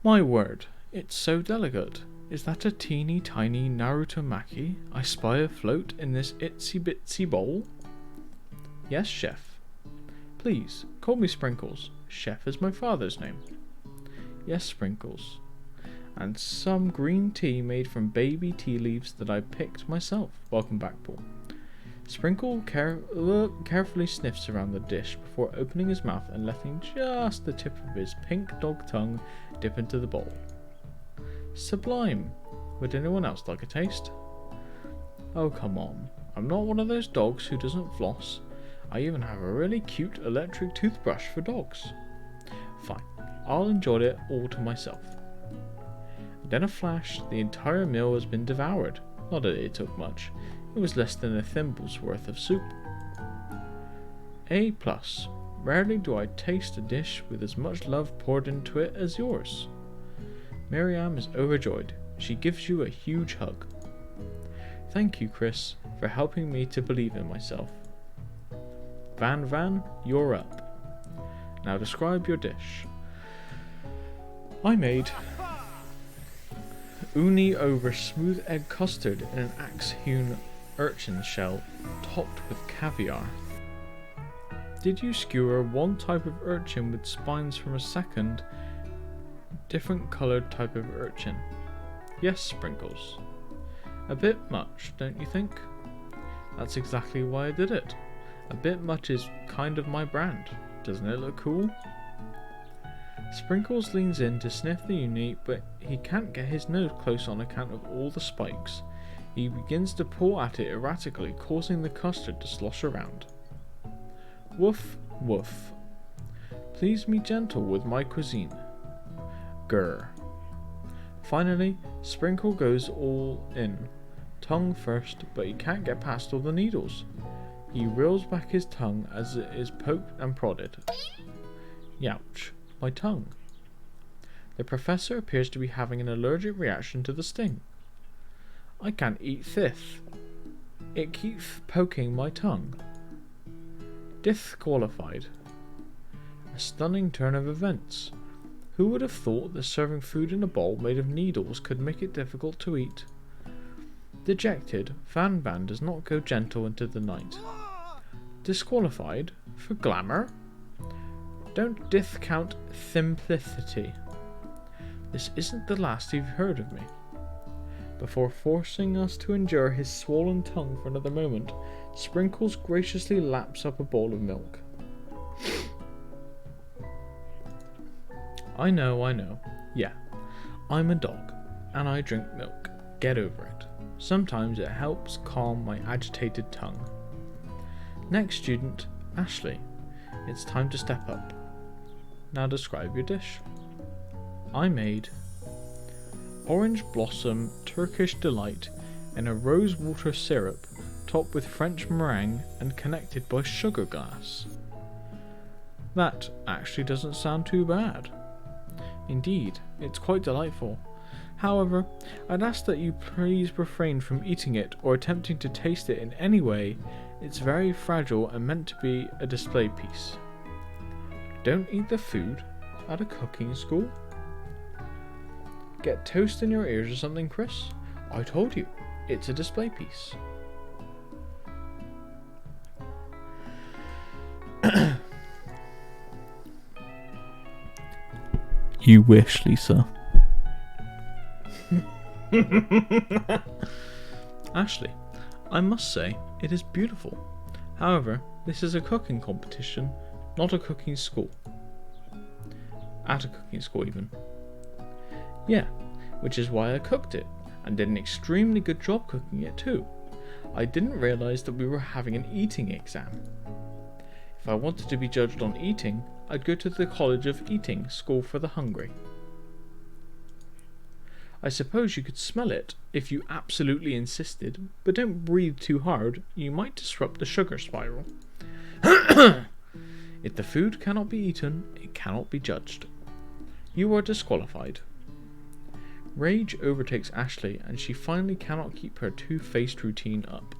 My word, it's so delicate. Is that a teeny tiny Naruto maki I spy afloat in this itsy bitsy bowl? Yes, chef. Please, call me Sprinkles. Chef is my father's name. Yes, Sprinkles. And some green tea made from baby tea leaves that I picked myself. Welcome back, Paul. Sprinkle carefully sniffs around the dish before opening his mouth and letting just the tip of his pink dog tongue dip into the bowl. Sublime. Would anyone else like a taste? Oh, come on. I'm not one of those dogs who doesn't floss. I even have a really cute electric toothbrush for dogs. Fine. I'll enjoy it all to myself. And in a flash, the entire meal has been devoured. Not that it took much. It was less than a thimble's worth of soup. A+. Rarely do I taste a dish with as much love poured into it as yours. Miriam is overjoyed. She gives you a huge hug. Thank you, Chris, for helping me to believe in myself. Van, you're up. Now describe your dish. I made uni over smooth egg custard in an axe-hewn urchin shell topped with caviar. Did you skewer one type of urchin with spines from a second, different coloured type of urchin? Yes, Sprinkles. A bit much, don't you think? That's exactly why I did it. A bit much is kind of my brand. Doesn't it look cool? Sprinkles leans in to sniff the uni, but he can't get his nose close on account of all the spikes. He begins to paw at it erratically, causing the custard to slosh around. Woof, woof. Please be gentle with my cuisine. Grr. Finally, Sprinkle goes all in. Tongue first, but he can't get past all the needles. He reels back his tongue as it is poked and prodded. Youch, my tongue. The professor appears to be having an allergic reaction to the sting. I can't eat this. It keeps poking my tongue. Disqualified. A stunning turn of events. Who would have thought that serving food in a bowl made of needles could make it difficult to eat? Dejected, Van does not go gentle into the night. Disqualified? For glamour? Don't discount simplicity. This isn't the last you've heard of me. Before forcing us to endure his swollen tongue for another moment, Sprinkles graciously laps up a bowl of milk. I know. Yeah, I'm a dog, and I drink milk. Get over it. Sometimes it helps calm my agitated tongue. Next student, Ashley. It's time to step up. Now describe your dish. I made orange blossom Turkish delight in a rose water syrup topped with French meringue and connected by sugar glass. That actually doesn't sound too bad. Indeed, it's quite delightful. However, I'd ask that you please refrain from eating it or attempting to taste it in any way. It's very fragile and meant to be a display piece. Don't eat the food at a cooking school? Get toast in your ears or something, Chris? I told you, it's a display piece. You wish, Lisa. Ashley, I must say, it is beautiful. However, this is a cooking competition, not a cooking school. At a cooking school, even. Yeah, which is why I cooked it, and did an extremely good job cooking it too. I didn't realise that we were having an eating exam. If I wanted to be judged on eating, I'd go to the College of Eating School for the Hungry. I suppose you could smell it if you absolutely insisted, but don't breathe too hard, you might disrupt the sugar spiral. If the food cannot be eaten, it cannot be judged. You are disqualified. Rage overtakes Ashley and she finally cannot keep her two-faced routine up.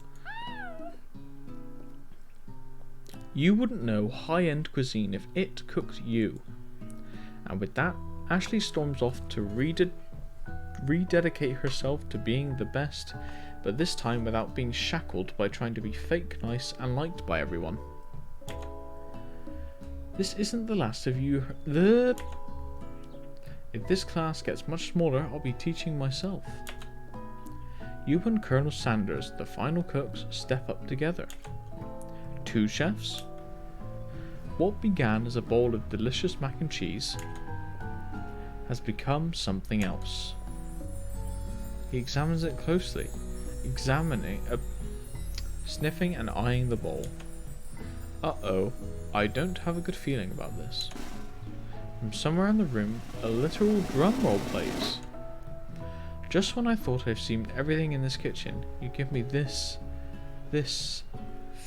You wouldn't know high-end cuisine if it cooked you. And with that, Ashley storms off to rededicate herself to being the best, but this time without being shackled by trying to be fake nice and liked by everyone. This isn't the last of you. If this class gets much smaller, I'll be teaching myself. You and Colonel Sanders, the final cooks, step up together. 2 chefs? What began as a bowl of delicious mac and cheese has become something else. He examines it closely, sniffing and eyeing the bowl. Uh-oh, I don't have a good feeling about this. From somewhere in the room, a literal drum roll plays. Just when I thought I've seen everything in this kitchen, you give me this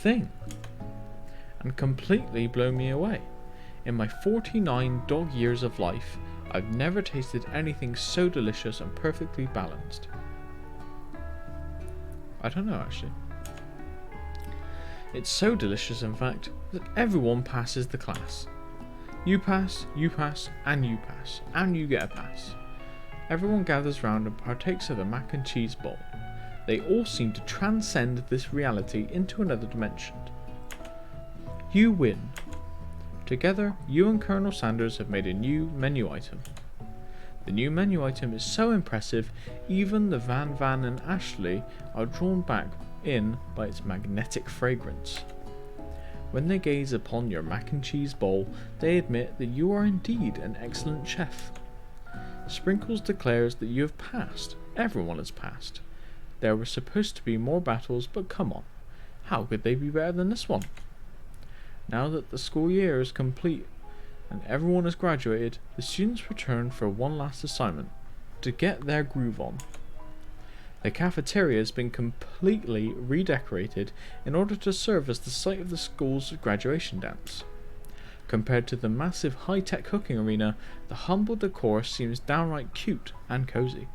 thing, and completely blow me away. In my 49 dog years of life, I've never tasted anything so delicious and perfectly balanced. I don't know actually. It's so delicious, in fact, that everyone passes the class. You pass, and you pass, and you get a pass. Everyone gathers round and partakes of the mac and cheese bowl. They all seem to transcend this reality into another dimension. You win. Together, you and Colonel Sanders have made a new menu item. The new menu item is so impressive, even the Van and Ashley are drawn back in by its magnetic fragrance. When they gaze upon your mac and cheese bowl, they admit that you are indeed an excellent chef. Sprinkles declares that you have passed. Everyone has passed. There were supposed to be more battles, but come on, how could they be better than this one? Now that the school year is complete and everyone has graduated, the students return for one last assignment, to get their groove on. The cafeteria has been completely redecorated in order to serve as the site of the school's graduation dance. Compared to the massive high-tech cooking arena, the humble decor seems downright cute and cozy.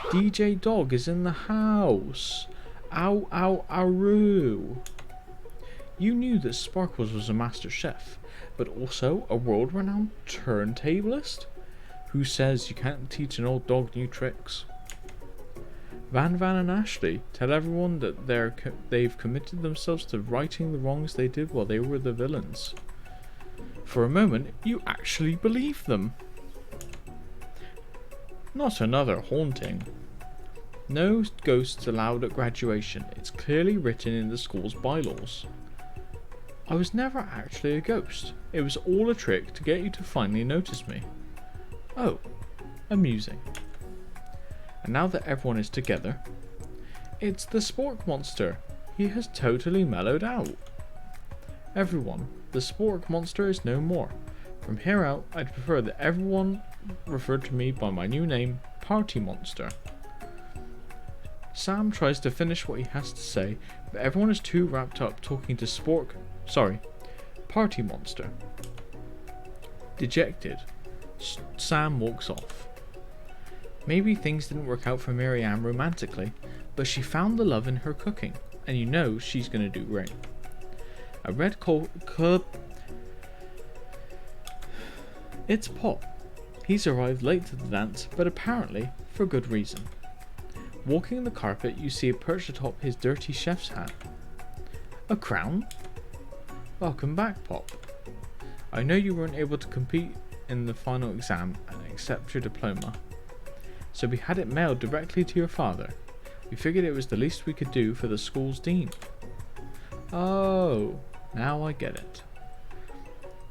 DJ Dog is in the house! Ow ow aroo! You knew that Sparkles was a master chef, but also a world-renowned turntablist? Who says you can't teach an old dog new tricks? Van and Ashley tell everyone that they've committed themselves to righting the wrongs they did while they were the villains. For a moment, you actually believe them. Not another haunting. No ghosts allowed at graduation. It's clearly written in the school's bylaws. I was never actually a ghost. It was all a trick to get you to finally notice me. Oh, amusing. And now that everyone is together, it's the Spork Monster. He has totally mellowed out. Everyone, the Spork Monster is no more. From here out, I'd prefer that everyone referred to me by my new name, Party Monster. Sam tries to finish what he has to say, but everyone is too wrapped up talking to Party Monster. Dejected, Sam walks off. Maybe things didn't work out for Miriam romantically, but she found the love in her cooking, and you know she's gonna do great. A red club. It's Pop. He's arrived late to the dance, but apparently for good reason. Walking the carpet, you see perched atop his dirty chef's hat. A crown? Welcome back, Pop. I know you weren't able to compete in the final exam and accept your diploma, so we had it mailed directly to your father. We figured it was the least we could do for the school's dean. Oh, now I get it.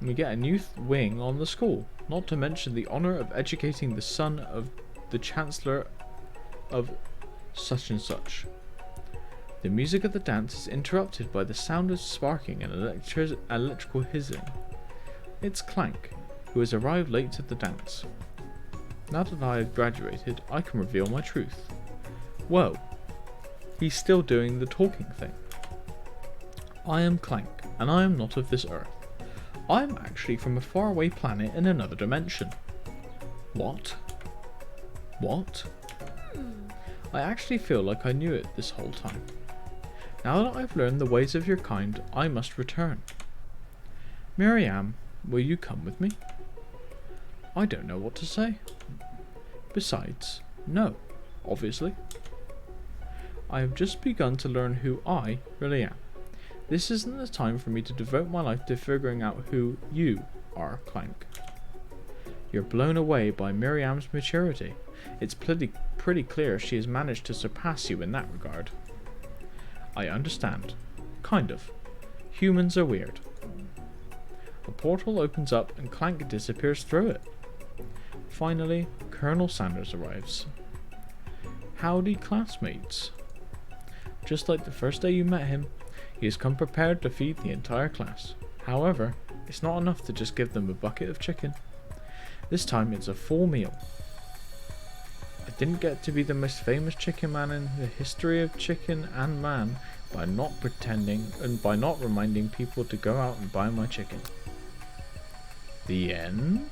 We get a new wing on the school, not to mention the honour of educating the son of the Chancellor of such and such. The music of the dance is interrupted by the sound of sparking and electrical hissing. It's Clank, who has arrived late to the dance. Now that I have graduated, I can reveal my truth. Whoa, he's still doing the talking thing. I am Clank, and I am not of this earth. I am actually from a faraway planet in another dimension. What? What? I actually feel like I knew it this whole time. Now that I've learned the ways of your kind, I must return. Miriam, will you come with me? I don't know what to say. Besides, no, obviously. I have just begun to learn who I really am. This isn't the time for me to devote my life to figuring out who you are, Clank. You're blown away by Miriam's maturity. It's pretty clear she has managed to surpass you in that regard. I understand. Kind of. Humans are weird. A portal opens up and Clank disappears through it. Finally, Colonel Sanders arrives. Howdy, classmates. Just like the first day you met him, he has come prepared to feed the entire class. However, it's not enough to just give them a bucket of chicken. This time it's a full meal. I didn't get to be the most famous chicken man in the history of chicken and man by not pretending and by not reminding people to go out and buy my chicken. The end?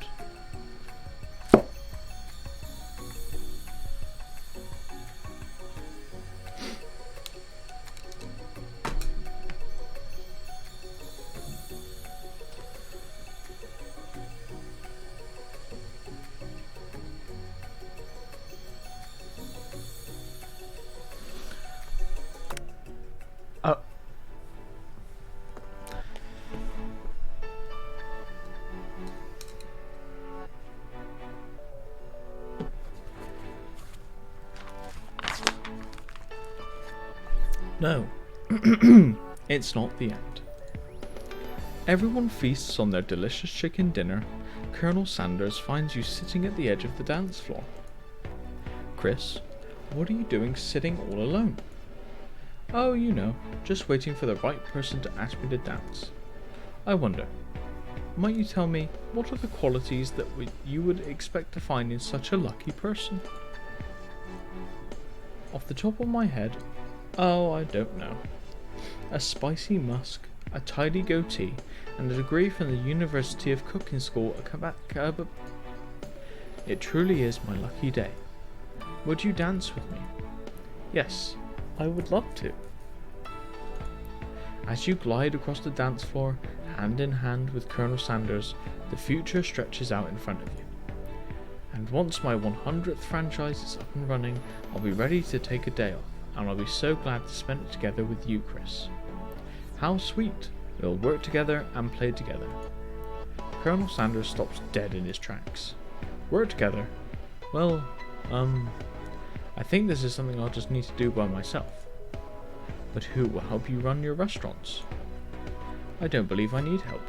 No, it's not the end. Everyone feasts on their delicious chicken dinner. Colonel Sanders finds you sitting at the edge of the dance floor. Chris, what are you doing sitting all alone? Oh, you know, just waiting for the right person to ask me to dance. I wonder, might you tell me what are the qualities that you would expect to find in such a lucky person? Off the top of my head, oh, I don't know. A spicy musk, a tidy goatee, and a degree from the University of Cooking School. It truly is my lucky day. Would you dance with me? Yes, I would love to. As you glide across the dance floor, hand in hand with Colonel Sanders, the future stretches out in front of you. And once my 100th franchise is up and running, I'll be ready to take a day off, and I'll be so glad to spend it together with you, Chris. How sweet! We'll work together and play together. Colonel Sanders stops dead in his tracks. Work together? Well, I think this is something I'll just need to do by myself. But who will help you run your restaurants? I don't believe I need help.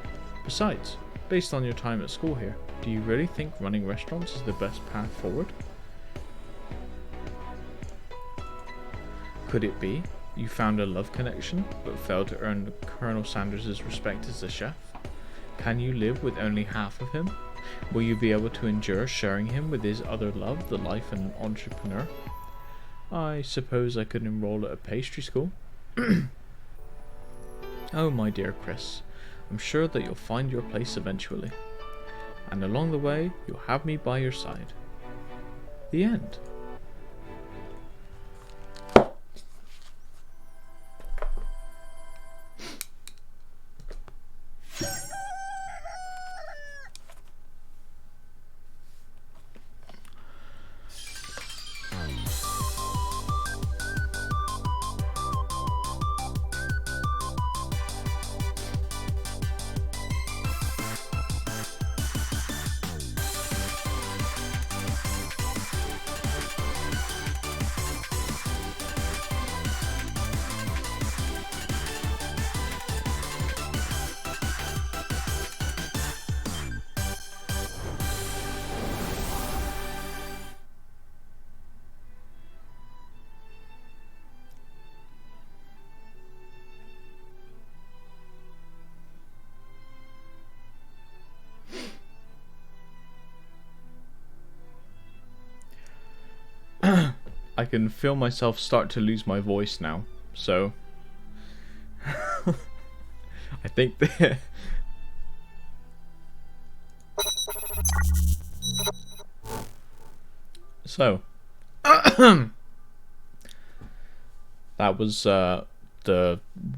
Besides, based on your time at school here, do you really think running restaurants is the best path forward? Could it be you found a love connection, but failed to earn Colonel Sanders' respect as a chef? Can you live with only half of him? Will you be able to endure sharing him with his other love, the life of an entrepreneur? I suppose I could enroll at a pastry school. Oh, my dear Chris, I'm sure that you'll find your place eventually. And along the way, you'll have me by your side. The end. I can feel myself start to lose my voice now, so I think that so that was the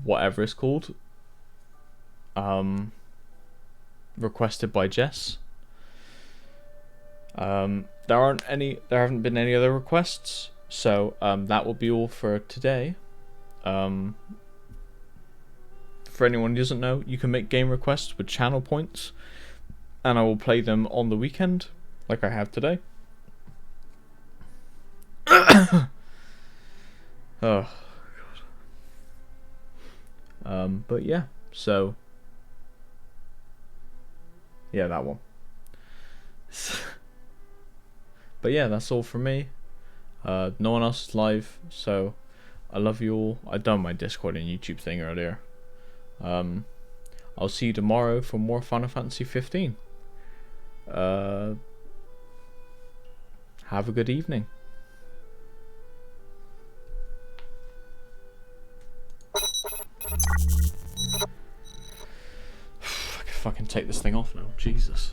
whatever it's called requested by Jess. There haven't been any other requests, so that will be all for today. For anyone who doesn't know, you can make game requests with channel points, and I will play them on the weekend, like I have today. Oh God. But yeah, so yeah, that one. But yeah, that's all from me. No one else is live, so I love you all. I've done my Discord and YouTube thing earlier. I'll see you tomorrow for more Final Fantasy 15. Have a good evening. fucking take this thing off now. Jesus.